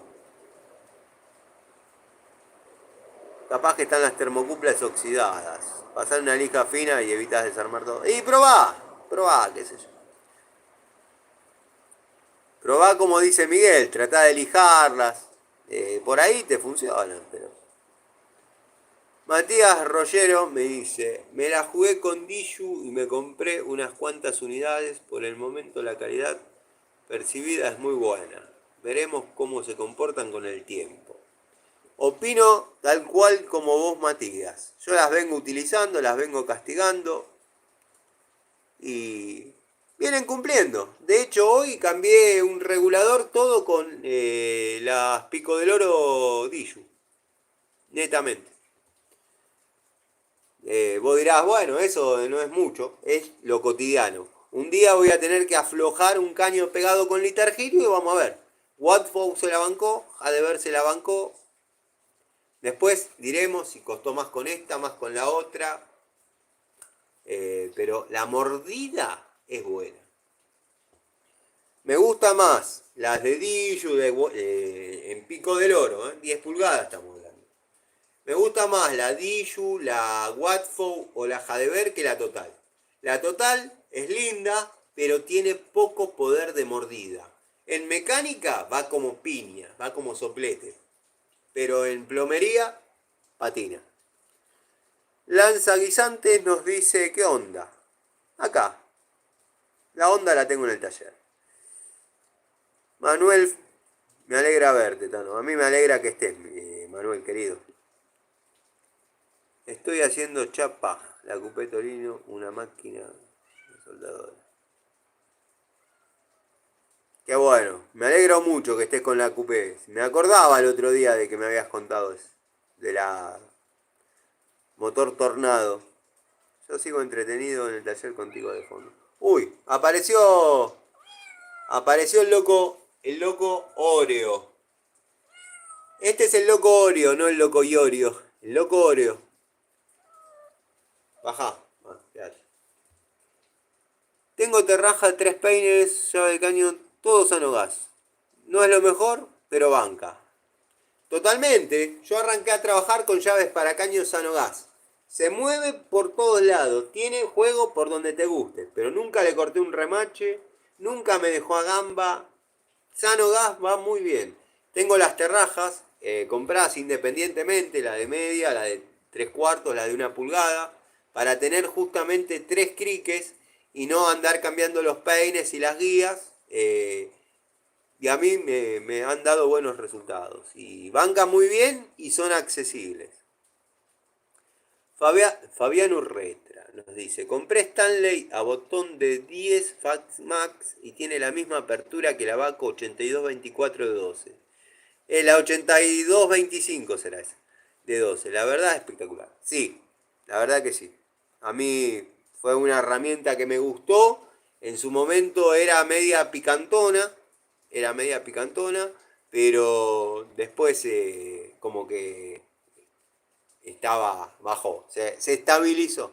Capaz que están las termocuplas oxidadas. Pasar una lija fina y evitas desarmar todo. Y probá, qué sé yo. Probá como dice Miguel, tratá de lijarlas. Por ahí te funcionan, pero. Matías Rollero me dice, me la jugué con Diju y me compré unas cuantas unidades. Por el momento la calidad percibida es muy buena. Veremos cómo se comportan con el tiempo. Opino tal cual como vos, Matías. Yo las vengo utilizando, las vengo castigando y vienen cumpliendo. De hecho, hoy cambié un regulador todo con las Pico del Oro Diju. Netamente. Vos dirás, bueno, eso no es mucho, es lo cotidiano. Un día voy a tener que aflojar un caño pegado con litargiro y vamos a ver. Watford se la bancó, Adever se la bancó. Después diremos si costó más con esta, más con la otra. Pero la mordida es buena. Me gusta más las de Diju en Pico del Oro, 10 pulgadas estamos hablando. Me gusta más la Diju, la Watford o la Jadever que la Total. La Total es linda, pero tiene poco poder de mordida. En mecánica va como piña, va como soplete. Pero en plomería, patina. Lanza Guisantes nos dice, ¿qué onda? Acá. La onda la tengo en el taller. Manuel, me alegra verte, Tano. A mí me alegra que estés, Manuel, querido. Estoy haciendo chapa, la Coupé Torino, una máquina de soldadora. Qué bueno, me alegro mucho que estés con la Coupé. Me acordaba el otro día de que me habías contado eso, de la motor Tornado. Yo sigo entretenido en el taller contigo de fondo. Uy, apareció el loco Oreo. Este es el loco Oreo, no el loco Iorio. El loco Oreo. Baja. Tengo terraja, 3 peines, llave de caño, todo sano gas. No es lo mejor, pero banca. Totalmente. Yo arranqué a trabajar con llaves para caño sano gas. Se mueve por todos lados. Tiene juego por donde te guste. Pero nunca le corté un remache. Nunca me dejó a gamba. Sano gas va muy bien. Tengo las terrajas compradas independientemente. La de media, la de 3/4, la de 1 pulgada. Para tener justamente 3 criques. Y no andar cambiando los peines y las guías. Y a mí me han dado buenos resultados. Y bancan muy bien y son accesibles. Fabián Urretra nos dice, compré Stanley a botón de 10 Fax Max y tiene la misma apertura que la Vaco 8224 de 12. La 8225 será esa, de 12. La verdad es espectacular. Sí, la verdad que sí. A mí fue una herramienta que me gustó. En su momento era media picantona, pero después como que bajó, se estabilizó.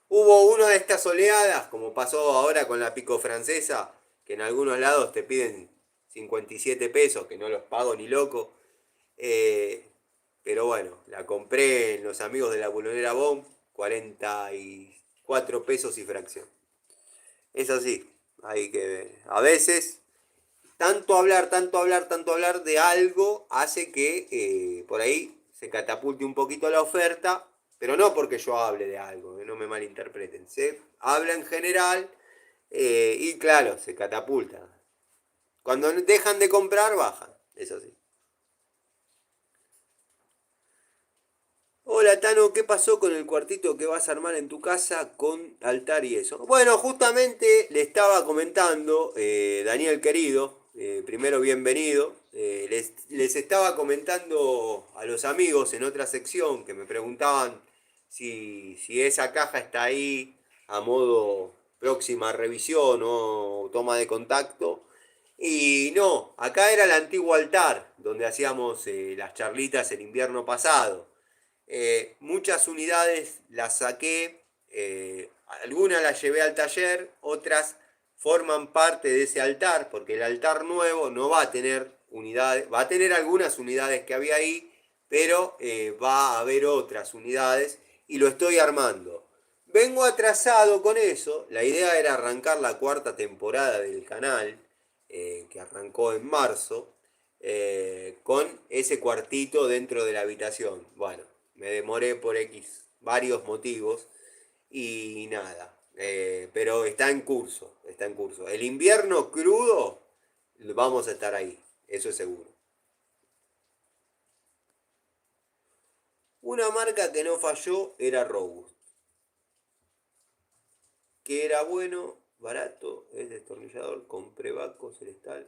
Hubo una de estas oleadas, como pasó ahora con la pico francesa, que en algunos lados te piden 57 pesos, que no los pago ni loco. Eh, pero bueno, la compré en los amigos de la bulonera Bomb, 44 pesos y fracción. Es así, hay que a veces tanto hablar de algo hace que por ahí se catapulte un poquito la oferta, pero no porque yo hable de algo, que no me malinterpreten. Se habla en general y claro, se catapulta. Cuando dejan de comprar, bajan, eso sí. Hola Tano, ¿qué pasó con el cuartito que vas a armar en tu casa con altar y eso? Bueno, justamente le estaba comentando, Daniel querido, primero bienvenido, les estaba comentando a los amigos en otra sección que me preguntaban si esa caja está ahí a modo próxima revisión o toma de contacto. Y no, acá era el antiguo altar donde hacíamos las charlitas el invierno pasado. Muchas unidades las saqué, algunas las llevé al taller, otras forman parte de ese altar, porque el altar nuevo no va a tener unidades, va a tener algunas unidades que había ahí, pero va a haber otras unidades y lo estoy armando. Vengo atrasado con eso, la idea era arrancar la cuarta temporada del canal, que arrancó en marzo, con ese cuartito dentro de la habitación. Bueno, me demoré por X varios motivos y nada, pero está en curso, está en curso. El invierno crudo, vamos a estar ahí, eso es seguro. Una marca que no falló era Robust, que era bueno, barato, es destornillador, compré Baco, Celestal.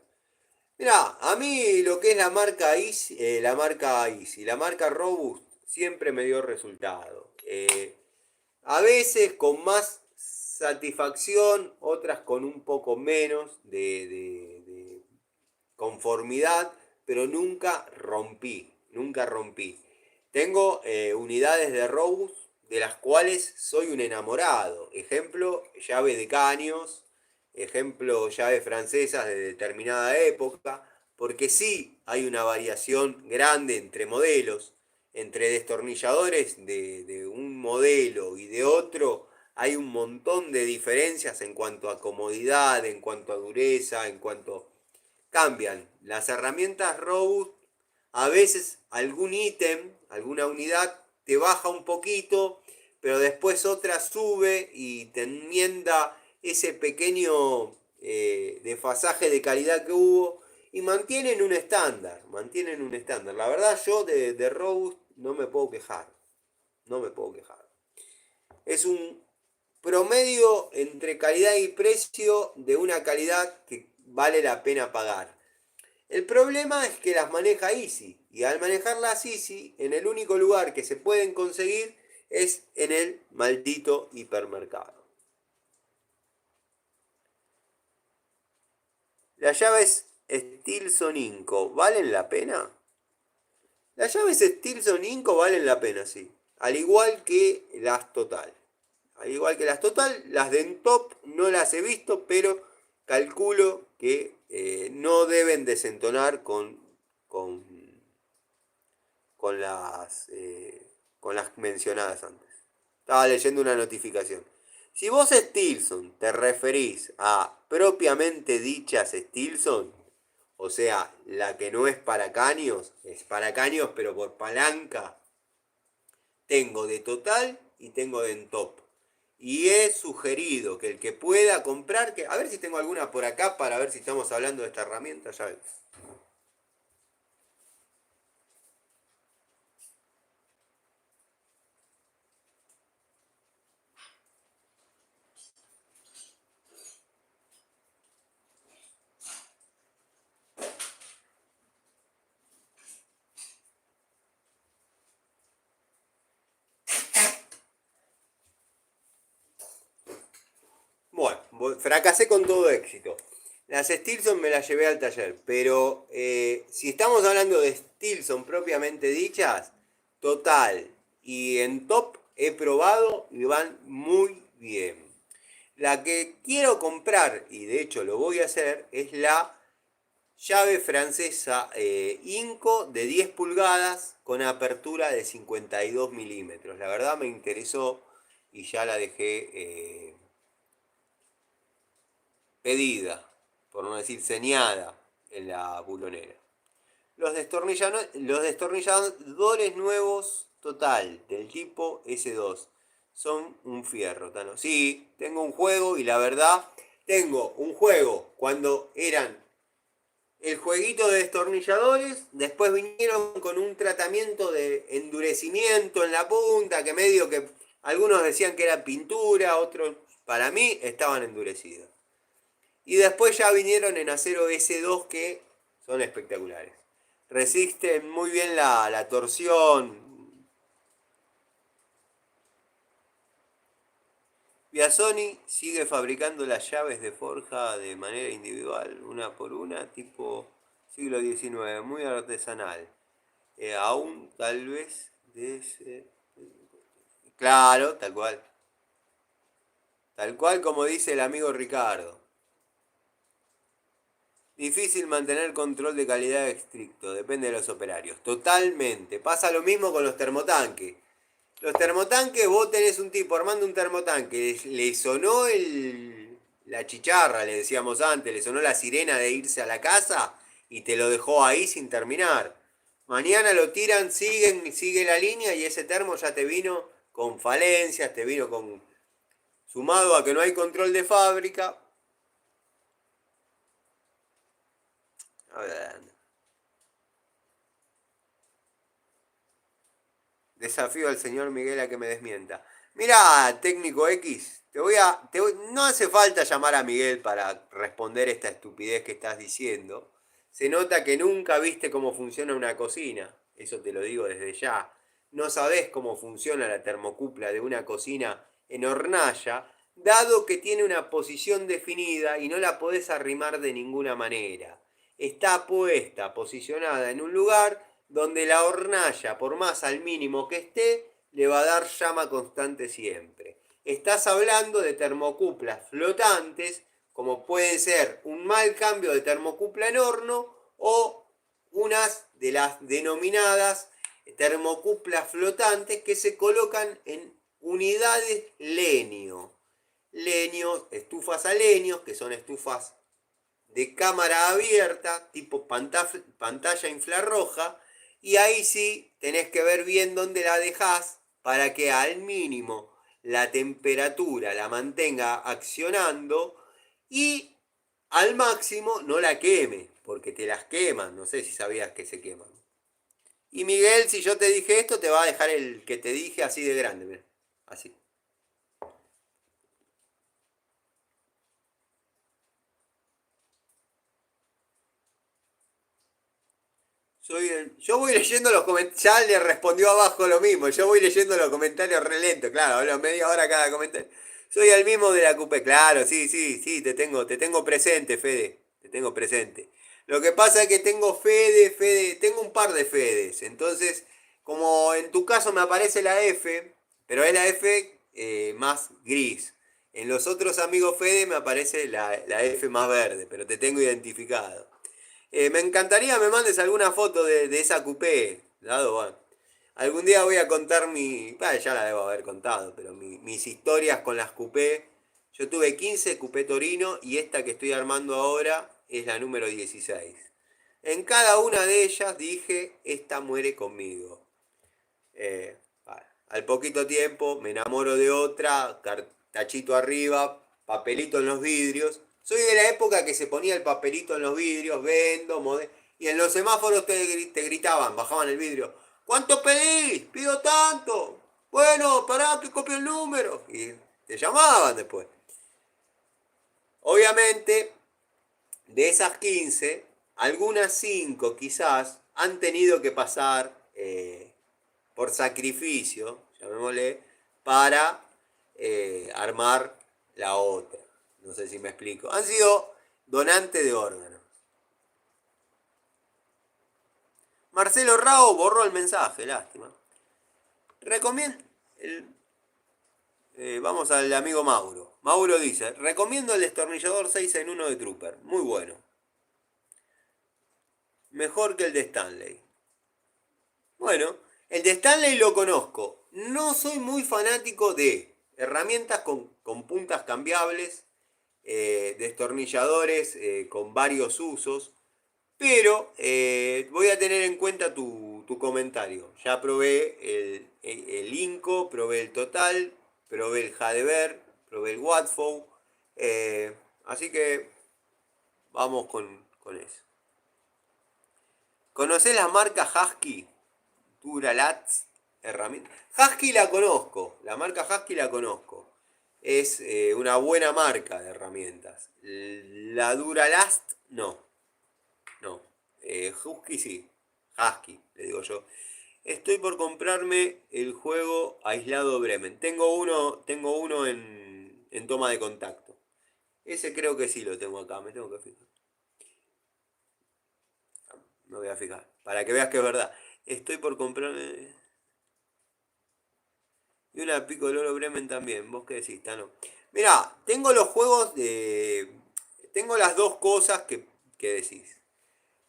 Mirá, a mí lo que es la marca Robust, siempre me dio resultado. A veces con más satisfacción, otras con un poco menos de conformidad, pero nunca rompí. Tengo unidades de Robust de las cuales soy un enamorado. Ejemplo, llave de caños, ejemplo, llaves francesas de determinada época, porque sí hay una variación grande entre modelos, entre destornilladores de un modelo y de otro, hay un montón de diferencias en cuanto a comodidad, en cuanto a dureza, en cuanto cambian. Las herramientas Robust, a veces algún ítem, alguna unidad te baja un poquito, pero después otra sube y te enmienda ese pequeño desfasaje de calidad que hubo y mantienen un estándar. La verdad yo de Robust no me puedo quejar, no me puedo quejar. Es un promedio entre calidad y precio de una calidad que vale la pena pagar. El problema es que las maneja Easy. Y al manejarlas Easy, en el único lugar que se pueden conseguir es en el maldito hipermercado. Las llaves Stilson Inco, ¿valen la pena? Las llaves Stilson Inco valen la pena, sí. Al igual que las Total. Al igual que las Total, las de Entop no las he visto, pero calculo que no deben desentonar con con las mencionadas antes. Estaba leyendo una notificación. Si vos Stilson te referís a propiamente dichas Stilson, o sea, la que no es para caños pero por palanca, tengo de Total y tengo de Entop. Y he sugerido que el que pueda comprar, que a ver si tengo alguna por acá para ver si estamos hablando de esta herramienta, ya ves. Bueno, fracasé con todo éxito. Las Stilson me las llevé al taller, pero si estamos hablando de Stilson propiamente dichas, Total y en Top he probado y van muy bien. La que quiero comprar, y de hecho lo voy a hacer, es la llave francesa Inco de 10 pulgadas con apertura de 52 milímetros. La verdad me interesó y ya la dejé pedida, por no decir señada, en la bulonera. Los destornilladores nuevos total del tipo S2 son un fierro, Tano. Sí, tengo un juego y la verdad, tengo un juego cuando eran el jueguito de destornilladores, después vinieron con un tratamiento de endurecimiento en la punta, que medio que algunos decían que era pintura, otros para mí estaban endurecidos. Y después ya vinieron en acero S2 que son espectaculares. Resisten muy bien la torsión. Biasoni sigue fabricando las llaves de forja de manera individual, una por una, tipo siglo XIX, muy artesanal. Aún tal vez de ese... Claro, tal cual. Tal cual como dice el amigo Ricardo. Difícil mantener control de calidad estricto, depende de los operarios. Totalmente. Pasa lo mismo con los termotanques. Los termotanques, vos tenés un tipo armando un termotanque, le sonó la chicharra, le decíamos antes, le sonó la sirena de irse a la casa y te lo dejó ahí sin terminar. Mañana lo tiran, sigue la línea y ese termo ya te vino con falencias, te vino con... Sumado a que no hay control de fábrica. A ver, desafío al señor Miguel a que me desmienta. Mira, técnico X, no hace falta llamar a Miguel para responder esta estupidez que estás diciendo. Se nota que nunca viste cómo funciona una cocina. Eso te lo digo desde ya. No sabés cómo funciona la termocupla de una cocina en hornalla, dado que tiene una posición definida y no la podés arrimar de ninguna manera. Está puesta, posicionada en un lugar donde la hornalla, por más al mínimo que esté, le va a dar llama constante siempre. Estás hablando de termocuplas flotantes, como puede ser un mal cambio de termocupla en horno o unas de las denominadas termocuplas flotantes que se colocan en unidades leño. Leño, estufas a leños, que son estufas de cámara abierta, tipo pantalla infrarroja, y ahí sí tenés que ver bien dónde la dejás para que al mínimo la temperatura la mantenga accionando y al máximo no la queme, porque te las queman, no sé si sabías que se queman. Y Miguel, si yo te dije esto, te va a dejar el que te dije así de grande, mira, así. Yo voy leyendo los comentarios. Ya le respondió abajo lo mismo. Yo voy leyendo los comentarios re lento. Claro, hablo media hora cada comentario. Soy el mismo de la CUPE. Claro, sí, sí, sí. Te tengo presente, Fede. Te tengo presente. Lo que pasa es que tengo Fede. Tengo un par de Fedes. Entonces, como en tu caso me aparece la F, pero es la F más gris. En los otros amigos Fede me aparece la F más verde, pero te tengo identificado. Me encantaría me mandes alguna foto de esa coupé, dado, bueno. Algún día voy a contar ya la debo haber contado, pero mis historias con las coupé. Yo tuve 15 coupé Torino y esta que estoy armando ahora es la número 16. En cada una de ellas dije, esta muere conmigo. Al poquito tiempo me enamoro de otra, tachito arriba, papelito en los vidrios. Soy de la época que se ponía el papelito en los vidrios, y en los semáforos te gritaban, bajaban el vidrio. ¿Cuánto pedís? Pido tanto. Bueno, pará que copio el número. Y te llamaban después. Obviamente, de esas 15, algunas 5 quizás han tenido que pasar por sacrificio, llamémosle, para armar la otra. No sé si me explico. Han sido donantes de órganos. Marcelo Rao borró el mensaje, lástima. Recomiendo. Vamos al amigo Mauro. Mauro dice: recomiendo el destornillador 6 en 1 de Trooper. Muy bueno. Mejor que el de Stanley. Bueno, el de Stanley lo conozco. No soy muy fanático de herramientas con puntas cambiables, destornilladores con varios usos, pero voy a tener en cuenta tu comentario. Ya probé el Inco, probé el Total, probé el Jadever, probé el Watfow, así que vamos con eso. ¿Conocés la marca Husky? Duralats herramienta. Husky la conozco, la marca Husky la conozco. Es una buena marca de herramientas. La Duralast no, no. Husky sí, Husky, le digo yo. Estoy por comprarme el juego aislado Bremen. Tengo uno en toma de contacto. Ese creo que sí lo tengo acá, me tengo que fijar. Me voy a fijar, para que veas que es verdad. Estoy por comprarme... Y una Pico Loro Bremen también. ¿Vos qué decís, Tano? Mirá, tengo los juegos de... Tengo las dos cosas que ¿qué decís?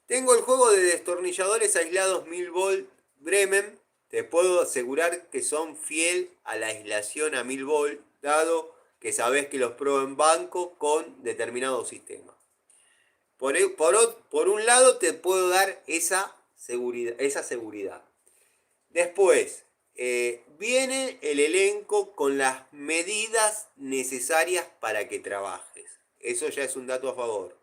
Tengo el juego de destornilladores aislados 1000 volt Bremen. Te puedo asegurar que son fiel a la aislación a 1000 volt, dado que sabés que los pruebo en banco con determinado sistema. Por un lado te puedo dar esa seguridad. Después, viene el elenco con las medidas necesarias para que trabajes. Eso ya es un dato a favor.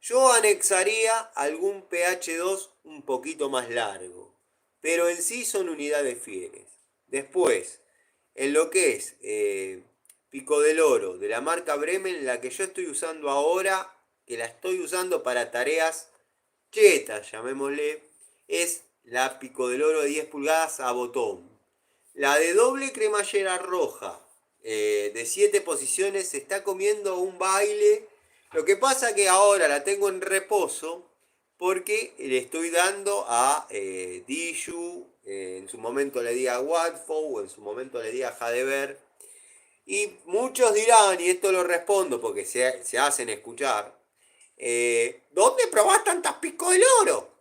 Yo anexaría algún pH2 un poquito más largo, pero en sí son unidades fieles. Después, en lo que es Pico del Oro de la marca Bremen, la que yo estoy usando ahora, que la estoy usando para tareas chetas, llamémosle, es la Pico del Oro de 10 pulgadas a botón. La de doble cremallera roja de 7 posiciones se está comiendo un baile. Lo que pasa que ahora la tengo en reposo porque le estoy dando a Diju, en su momento le di a Watford, en su momento le di a Jadever. Y muchos dirán, y esto lo respondo porque se hacen escuchar, ¿dónde probás tantas Pico del Oro?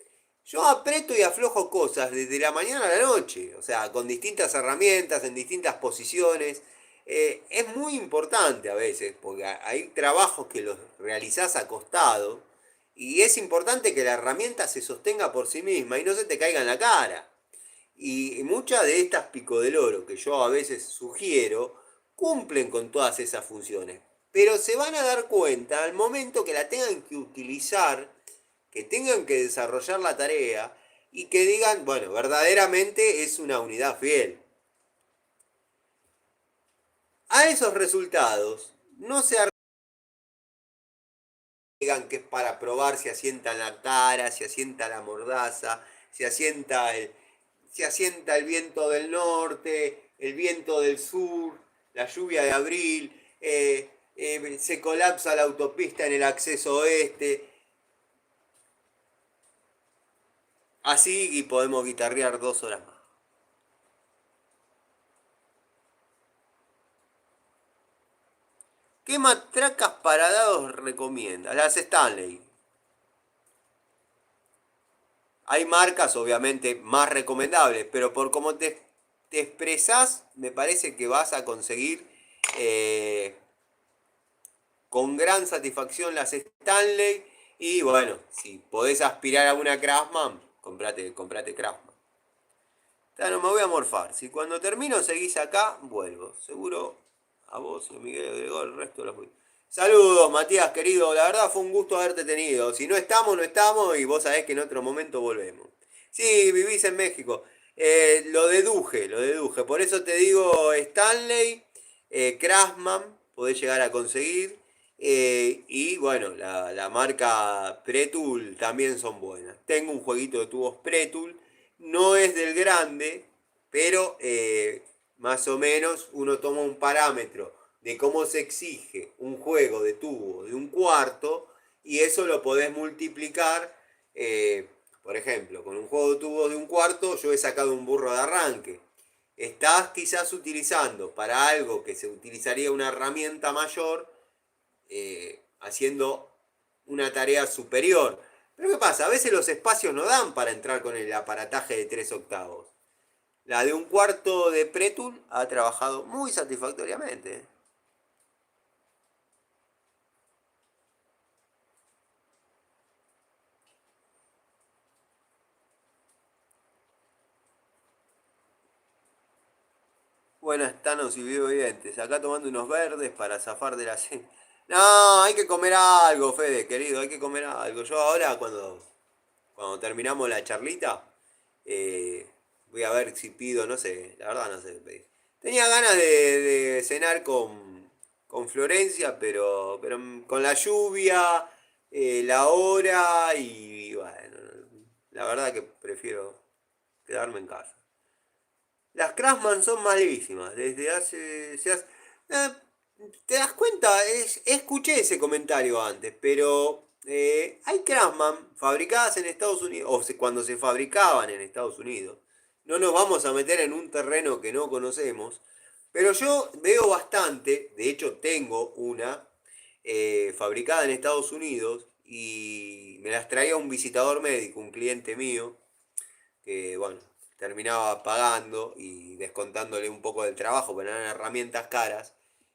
Yo aprieto y aflojo cosas desde la mañana a la noche, o sea, con distintas herramientas, en distintas posiciones. Es muy importante a veces, porque hay trabajos que los realizás acostado y es importante que la herramienta se sostenga por sí misma y no se te caiga en la cara. Y muchas de estas Pico del Oro que yo a veces sugiero cumplen con todas esas funciones. Pero se van a dar cuenta al momento que la tengan que utilizar, que tengan que desarrollar la tarea y que digan, bueno, verdaderamente es una unidad fiel. A esos resultados no se digan que es para probar si asienta la tara, si asienta la mordaza, si asienta el viento del norte, el viento del sur, la lluvia de abril, se colapsa la autopista en el acceso oeste. Así y podemos guitarrear 2 horas más. ¿Qué matracas para dados recomiendas? Las Stanley. Hay marcas obviamente más recomendables, pero por cómo te expresás, me parece que vas a conseguir con gran satisfacción las Stanley. Y bueno, si podés aspirar a una Craftsman, comprate Craftsman. No me voy a morfar. Si cuando termino seguís acá, vuelvo. Seguro a vos y a Miguel agregó el resto de los... Saludos, Matías, querido. La verdad fue un gusto haberte tenido. Si no estamos, no estamos y vos sabés que en otro momento volvemos. Sí, vivís en México. Lo deduje, lo deduje. Por eso te digo Stanley, Craftsman, podés llegar a conseguir. Y bueno, la marca Pretul también son buenas. Tengo un jueguito de tubos Pretul. No es del grande, pero más o menos uno toma un parámetro de cómo se exige un juego de tubo de un cuarto y eso lo podés multiplicar. Por ejemplo, con un juego de tubos de un cuarto yo he sacado un burro de arranque. Estás quizás utilizando para algo que se utilizaría una herramienta mayor, haciendo una tarea superior. Pero ¿qué pasa? A veces los espacios no dan para entrar con el aparataje de 3 octavos. La de un cuarto de Pretul ha trabajado muy satisfactoriamente. Buenas tanos y videovidentes. Acá tomando unos verdes para zafar de la cena. No, hay que comer algo, Fede, querido, hay que comer algo. Yo ahora cuando terminamos la charlita, voy a ver si pido, no sé, la verdad no sé qué pedir. Tenía ganas de cenar con Florencia, pero con la lluvia, la hora y bueno, la verdad que prefiero quedarme en casa. Las Craftsman son malísimas, desde eh, ¿te das cuenta? Escuché ese comentario antes, pero hay Craftsman fabricadas en Estados Unidos, cuando se fabricaban en Estados Unidos. No nos vamos a meter en un terreno que no conocemos, pero yo veo bastante, de hecho tengo una fabricada en Estados Unidos, y me las traía un visitador médico, un cliente mío, que bueno, terminaba pagando y descontándole un poco del trabajo, pero eran herramientas caras.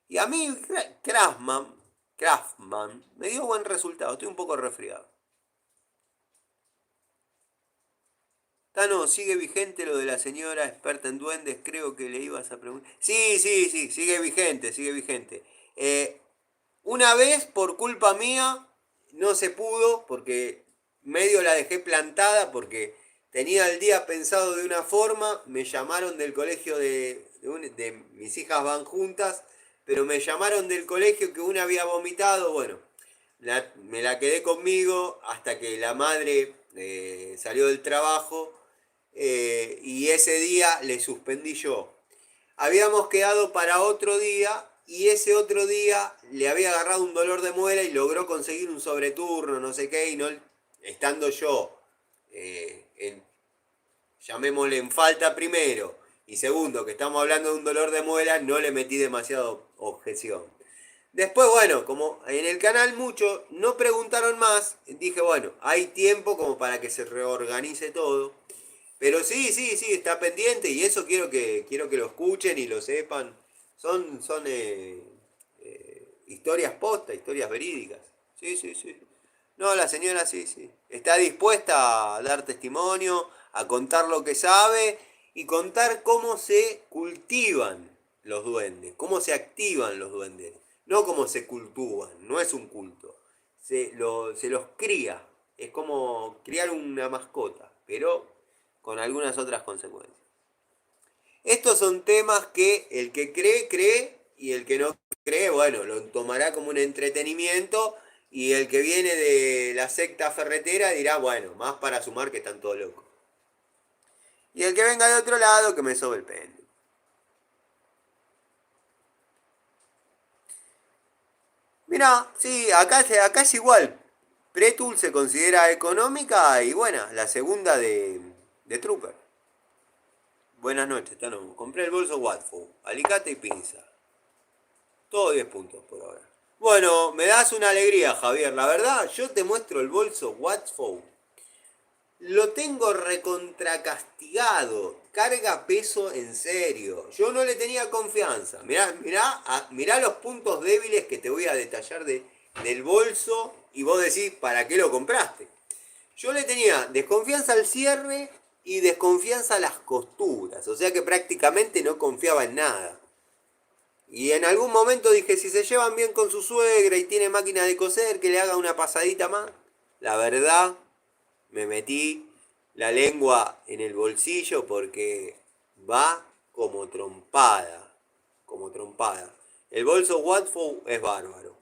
Y a mí Craftman me dio buen resultado, estoy un poco resfriado. Tano, ¿sigue vigente lo de la señora experta en duendes? Creo que le ibas a preguntar. Sí, sí, sí, sigue vigente, sigue vigente. Una vez, por culpa mía, no se pudo, porque medio la dejé plantada, porque tenía el día pensado de una forma, me llamaron del colegio de mis hijas van juntas, pero me llamaron del colegio que una había vomitado, bueno, me la quedé conmigo hasta que la madre salió del trabajo y ese día le suspendí yo. Habíamos quedado para otro día y ese otro día le había agarrado un dolor de muela y logró conseguir un sobreturno, no sé qué, y no, estando yo, en, llamémosle en falta primero, y segundo, que estamos hablando de un dolor de muela, no le metí demasiado objeción. Después, bueno, como en el canal mucho no preguntaron más, dije, bueno, hay tiempo como para que se reorganice todo. Pero sí, sí, sí, está pendiente y eso quiero que lo escuchen y lo sepan. Son historias posta, historias verídicas. Sí, sí, sí. No, la señora sí, sí. Está dispuesta a dar testimonio, a contar lo que sabe y contar cómo se cultivan los duendes, cómo se activan los duendes, no cómo se cultúan, no es un culto. Se los cría, es como criar una mascota, pero con algunas otras consecuencias. Estos son temas que el que cree, cree, y el que no cree, bueno, lo tomará como un entretenimiento, y el que viene de la secta ferretera dirá, bueno, más para sumar que están todos locos. Y el que venga de otro lado, que me sobe el péndulo. Mirá, sí, acá es igual. Pretul se considera económica y buena, la segunda de Trooper. Buenas noches, Tano. Compré el bolso Watford, alicate y pinza. Todo 10 puntos por ahora. Bueno, me das una alegría, Javier. La verdad, yo te muestro el bolso Watford. Lo tengo recontracastigado. Carga peso en serio. Yo no le tenía confianza. Mirá, mirá, mirá los puntos débiles que te voy a detallar del bolso. Y vos decís, ¿para qué lo compraste? Yo le tenía desconfianza al cierre y desconfianza a las costuras. O sea que prácticamente no confiaba en nada. Y en algún momento dije, si se llevan bien con su suegra y tiene máquina de coser, que le haga una pasadita más. La verdad, me metí la lengua en el bolsillo porque va como trompada. Como trompada. El bolso Watford es bárbaro.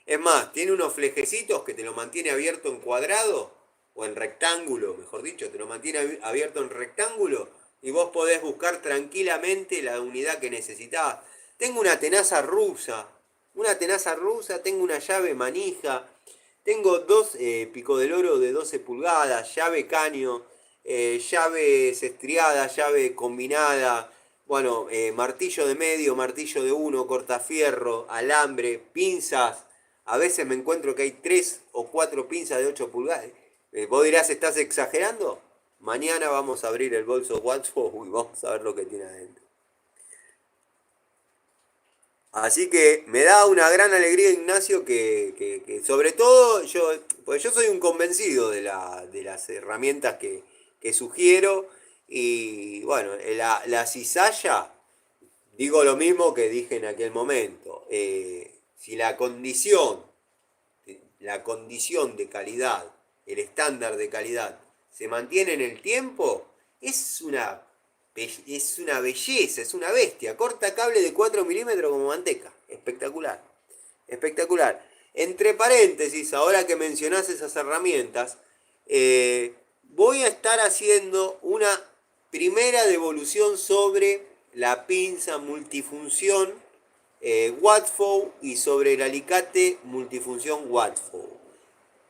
Es más, tiene unos flejecitos que te lo mantiene abierto en cuadrado o en rectángulo, mejor dicho, te lo mantiene abierto en rectángulo y vos podés buscar tranquilamente la unidad que necesitas. Tengo una tenaza rusa, tengo una llave manija, tengo dos pico del oro de 12 pulgadas, llave caño, llaves estriadas, llave combinada, bueno, martillo de medio, martillo de uno, cortafierro, alambre, pinzas. A veces me encuentro que hay 3 o 4 pinzas de 8 pulgadas. Vos dirás, ¿estás exagerando? Mañana vamos a abrir el bolso Watford y vamos a ver lo que tiene adentro. Así que me da una gran alegría, Ignacio, que sobre todo yo, pues yo soy un convencido de las herramientas que sugiero. Y bueno, la cizalla, digo lo mismo que dije en aquel momento. Si la condición de calidad, el estándar de calidad, se mantiene en el tiempo, es una belleza, es una bestia. Corta cable de 4 milímetros como manteca. Espectacular. Espectacular. Entre paréntesis, ahora que mencionás esas herramientas, voy a estar haciendo una primera devolución sobre la pinza multifunción Watford y sobre el alicate multifunción Watford.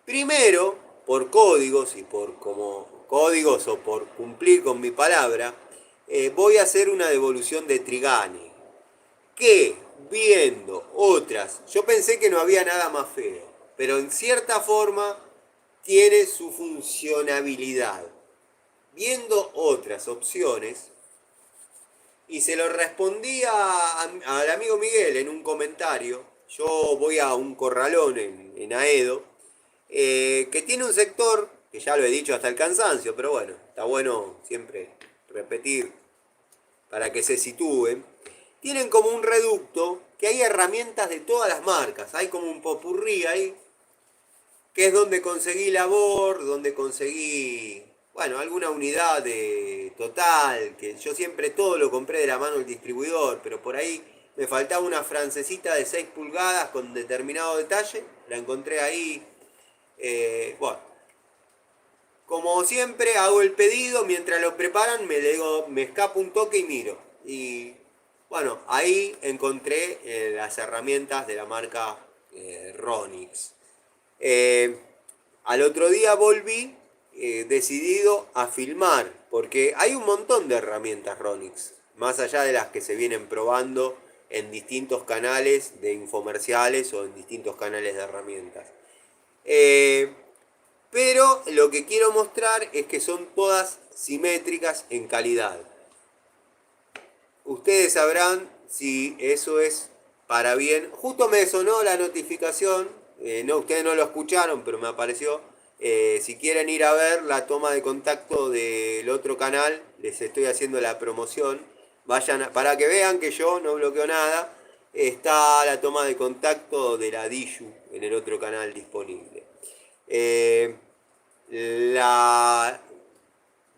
Primero, por códigos y por como códigos o por cumplir con mi palabra, voy a hacer una devolución de Trigani. Que viendo otras, yo pensé que no había nada más feo, pero en cierta forma tiene su funcionabilidad. Viendo otras opciones, y se lo respondí al amigo Miguel en un comentario. Yo voy a un corralón en Aedo, que tiene un sector, que ya lo he dicho hasta el cansancio, pero bueno, está bueno siempre repetir para que se sitúen. Tienen como un reducto que hay herramientas de todas las marcas, hay como un popurrí ahí, que es donde conseguí labor, donde conseguí, bueno, alguna unidad de total, que yo siempre todo lo compré de la mano del distribuidor, pero por ahí me faltaba una francesita de 6 pulgadas con determinado detalle, la encontré ahí, bueno, como siempre hago el pedido, mientras lo preparan me escapo un toque y miro. Y bueno, ahí encontré las herramientas de la marca Ronix. Eh, Al otro día volví decidido a filmar, porque hay un montón de herramientas Ronix, más allá de las que se vienen probando en distintos canales de infomerciales o en distintos canales de herramientas. Eh, pero lo que quiero mostrar es que son todas simétricas en calidad. Ustedes sabrán si eso es para bien. Justo me sonó la notificación, no, ustedes no lo escucharon, pero me apareció. Si quieren ir a ver la toma de contacto del otro canal, les estoy haciendo la promoción. Vayan para que vean que yo no bloqueo nada. Está la toma de contacto de la Diju en el otro canal disponible. Eh, la,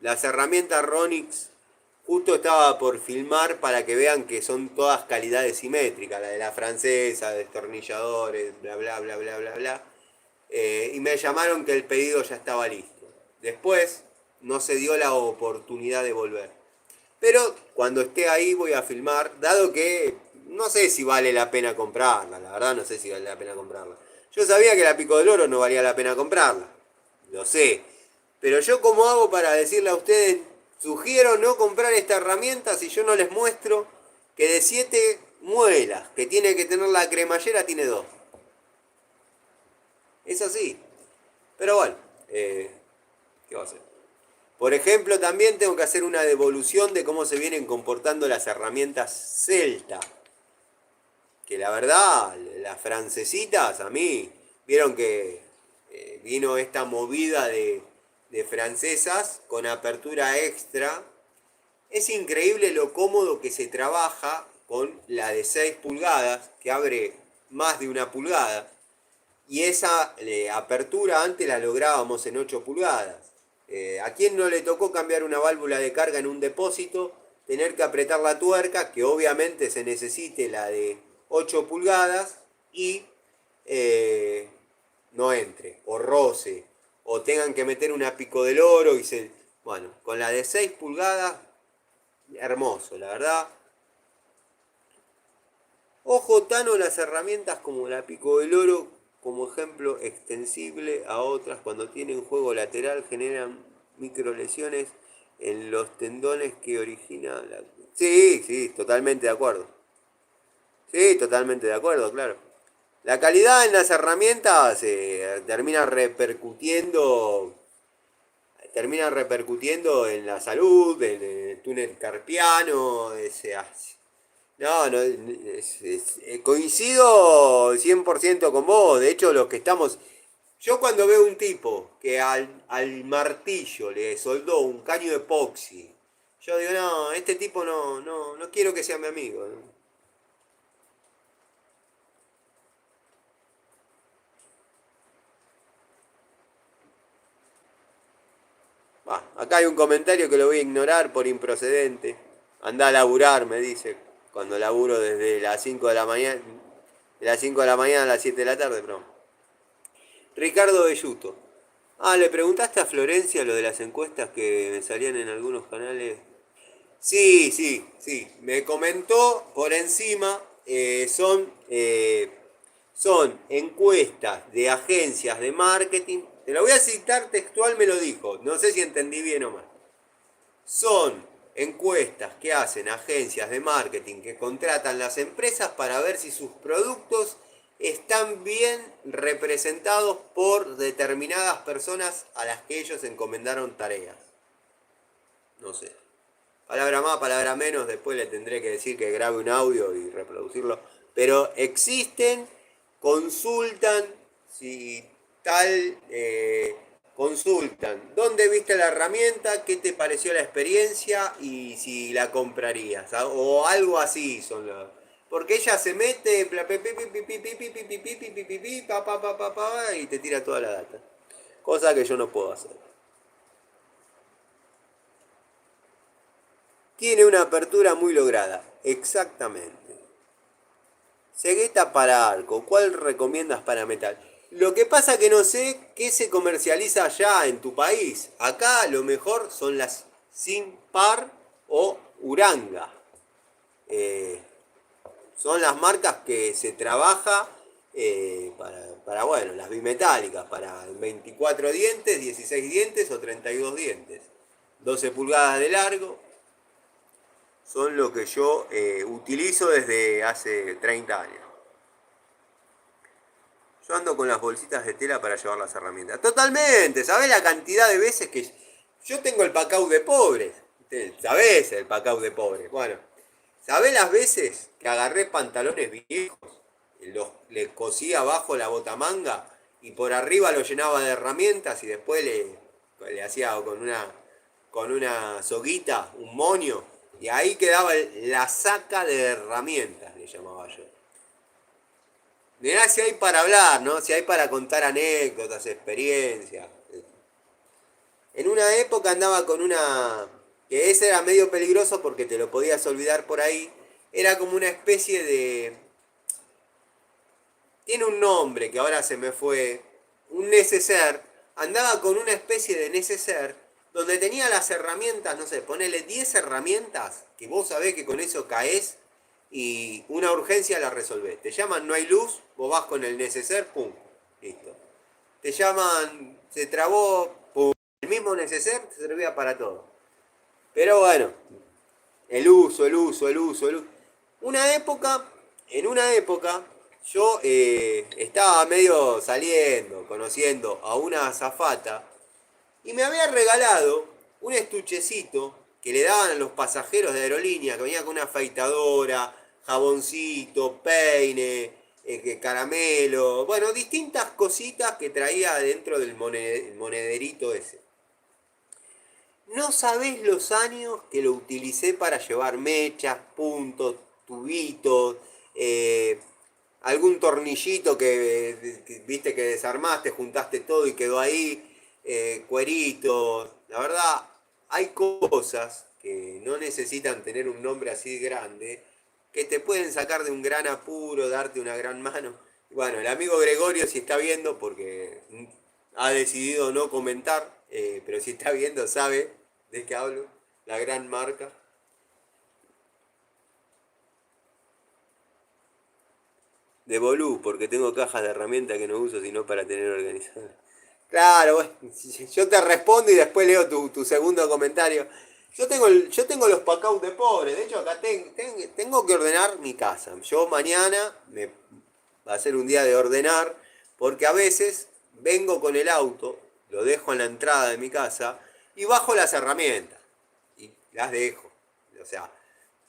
las herramientas Ronix justo estaba por filmar para que vean que son todas calidades simétricas, la de la francesa, destornilladores, bla bla bla bla bla bla. Y me llamaron que el pedido ya estaba listo. Después no se dio la oportunidad de volver. Pero cuando esté ahí voy a filmar, dado que no sé si vale la pena comprarla, la verdad no sé si vale la pena comprarla. Yo sabía que la Pico del Oro no valía la pena comprarla, lo sé. Pero yo cómo hago para decirle a ustedes, sugiero no comprar esta herramienta si yo no les muestro que de 7 muelas que tiene que tener la cremallera tiene 2. Es así. Pero bueno, ¿qué va a hacer? Por ejemplo, también tengo que hacer una devolución de cómo se vienen comportando las herramientas Celta. Que la verdad, las francesitas a mí, vieron que vino esta movida de francesas con apertura extra. Es increíble lo cómodo que se trabaja con la de 6 pulgadas, que abre más de una pulgada. Y esa apertura antes la lográbamos en 8 pulgadas. ¿A quién no le tocó cambiar una válvula de carga en un depósito? Tener que apretar la tuerca, que obviamente se necesite la de 8 pulgadas y no entre, o roce, o tengan que meter una Pico del Oro y se... Bueno, con la de 6 pulgadas, hermoso, la verdad. Ojo, Tano, las herramientas como la Pico del Oro, como ejemplo extensible a otras, cuando tienen juego lateral generan micro lesiones en los tendones que origina la... Sí, sí, totalmente de acuerdo. Sí, totalmente de acuerdo, claro. La calidad en las herramientas termina repercutiendo en la salud, en el túnel carpiano, no, no, coincido 100% con vos. De hecho, los que estamos... Yo cuando veo un tipo que al martillo le soldó un caño de epoxi, yo digo, no, este tipo no quiero que sea mi amigo. ¿No? Acá hay un comentario que lo voy a ignorar por improcedente. Anda a laburar, me dice. Cuando laburo desde las 5 de la mañana. De las 5 de la mañana a las 7 de la tarde, pero. Ricardo Belluto. ¿Le preguntaste a Florencia lo de las encuestas que me salían en algunos canales? Sí, sí, sí. Me comentó por encima. Son encuestas de agencias de marketing. Te lo voy a citar textual, me lo dijo. No sé si entendí bien o mal. Son encuestas que hacen agencias de marketing que contratan las empresas para ver si sus productos están bien representados por determinadas personas a las que ellos encomendaron tareas. No sé. Palabra más, palabra menos, después le tendré que decir que grabe un audio y reproducirlo. Pero existen, consultan, si tal, consultan. ¿Dónde viste la herramienta? ¿Qué te pareció la experiencia? Y si la comprarías. O algo así son las... Porque ella se mete y te tira toda la data. Cosa que yo no puedo hacer. Tiene una apertura muy lograda. Exactamente. Cegueta para arco. ¿Cuál recomiendas para metal? Lo que pasa que no sé qué se comercializa allá en tu país. Acá lo mejor son las sin par o Uranga. Eh, Son las marcas que se trabaja bueno, las bimetálicas, para 24 dientes, 16 dientes o 32 dientes. 12 pulgadas de largo, son lo que yo utilizo desde hace 30 años. Yo ando con las bolsitas de tela para llevar las herramientas. Totalmente, ¿sabés la cantidad de veces que yo tengo el pacau de pobres? ¿Sabés el pacau de pobres? Bueno, ¿sabés las veces que agarré pantalones viejos, le cosía abajo la botamanga y por arriba lo llenaba de herramientas y después le hacía con una soguita, un moño, y ahí quedaba la saca de herramientas, le llamaba yo. Mirá si hay para hablar, ¿no? Si hay para contar anécdotas, experiencias. En una época andaba con una... que ese era medio peligroso porque te lo podías olvidar por ahí. Era como una especie de... Tiene un nombre que ahora se me fue. Un neceser. Andaba con una especie de neceser donde tenía las herramientas, no sé, ponele 10 herramientas que vos sabés que con eso caes y una urgencia la resolvés. Te llaman, no hay luz, vos vas con el neceser, pum, listo. Te llaman, se trabó, pum, el mismo neceser te servía para todo. Pero bueno, el uso. Una época, en una época, yo estaba medio saliendo, conociendo a una azafata y me había regalado un estuchecito que le daban a los pasajeros de aerolínea, que venía con una afeitadora, jaboncito, peine, caramelo, bueno, distintas cositas que traía dentro del monederito ese. No sabés los años que lo utilicé para llevar mechas, puntos, tubitos, algún tornillito viste que desarmaste, juntaste todo y quedó ahí, cueritos. La verdad, hay cosas que no necesitan tener un nombre así grande, que te pueden sacar de un gran apuro, darte una gran mano. Bueno, el amigo Gregorio, si está viendo, porque ha decidido no comentar, pero si está viendo sabe de qué hablo, la gran marca. De Bolú, porque tengo cajas de herramientas que no uso sino para tener organizadas. Claro, bueno, yo te respondo y después leo tu segundo comentario. Yo tengo los pacaus de pobre, de hecho acá tengo que ordenar mi casa. Yo mañana va a ser un día de ordenar, porque a veces vengo con el auto, lo dejo en la entrada de mi casa y bajo las herramientas y las dejo. O sea,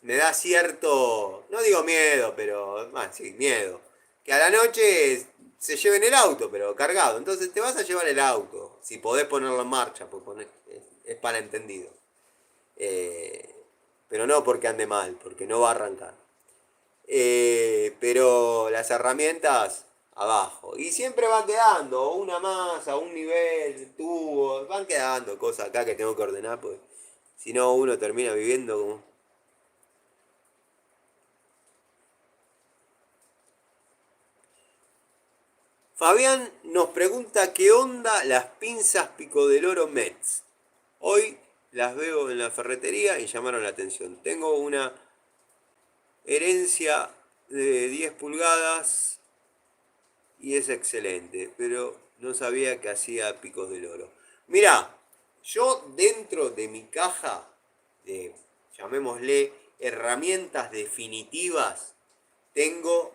me da cierto, no digo miedo, pero, sí, miedo. Que a la noche se lleven el auto, pero cargado. Entonces te vas a llevar el auto, si podés ponerlo en marcha, pues es para entendido. Eh, pero no porque ande mal, porque no va a arrancar. Pero las herramientas abajo. Y siempre va quedando, una más, a un nivel, tubos, van quedando cosas acá que tengo que ordenar, pues si no uno termina viviendo como... Fabián nos pregunta qué onda las pinzas Pico del Oro Mets. Hoy las veo en la ferretería y llamaron la atención. Tengo una herencia de 10 pulgadas y es excelente, pero no sabía que hacía picos del oro. Mirá, yo dentro de mi caja de, llamémosle, herramientas definitivas, tengo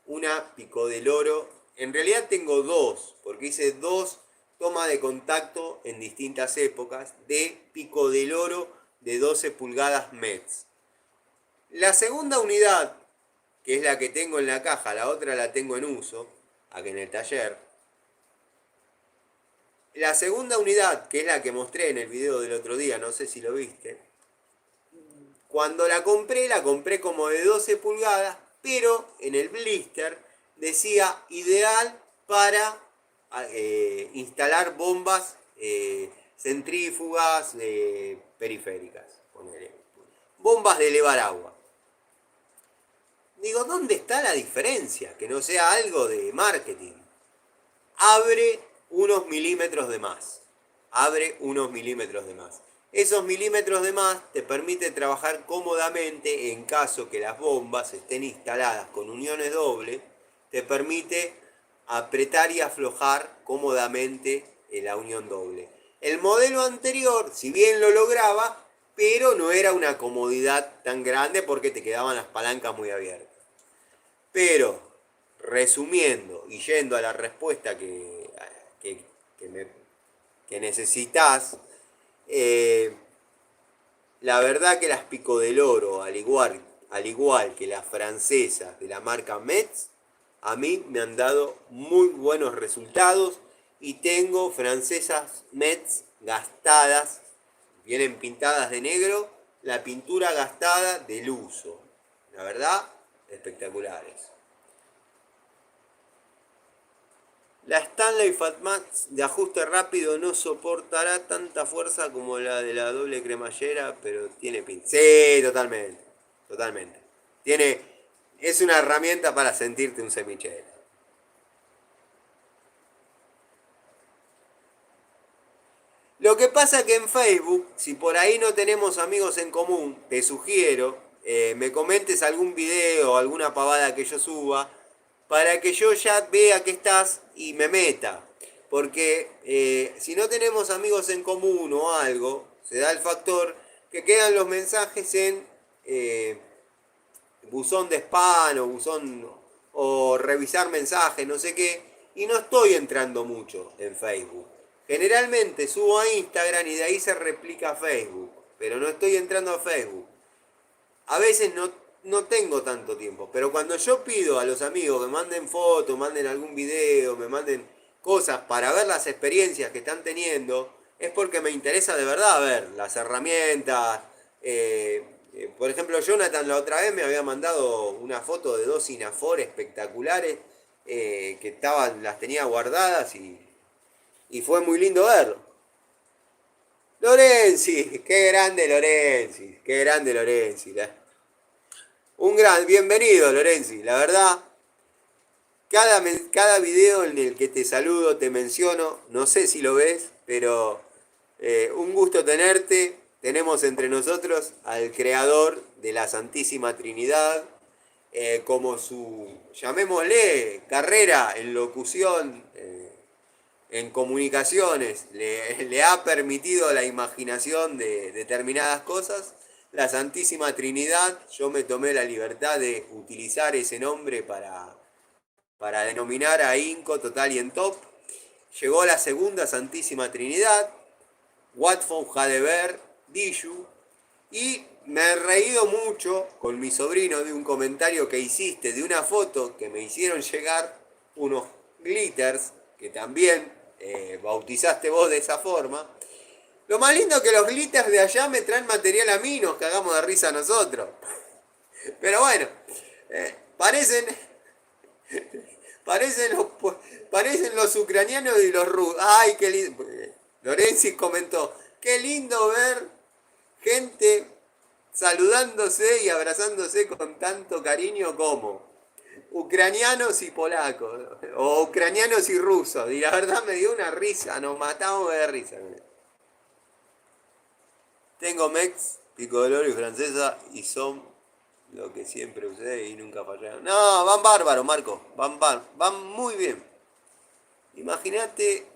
una Pico del Oro. En realidad tengo dos, porque hice dos tomas de contacto en distintas épocas de Pico del Oro de 12 pulgadas METS. La segunda unidad, que es la que tengo en la caja, la otra la tengo en uso, aquí en el taller. La segunda unidad, que es la que mostré en el video del otro día, no sé si lo viste, cuando la compré como de 12 pulgadas, pero en el blister decía ideal para instalar bombas centrífugas periféricas, ponele. Bombas de elevar agua. Digo, ¿dónde está la diferencia? Que no sea algo de marketing. Abre unos milímetros de más. Abre unos milímetros de más. Esos milímetros de más te permite trabajar cómodamente en caso que las bombas estén instaladas con uniones dobles, te permite apretar y aflojar cómodamente en la unión doble. El modelo anterior, si bien lo lograba, pero no era una comodidad tan grande porque te quedaban las palancas muy abiertas. Pero, resumiendo y yendo a la respuesta que, que me, que necesitas, eh, la verdad que las Pico del Oro, al igual que las francesas de la marca Metz, a mí me han dado muy buenos resultados y tengo francesas Metz gastadas, vienen pintadas de negro, la pintura gastada del uso. La verdad, espectaculares. La Stanley Fatmax de ajuste rápido no soportará tanta fuerza como la de la doble cremallera, pero tiene pinta. Sí, totalmente. Totalmente. Tiene. Es una herramienta para sentirte un semichelo. Lo que pasa que en Facebook, si por ahí no tenemos amigos en común, te sugiero me comentes algún video o alguna pavada que yo suba para que yo ya vea que estás y me meta. Porque si no tenemos amigos en común o algo, se da el factor que quedan los mensajes en buzón de spam o buzón o revisar mensajes, no sé qué, y no estoy entrando mucho en Facebook. Generalmente subo a Instagram y de ahí se replica a Facebook, pero no estoy entrando a Facebook. A veces no tengo tanto tiempo, pero cuando yo pido a los amigos que manden fotos, manden algún video, me manden cosas para ver las experiencias que están teniendo, es porque me interesa de verdad ver las herramientas. Por ejemplo, Jonathan la otra vez me había mandado una foto de dos Inafor espectaculares que las tenía guardadas y fue muy lindo verlo. Lorenzi, qué grande Lorenzi, qué grande Lorenzi. Un gran, bienvenido Lorenzi, la verdad, cada video en el que te saludo, te menciono, no sé si lo ves, pero un gusto tenerte. Tenemos entre nosotros al creador de la Santísima Trinidad, como su, llamémosle, carrera en locución, en comunicaciones, le ha permitido la imaginación de determinadas cosas. La Santísima Trinidad, yo me tomé la libertad de utilizar ese nombre para denominar a Inco Total y en Top. Llegó la segunda Santísima Trinidad, Watford Hadeber, Dishu, y me he reído mucho con mi sobrino de un comentario que hiciste, de una foto que me hicieron llegar unos glitters, que también bautizaste vos de esa forma. Lo más lindo es que los glitters de allá me traen material a mí, nos cagamos de risa a nosotros. Pero bueno, parecen, parecen, los, parecen los ucranianos y los rusos. Ay, qué lindo. Lorenzi comentó, qué lindo ver gente saludándose y abrazándose con tanto cariño como ucranianos y polacos, o ucranianos y rusos. Y la verdad me dio una risa, nos matamos de risa. Tengo Mex, Pico de Oro y Francesa y son lo que siempre usé y nunca fallaron. No, van bárbaros, Marco, van muy bien. Imagínate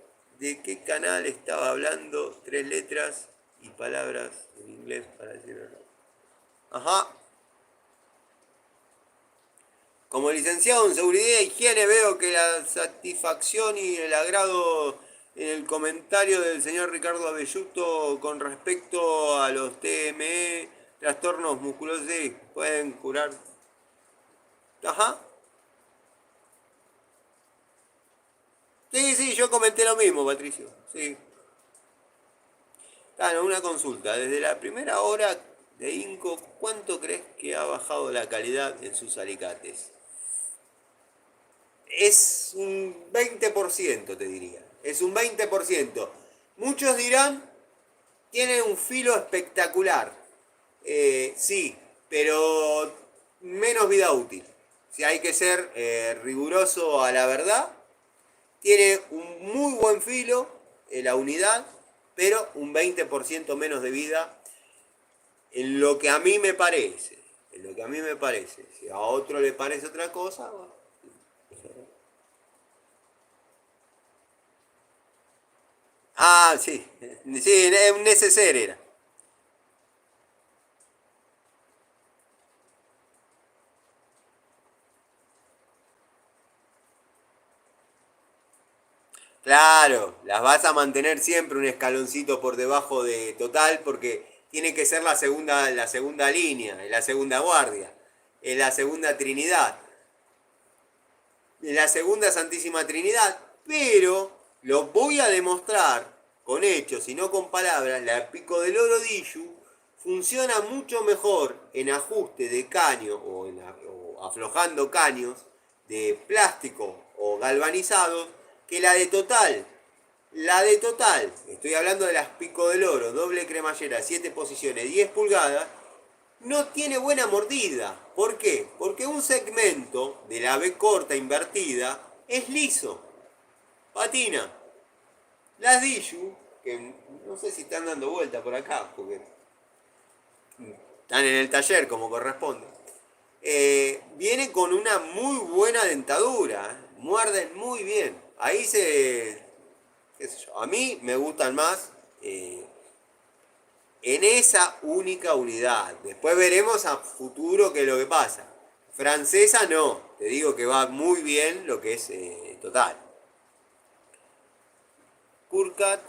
de qué canal estaba hablando, tres letras y palabras en inglés para decirlo. Ajá. Como licenciado en seguridad e higiene veo que la satisfacción y el agrado en el comentario del señor Ricardo Abelluto con respecto a los TME, trastornos musculosos, sí, pueden curar. Ajá. Sí, sí, yo comenté lo mismo, Patricio. Sí. Claro, una consulta. Desde la primera hora de Inco, ¿cuánto crees que ha bajado la calidad en sus alicates? Es un 20%, te diría. Es un 20%. Muchos dirán, tiene un filo espectacular. Sí, pero menos vida útil. Si hay que ser riguroso a la verdad, tiene un muy buen filo la unidad, pero un 20% menos de vida en lo que a mí me parece. En lo que a mí me parece. Si a otro le parece otra cosa, bueno. Ah, sí. Sí, es un neceser era. Claro, las vas a mantener siempre un escaloncito por debajo de total porque tiene que ser la segunda línea, la segunda guardia, la segunda Trinidad, la segunda Santísima Trinidad, pero lo voy a demostrar con hechos y no con palabras, la Pico del Oro Dishu funciona mucho mejor en ajuste de caño o aflojando caños de plástico o galvanizados que la de Total. La de Total, estoy hablando de las Pico del Oro, doble cremallera, 7 posiciones, 10 pulgadas, no tiene buena mordida. ¿Por qué? Porque un segmento de la B corta invertida es liso, patina. Las Dishu, que no sé si están dando vuelta por acá, porque están en el taller como corresponde, viene con una muy buena dentadura, muerden muy bien. Ahí se, qué sé yo, a mí me gustan más en esa única unidad. Después veremos a futuro qué es lo que pasa. Francesa no, te digo que va muy bien lo que es Total. Kurkat,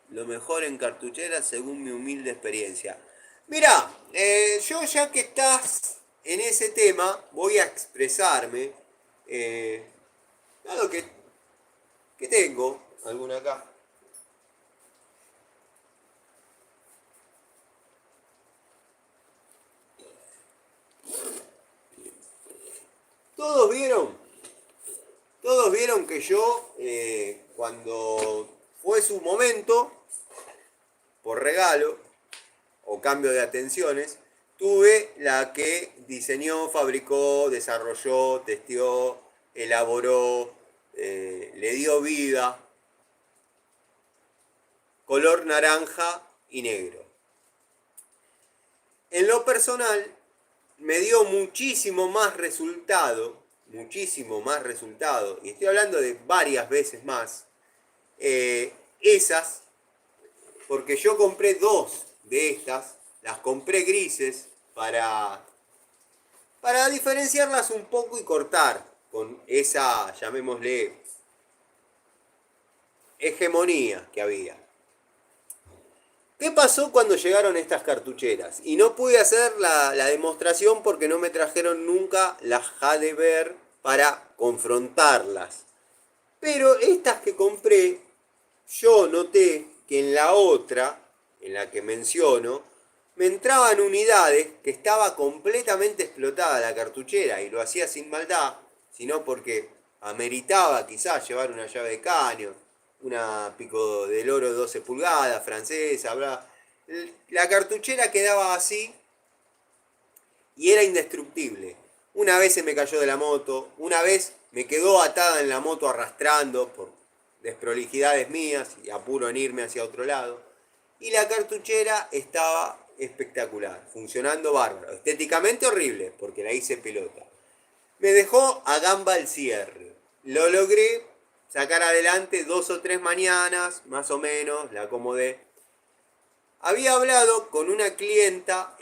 lo mejor en cartuchera según mi humilde experiencia. Mira, yo ya que estás en ese tema, voy a expresarme, eh, dado que tengo alguna acá. Todos vieron, todos vieron que yo, cuando fue su momento, por regalo o cambio de atenciones, tuve la que diseñó, fabricó, desarrolló, testeó, elaboró, le dio vida, color naranja y negro. En lo personal, me dio muchísimo más resultado, y estoy hablando de varias veces más, esas, porque yo compré dos de estas, las compré grises para diferenciarlas un poco y cortar con esa, llamémosle, hegemonía que había. ¿Qué pasó cuando llegaron estas cartucheras? Y no pude hacer la demostración porque no me trajeron nunca las Hadever para confrontarlas. Pero estas que compré, yo noté que en la otra, en la que menciono, me entraban unidades que estaba completamente explotada la cartuchera y lo hacía sin maldad, sino porque ameritaba quizás llevar una llave de caño, una pico del oro 12 pulgadas, francesa, bla. La cartuchera quedaba así y era indestructible. Una vez se me cayó de la moto, una vez me quedó atada en la moto arrastrando por desprolijidades mías y apuro en irme hacia otro lado. Y la cartuchera estaba espectacular, funcionando bárbaro. Estéticamente horrible, porque la hice pelota. Me dejó a gamba el cierre. Lo logré sacar adelante 2 o 3 mañanas, más o menos, la acomodé. Había hablado con una clienta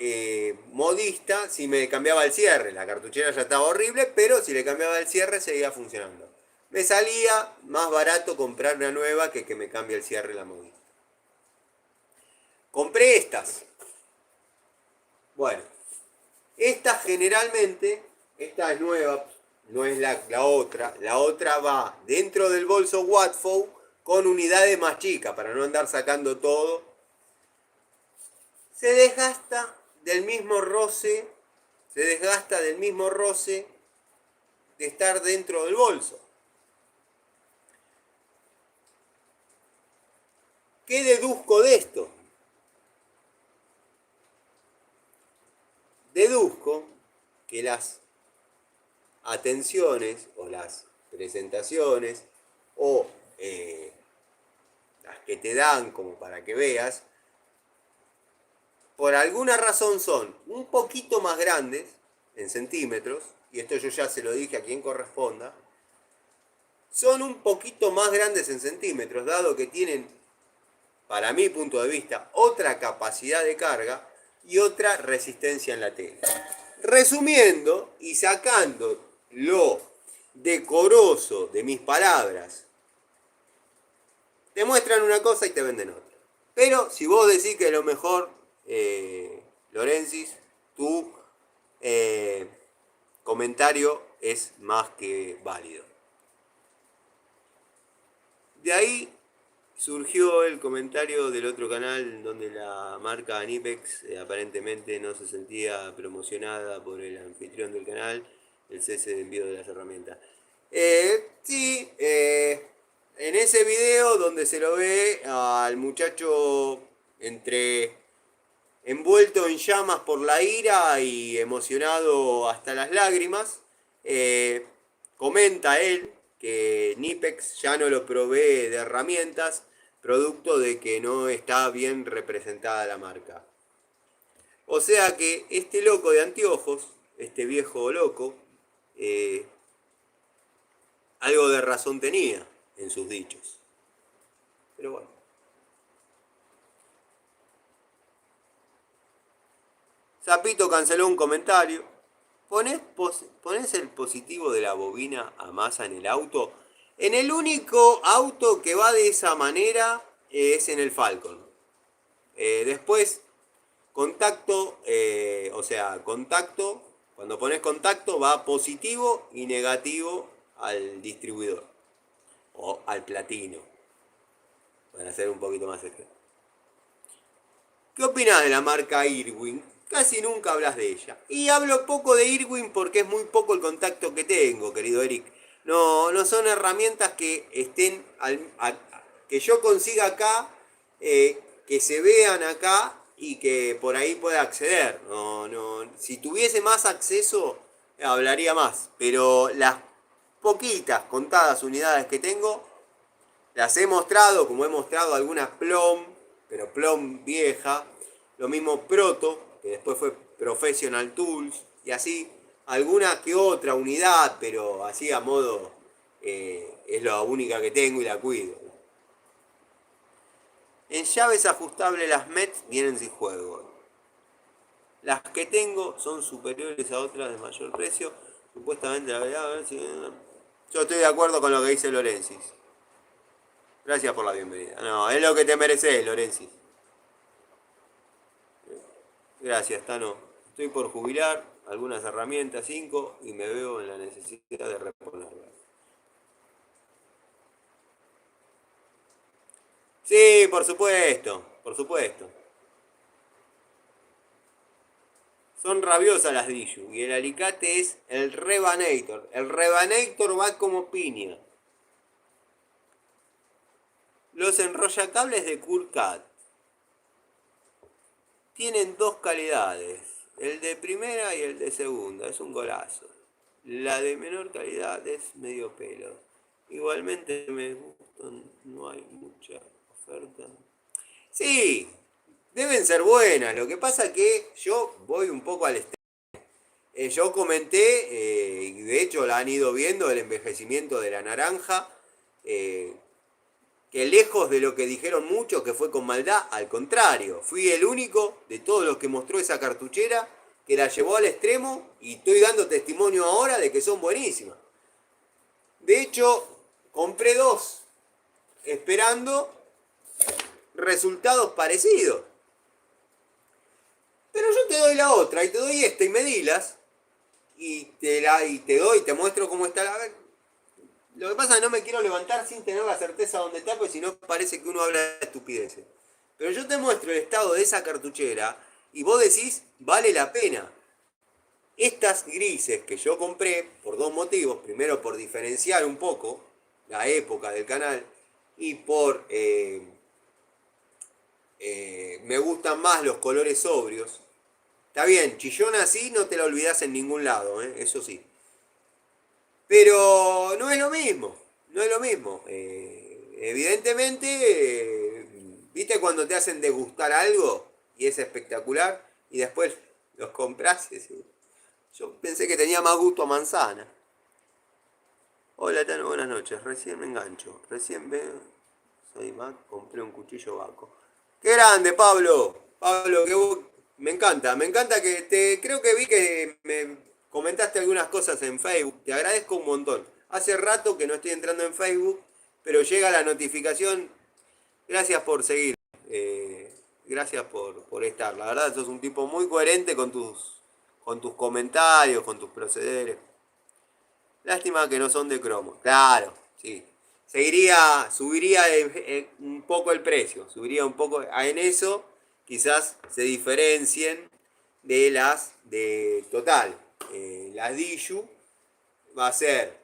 modista si me cambiaba el cierre. La cartuchera ya estaba horrible, pero si le cambiaba el cierre seguía funcionando. Me salía más barato comprar una nueva que me cambie el cierre la modista. Compré estas. Bueno, esta generalmente, esta es nueva, no es la otra. La otra va dentro del bolso Watford con unidades más chicas para no andar sacando todo. Se desgasta del mismo roce, se desgasta del mismo roce de estar dentro del bolso. ¿Qué deduzco de esto? Deduzco que las atenciones o las presentaciones o las que te dan como para que veas, por alguna razón son un poquito más grandes en centímetros, y esto yo ya se lo dije a quien corresponda, son un poquito más grandes en centímetros, dado que tienen, para mi punto de vista, otra capacidad de carga y otra resistencia en la tela. Resumiendo y sacando lo decoroso de mis palabras, te muestran una cosa y te venden otra. Pero si vos decís que lo mejor, Lorensis, tu comentario es más que válido. De ahí surgió el comentario del otro canal donde la marca Nipex aparentemente no se sentía promocionada por el anfitrión del canal, el cese de envío de las herramientas. Sí, en ese video donde se lo ve al muchacho entre envuelto en llamas por la ira y emocionado hasta las lágrimas, comenta él que Nipex ya no lo provee de herramientas, producto de que no está bien representada la marca. O sea que este loco de anteojos, este viejo loco, algo de razón tenía en sus dichos. Pero bueno. Zapito canceló un comentario. ¿Ponés el positivo de la bobina a masa en el auto? En el único auto que va de esa manera es en el Falcon. Después, contacto, contacto, cuando pones contacto va positivo y negativo al distribuidor. O al platino. Para ser un poquito más exacto. ¿Qué opinás de la marca Irwin? Casi nunca hablas de ella. Y hablo poco de Irwin porque es muy poco el contacto que tengo, querido Eric. No son herramientas que estén que yo consiga acá, que se vean acá y que por ahí pueda acceder. Si tuviese más acceso, hablaría más. Pero las poquitas contadas unidades que tengo, las he mostrado, como he mostrado algunas Plum, pero Plum vieja. Lo mismo Proto, que después fue Professional Tools, y así alguna que otra unidad, pero así a modo, es la única que tengo y la cuido. En llaves ajustables las METS vienen sin juego. Las que tengo son superiores a otras de mayor precio. Supuestamente la verdad, a ver si... Yo estoy de acuerdo con lo que dice Lorensis. Gracias por la bienvenida. No, es lo que te mereces, Lorenzi. Gracias, Tano. Estoy por jubilar algunas herramientas 5 y me veo en la necesidad de reponerlas. Sí, por supuesto, por supuesto. Son rabiosas las Diju y el alicate es el Rebanator. El Rebanator va como piña. Los enrollacables de Curcat tienen dos calidades, el de primera y el de segunda, es un golazo. La de menor calidad es medio pelo. Igualmente me gustan, no hay mucha oferta. Sí, deben ser buenas, lo que pasa que yo voy un poco al extremo. Yo comenté, y de hecho la han ido viendo, el envejecimiento de la naranja, que lejos de lo que dijeron muchos que fue con maldad, al contrario, fui el único de todos los que mostró esa cartuchera que la llevó al extremo y estoy dando testimonio ahora de que son buenísimas. De hecho, compré dos, esperando resultados parecidos. Pero yo te doy la otra y te doy esta y me dilas y te muestro cómo está la. Lo que pasa es que no me quiero levantar sin tener la certeza dónde está, porque si no parece que uno habla de estupideces. Pero yo te muestro el estado de esa cartuchera y vos decís, vale la pena. Estas grises que yo compré por dos motivos. Primero, por diferenciar un poco la época del canal y por me gustan más los colores sobrios. Está bien, chillona así no te la olvidás en ningún lado, eso sí. Pero no es lo mismo, no es lo mismo. Evidentemente, ¿viste cuando te hacen degustar algo y es espectacular y después los compras? Yo pensé que tenía más gusto a manzana. Hola, Tano, buenas noches. Recién me engancho. Recién veo. Soy Mac, compré un cuchillo vaco. ¡Qué grande, Pablo! Pablo, me encanta. Me encanta que creo que vi que me comentaste algunas cosas en Facebook. Te agradezco un montón. Hace rato que no estoy entrando en Facebook, pero llega la notificación. Gracias por seguir. Gracias por estar. La verdad, sos un tipo muy coherente con tus comentarios, con tus procederes. Lástima que no son de cromo. Claro, sí. Subiría un poco el precio. Subiría un poco. En eso quizás se diferencien de las de Total. Las Diju va a ser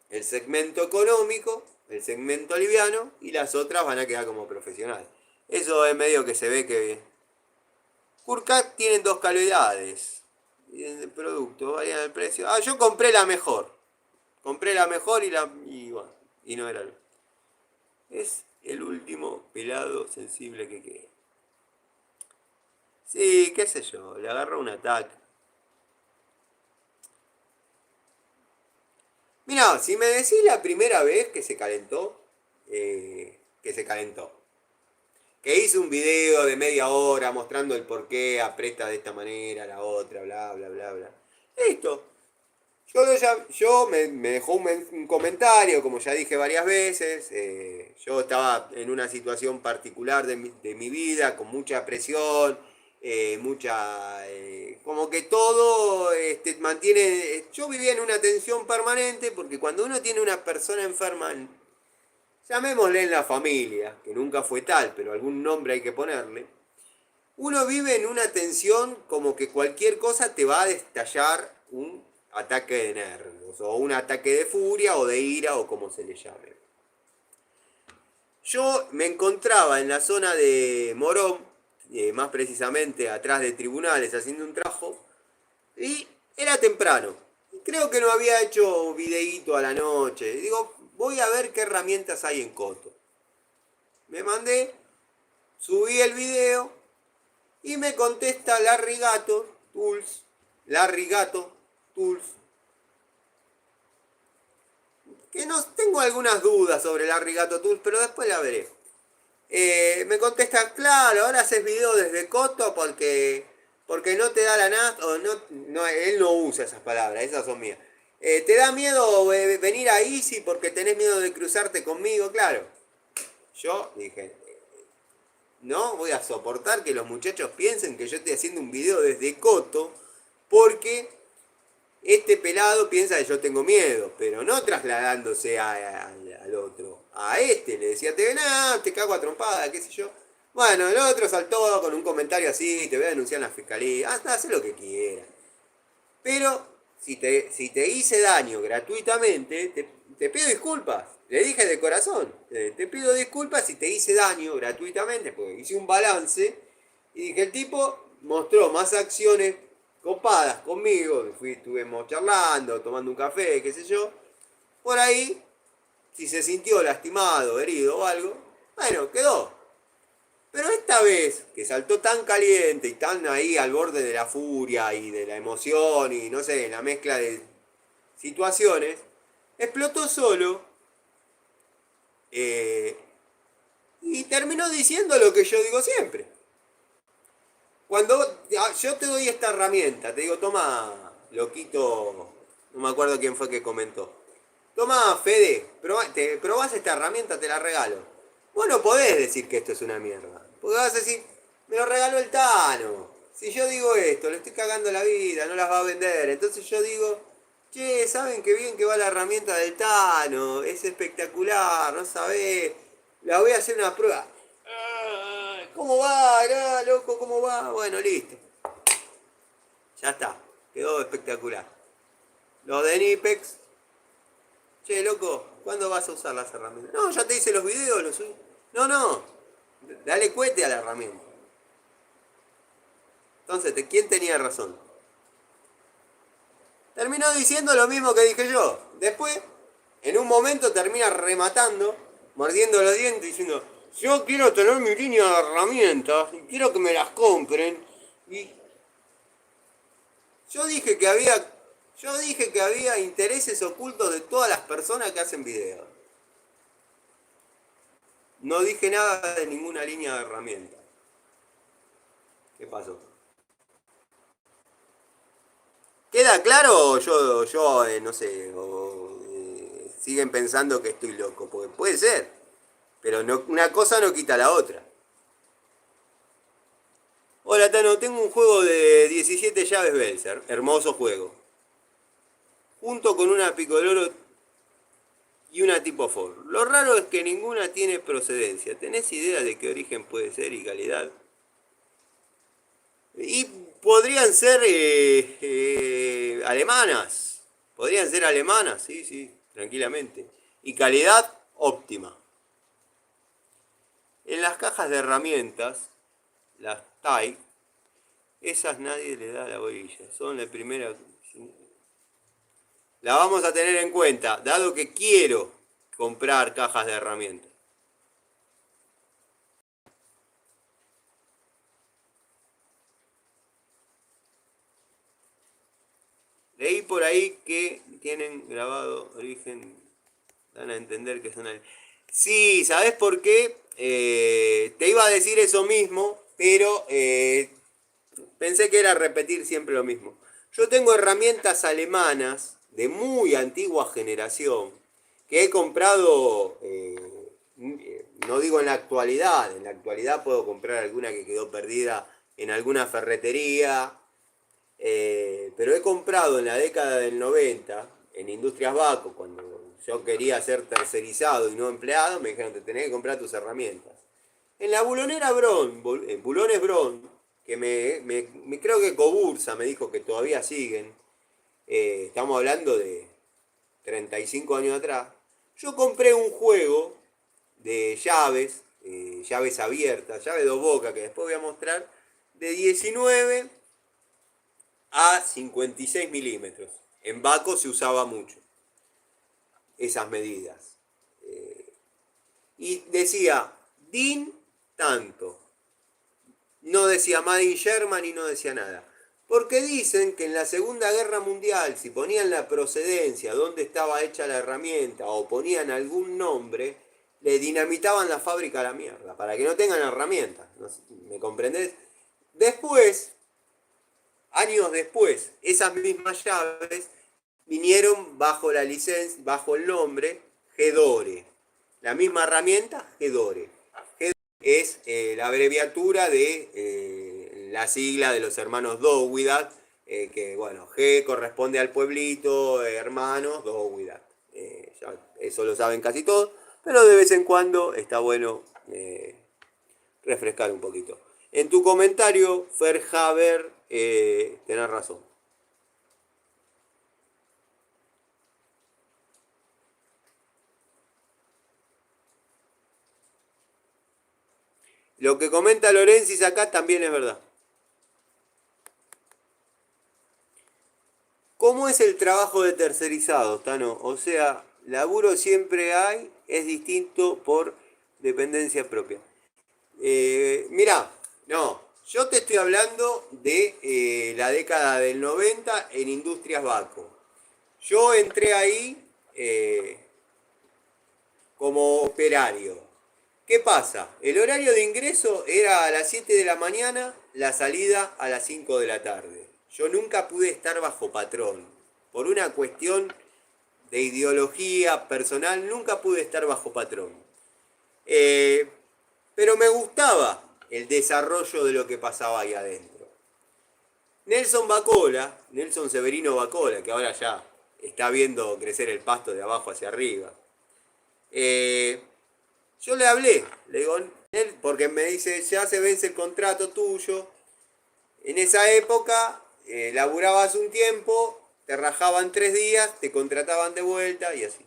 el segmento económico, el segmento liviano y las otras van a quedar como profesionales. Eso es medio que se ve que Kurkat tienen dos calidades de producto, varían el precio. Yo compré la mejor. Compré la mejor bueno, y no era. Es el último pelado sensible que queda. Sí, qué sé yo, le agarró un ataque. Mira, si me decís la primera vez que se calentó, que se calentó. Que hice un video de media hora mostrando el por qué aprieta de esta manera, la otra, bla, bla, bla, bla. Listo. Yo me dejó un comentario, como ya dije varias veces. Yo estaba en una situación particular de mi vida, con mucha presión, como que todo mantiene. Yo vivía en una tensión permanente, porque cuando uno tiene una persona enferma, llamémosle en la familia, que nunca fue tal, pero algún nombre hay que ponerle, uno vive en una tensión como que cualquier cosa te va a destallar un ataque de nervios, o un ataque de furia, o de ira, o como se le llame. Yo me encontraba en la zona de Morón, más precisamente atrás de tribunales, haciendo un trabajo, y era temprano. Creo que no había hecho videíto a la noche. Digo, voy a ver qué herramientas hay en Coto. Me mandé, subí el video, y me contesta Larry Gato Tools. Larry Gato Tools. Que no tengo algunas dudas sobre Larry Gato Tools, pero después la veré. Me contesta, claro, ahora haces video desde Coto porque no te da la nada, o no, él no usa esas palabras, esas son mías. ¿Te da miedo venir a Easy porque tenés miedo de cruzarte conmigo? Claro. Yo dije, no voy a soportar que los muchachos piensen que yo estoy haciendo un video desde Coto porque este pelado piensa que yo tengo miedo, pero no trasladándose al otro. A este le decía, te cago a trompada, qué sé yo. Bueno, el otro saltó con un comentario así, te voy a denunciar en la fiscalía, hasta hace lo que quiera. Pero si te hice daño gratuitamente, te pido disculpas. Le dije de corazón, te pido disculpas si te hice daño gratuitamente, porque hice un balance y dije, el tipo mostró más acciones copadas conmigo, estuvimos charlando, tomando un café, qué sé yo. Por ahí, si se sintió lastimado, herido o algo, bueno, quedó. Pero esta vez, que saltó tan caliente y tan ahí al borde de la furia y de la emoción y no sé, la mezcla de situaciones, explotó solo Eh, y terminó diciendo lo que yo digo siempre. Cuando yo te doy esta herramienta, te digo, toma, loquito, no me acuerdo quién fue que comentó. Toma, Fede, te probás esta herramienta, te la regalo. Vos no podés decir que esto es una mierda. Porque vas a decir, me lo regaló el Tano. Si yo digo esto, le estoy cagando la vida, no las va a vender. Entonces yo digo, che, ¿saben qué bien que va la herramienta del Tano? Es espectacular, no sabés. La voy a hacer una prueba. ¿Cómo va? Loco, ¿cómo va? Bueno, listo. Ya está. Quedó espectacular. Los de Nipex. Che, loco, ¿cuándo vas a usar las herramientas? No, ya te hice los videos, los subí. No, no. Dale cohete a la herramienta. Entonces, ¿quién tenía razón? Terminó diciendo lo mismo que dije yo. Después, en un momento termina rematando, mordiendo los dientes, diciendo, yo quiero tener mi línea de herramientas y quiero que me las compren. Y yo dije que había, yo dije que había intereses ocultos de todas las personas que hacen videos. No dije nada de ninguna línea de herramientas. ¿Qué pasó? ¿Queda claro? Yo no sé, siguen pensando que estoy loco, porque puede ser, pero no, una cosa no quita la otra. Hola Tano, tengo un juego de 17 llaves Belser, hermoso juego, junto con una Picoloro y una tipo Ford. Lo raro es que ninguna tiene procedencia. ¿Tenés idea de qué origen puede ser y calidad? Y podrían ser alemanas. Podrían ser alemanas, sí, sí, tranquilamente. Y calidad óptima. En las cajas de herramientas, las TAI, esas nadie le da la bolilla. Son la primera. La vamos a tener en cuenta, dado que quiero comprar cajas de herramientas. Leí por ahí que tienen grabado origen, dan a entender que son... Sí, ¿sabes por qué? Te iba a decir eso mismo, pero pensé que era repetir siempre lo mismo. Yo tengo herramientas alemanas de muy antigua generación que he comprado, no digo en la actualidad puedo comprar alguna que quedó perdida en alguna ferretería, pero he comprado en la década del 90, en Industrias Baco, cuando yo quería ser tercerizado y no empleado, me dijeron, te tenés que comprar tus herramientas. En la bulonera Bron, Bulones Bron, que creo que Cobursa me dijo que todavía siguen, estamos hablando de 35 años atrás, yo compré un juego de llaves, llaves abiertas, llave dos bocas, que después voy a mostrar, de 19 a 56 milímetros. En Baco se usaba mucho esas medidas. Y decía, DIN tanto. No decía Made in Germany, no decía nada. Porque dicen que en la Segunda Guerra Mundial, si ponían la procedencia, dónde estaba hecha la herramienta, o ponían algún nombre, le dinamitaban la fábrica a la mierda, para que no tengan herramientas. ¿Me comprendés? Después, años después, esas mismas llaves vinieron bajo la licencia, bajo el nombre Gedore. La misma herramienta, Gedore. Gedore es la abreviatura de la sigla de los hermanos Dowidat, que bueno, G corresponde al pueblito, hermanos, Dowidat. Eso lo saben casi todos, pero de vez en cuando está bueno refrescar un poquito. En tu comentario, Ferhaber, tenés razón. Lo que comenta Lorensis acá también es verdad. ¿Cómo es el trabajo de tercerizado, Tano? O sea, laburo siempre hay, es distinto por dependencia propia. Mirá, no, yo te estoy hablando de la década del 90 en Industrias Baco. Yo entré ahí como operario. ¿Qué pasa? El horario de ingreso era a las 7 de la mañana, la salida a las 5 de la tarde. Yo nunca pude estar bajo patrón. Por una cuestión de ideología personal, nunca pude estar bajo patrón. Pero me gustaba el desarrollo de lo que pasaba ahí adentro. Nelson Bacola, Nelson Severino Bacola, que ahora ya está viendo crecer el pasto de abajo hacia arriba. Yo le hablé, le digo, porque me dice, ya se vence el contrato tuyo. En esa época, laburabas un tiempo, te rajaban 3 días, te contrataban de vuelta y así.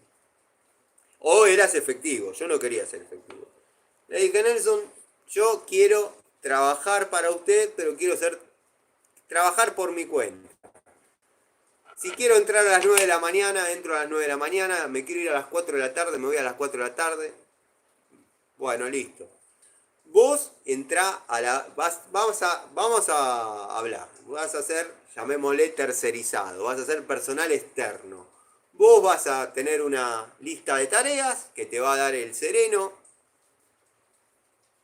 O eras efectivo, yo no quería ser efectivo. Le dije, Nelson, yo quiero trabajar para usted, pero quiero trabajar por mi cuenta. Si quiero entrar a las 9 de la mañana, entro a las 9 de la mañana, me quiero ir a las 4 de la tarde, me voy a las 4 de la tarde. Bueno, listo. Vos entrá a la... vamos a hablar. Vas a ser, llamémosle, tercerizado. Vas a ser personal externo. Vos vas a tener una lista de tareas que te va a dar el sereno.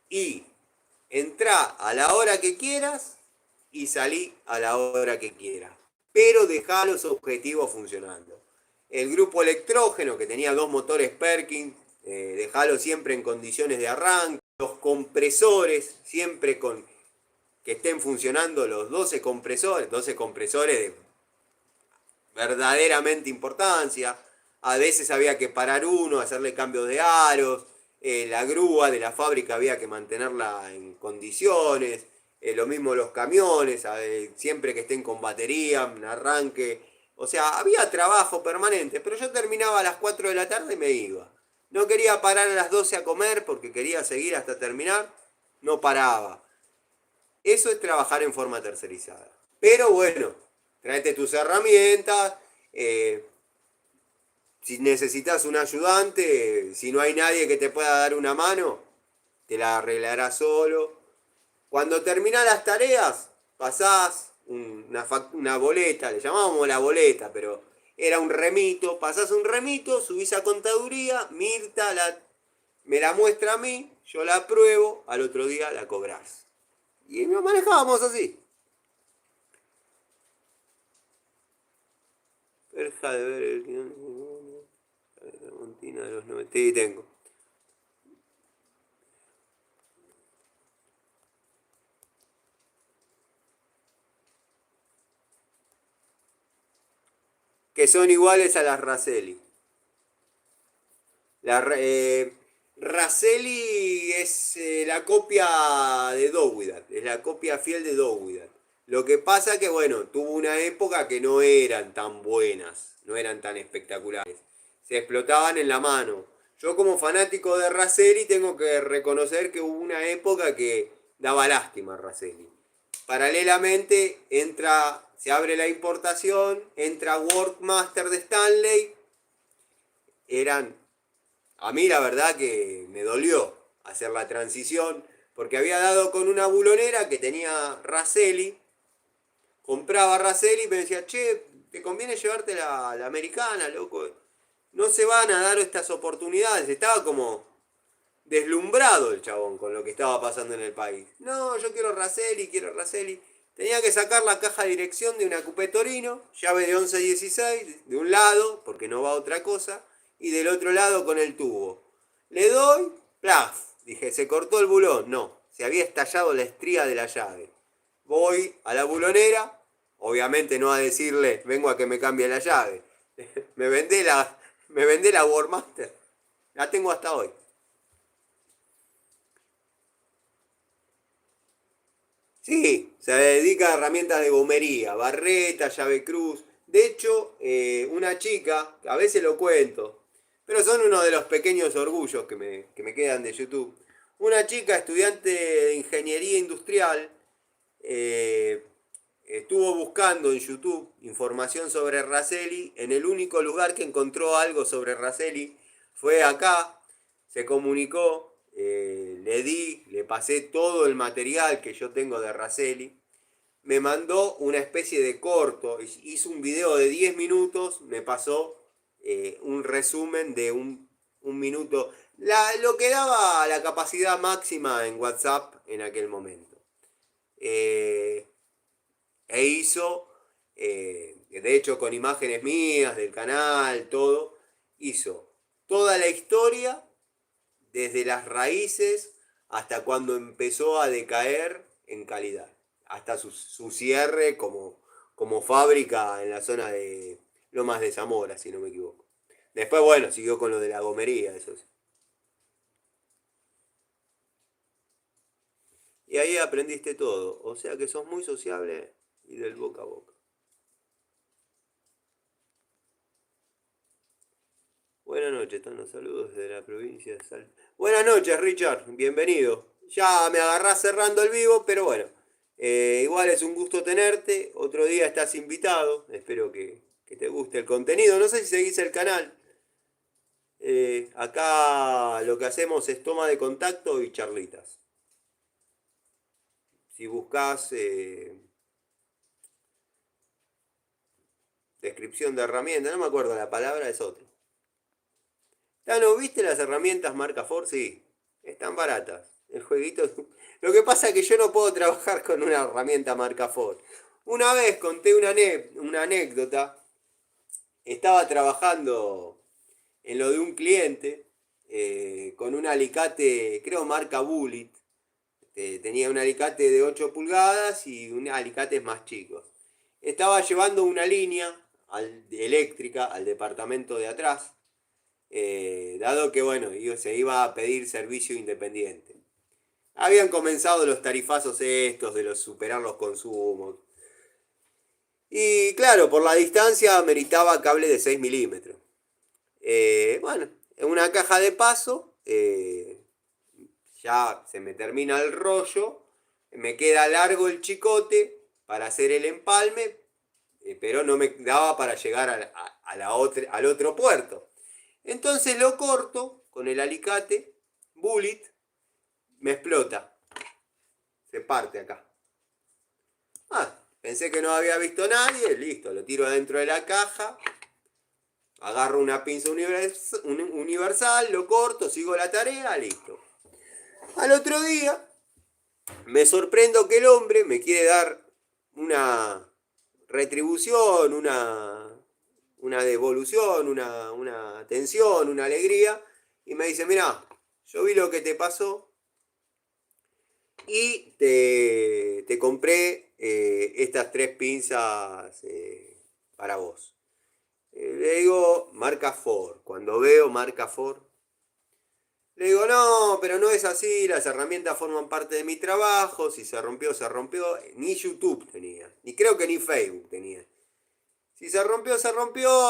Y entrá a la hora que quieras y salí a la hora que quieras. Pero dejá los objetivos funcionando. El grupo electrógeno que tenía 2 motores Perkins, dejalo siempre en condiciones de arranque. Los compresores, siempre con que estén funcionando los 12 compresores de verdaderamente importancia. A veces había que parar uno, hacerle cambios de aros. La grúa de la fábrica había que mantenerla en condiciones. Lo mismo los camiones, siempre que estén con batería, arranque. O sea, había trabajo permanente, pero yo terminaba a las 4 de la tarde y me iba. No quería parar a las 12 a comer porque quería seguir hasta terminar. No paraba. Eso es trabajar en forma tercerizada. Pero bueno, tráete tus herramientas. Si necesitas un ayudante, si no hay nadie que te pueda dar una mano, te la arreglarás solo. Cuando terminás las tareas, pasás una boleta, le llamábamos la boleta, pero era un remito, pasás un remito, subís a contaduría, Mirta me la muestra a mí, yo la apruebo, al otro día la cobrás. Y nos manejábamos así. Deja de ver el guión de Montina de los 90. Sí, tengo. Que son iguales a las Raselli. La, Raselli es la copia de Dowidat, es la copia fiel de Dowidat. Lo que pasa que, bueno, tuvo una época que no eran tan buenas, no eran tan espectaculares. Se explotaban en la mano. Yo como fanático de Raselli tengo que reconocer que hubo una época que daba lástima a Raselli. Paralelamente se abre la importación, entra Workmaster de Stanley. A mí la verdad que me dolió hacer la transición, porque había dado con una bulonera que tenía Raselli, compraba Raselli y me decía, che, te conviene llevarte la americana, loco. No se van a dar estas oportunidades. Estaba como deslumbrado el chabón con lo que estaba pasando en el país. No, yo quiero Raselli, quiero Raselli. Tenía que sacar la caja de dirección de una Coupé Torino, llave de 1116, de un lado, porque no va otra cosa, y del otro lado con el tubo. Le doy, plaf. Dije, ¿se cortó el bulón? No, se había estallado la estría de la llave. Voy a la bulonera, obviamente no a decirle, vengo a que me cambie la llave. me vendé la Workmaster. La tengo hasta hoy. Sí, se dedica a herramientas de gomería, barreta, llave cruz. De hecho, una chica, a veces lo cuento, pero son uno de los pequeños orgullos que me quedan de YouTube. Una chica estudiante de ingeniería industrial eh, estuvo buscando en YouTube información sobre Raselli. En el único lugar que encontró algo sobre Raselli fue acá. Se comunicó, le pasé todo el material que yo tengo de Raselli. Me mandó una especie de corto, hizo un video de 10 minutos, me pasó un resumen de un un minuto, lo que daba la capacidad máxima en WhatsApp en aquel momento. Eh, e hizo, de hecho con imágenes mías del canal, todo, hizo toda la historia desde las raíces hasta cuando empezó a decaer en calidad, hasta su cierre como fábrica en la zona de Lomas de Zamora, si no me equivoco. Después, bueno, siguió con lo de la gomería, eso sí. Y ahí aprendiste todo, o sea que sos muy sociable y del boca a boca. Buenas noches, están los saludos desde la provincia de Salta. Buenas noches, Richard, bienvenido. Ya me agarrás cerrando el vivo, pero bueno, igual es un gusto tenerte. Otro día estás invitado, espero que te guste el contenido. No sé si seguís el canal. Acá lo que hacemos es toma de contacto y charlitas. Si buscas descripción de herramienta, no me acuerdo la palabra, es otro. ¿No viste las herramientas marca Ford? Sí, están baratas. El jueguito. Lo que pasa es que yo no puedo trabajar con una herramienta marca Ford. Una vez conté una anécdota. Estaba trabajando en lo de un cliente con un alicate, creo marca Bullet. Tenía un alicate de 8 pulgadas y un alicate más chicos. Estaba llevando una línea eléctrica al departamento de atrás, dado que bueno, se iba a pedir servicio independiente. Habían comenzado los tarifazos estos de los superar los consumos. Y claro, por la distancia meritaba cable de 6 milímetros. Bueno, en una caja de paso, ya se me termina el rollo, me queda largo el chicote para hacer el empalme, pero no me daba para llegar al otro puerto. Entonces lo corto con el alicate, bullet, me explota, se parte acá. Pensé que no había visto nadie, listo, lo tiro adentro de la caja, agarro una pinza universal, lo corto, sigo la tarea, listo. Al otro día me sorprendo que el hombre me quiere dar una retribución, una devolución, una atención, una alegría, y me dice, mira, yo vi lo que te pasó y te compré estas tres pinzas para vos. Le digo, marca Ford. Cuando veo marca Ford, le digo, no, pero no es así, las herramientas forman parte de mi trabajo, si se rompió, se rompió. Ni YouTube tenía, ni creo que ni Facebook tenía. Si se rompió,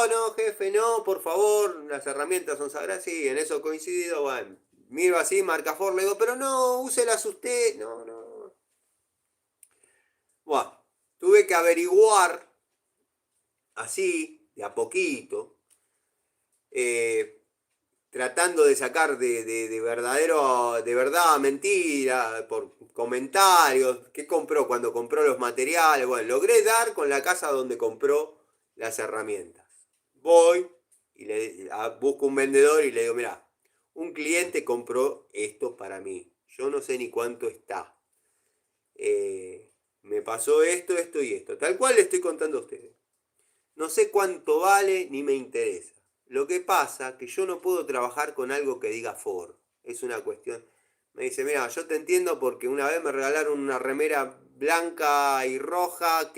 no, jefe, no, por favor, las herramientas son sagradas, sí, en eso coincido, bueno. Miro así, marca Ford, le digo, pero no, úselas usted, no, no. Bueno, tuve que averiguar, así, de a poquito, eh, tratando de sacar de verdadero, de verdad, mentira, por comentarios, qué compró cuando compró los materiales, bueno, logré dar con la casa donde compró las herramientas. Voy y busco un vendedor y le digo, mira, un cliente compró esto para mí, yo no sé ni cuánto está. Me pasó esto, esto y esto, tal cual le estoy contando a ustedes. No sé cuánto vale ni me interesa. Lo que pasa es que yo no puedo trabajar con algo que diga Ford. Es una cuestión. Me dice, mira, yo te entiendo porque una vez me regalaron una remera blanca y roja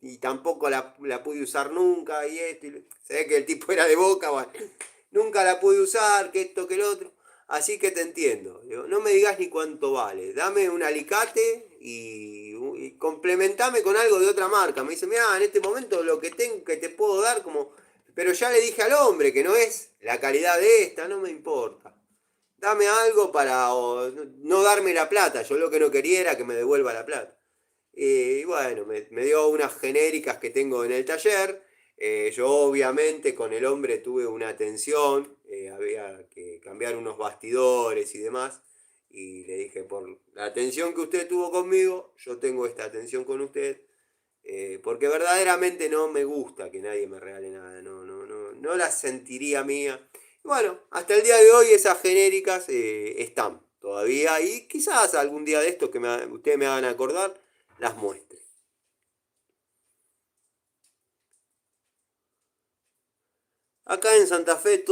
y tampoco la pude usar nunca y esto. Se ve que el tipo era de Boca, bueno, nunca la pude usar, que esto, que el otro. Así que te entiendo. Digo, no me digas ni cuánto vale. Dame un alicate y complementame con algo de otra marca. Me dice, mira, en este momento lo que tengo que te puedo dar como... Pero ya le dije al hombre que no es la calidad de esta, no me importa. Dame algo para no darme la plata. Yo lo que no quería era que me devuelva la plata. Y bueno, me dio unas genéricas que tengo en el taller. Yo obviamente con el hombre tuve una atención, había que cambiar unos bastidores y demás. Y le dije, por la atención que usted tuvo conmigo, yo tengo esta atención con usted. Porque verdaderamente no me gusta que nadie me regale nada, no la sentiría mía. Bueno, hasta el día de hoy esas genéricas están todavía y quizás algún día de estos que ustedes me hagan acordar, las muestre. Acá en Santa Fe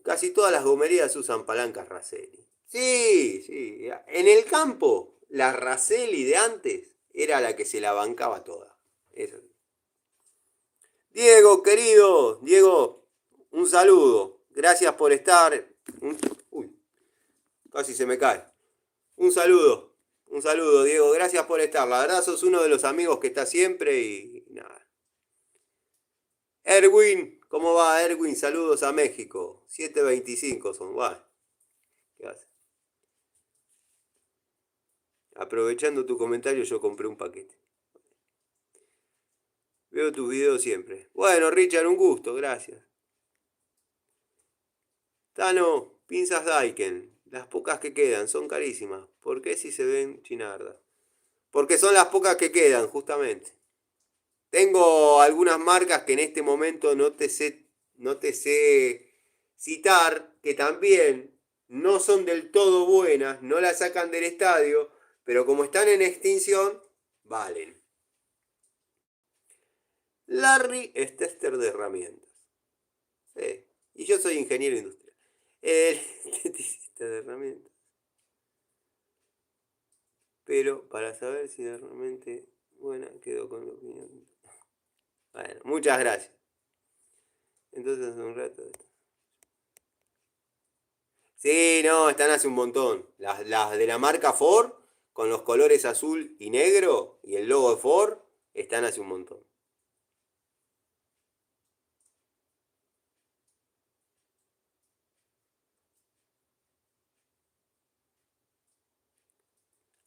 casi todas las gomerías usan palancas Raselli. Sí, sí. En el campo, la Raselli de antes era la que se la bancaba toda. Eso. Diego, querido, Diego, un saludo. Gracias por estar. Uy, casi se me cae. Un saludo, Diego. Gracias por estar. La verdad sos uno de los amigos que está siempre y nada. Erwin, ¿cómo va Erwin? Saludos a México. 7:25 son. Bueno, ¿qué hace? Aprovechando tu comentario, yo compré un paquete. Veo tus videos siempre. Bueno, Richard, un gusto, gracias. Tano, pinzas Daiken. Las pocas que quedan son carísimas. ¿Por qué si se ven chinardas? Porque son las pocas que quedan, justamente. Tengo algunas marcas que en este momento no te sé citar, que también no son del todo buenas, no las sacan del estadio, pero como están en extinción, valen. Larry es tester de herramientas. Sí. Y yo soy ingeniero industrial. El esteticista de herramientas. Pero para saber si es realmente buena, quedo con la opinión. Bueno, muchas gracias. Entonces hace un rato. Sí, no, están hace un montón. Las de la marca Ford, con los colores azul y negro, y el logo de Ford, están hace un montón.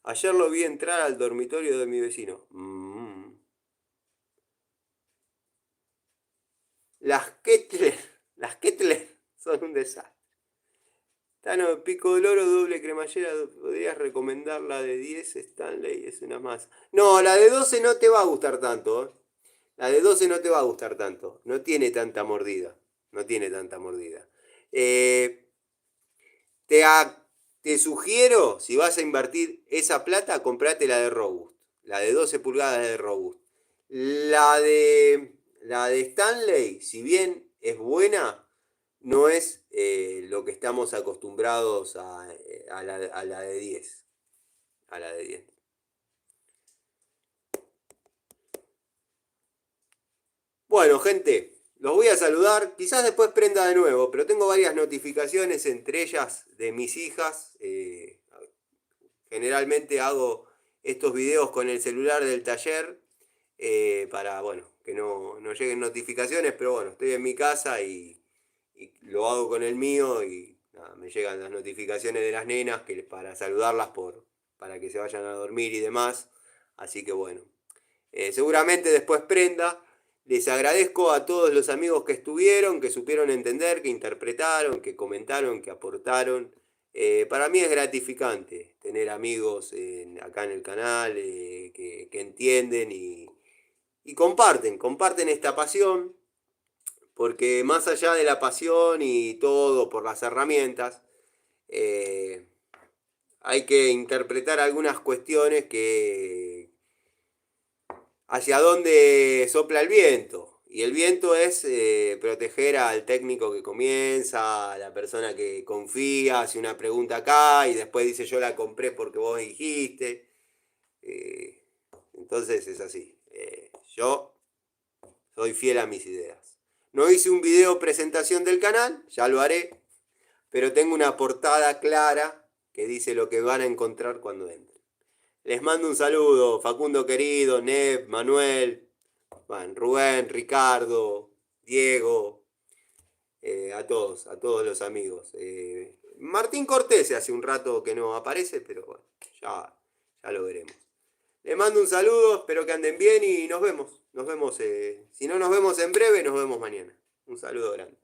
Ayer lo vi entrar al dormitorio de mi vecino. Las Kettler, las Kettler son un desastre. Tano, pico del oro, doble cremallera, podrías recomendar la de 10 Stanley, es una más. No, la de 12 no te va a gustar tanto, ¿eh? La de 12 no te va a gustar tanto. No tiene tanta mordida. No tiene tanta mordida. Eh, te, te sugiero, si vas a invertir esa plata, comprate la de Robust. La de 12 pulgadas de Robust. La de Stanley, si bien es buena, no es lo que estamos acostumbrados a la de 10. A la de 10. Bueno, gente, los voy a saludar. Quizás después prenda de nuevo, pero tengo varias notificaciones, entre ellas de mis hijas. Generalmente hago estos videos con el celular del taller para, bueno, que no lleguen notificaciones, pero bueno, estoy en mi casa y lo hago con el mío y nada, me llegan las notificaciones de las nenas para saludarlas para que se vayan a dormir y demás. Así que bueno, seguramente después prenda. Les agradezco a todos los amigos que estuvieron, que supieron entender, que interpretaron, que comentaron, que aportaron. Para mí es gratificante tener amigos acá en el canal que entienden y comparten esta pasión, porque más allá de la pasión y todo por las herramientas, eh, hay que interpretar algunas cuestiones hacia dónde sopla el viento. Y el viento es proteger al técnico que comienza, a la persona que confía, hace una pregunta acá y después dice yo la compré porque vos dijiste. Eh, entonces es así. Yo soy fiel a mis ideas. No hice un video presentación del canal, ya lo haré, pero tengo una portada clara que dice lo que van a encontrar cuando entren. Les mando un saludo, Facundo querido, Neb, Manuel, bueno, Rubén, Ricardo, Diego, a todos los amigos. Martín Cortés hace un rato que no aparece, pero bueno, ya lo veremos. Les mando un saludo, espero que anden bien y nos vemos. Nos vemos, si no nos vemos en breve, nos vemos mañana. Un saludo grande.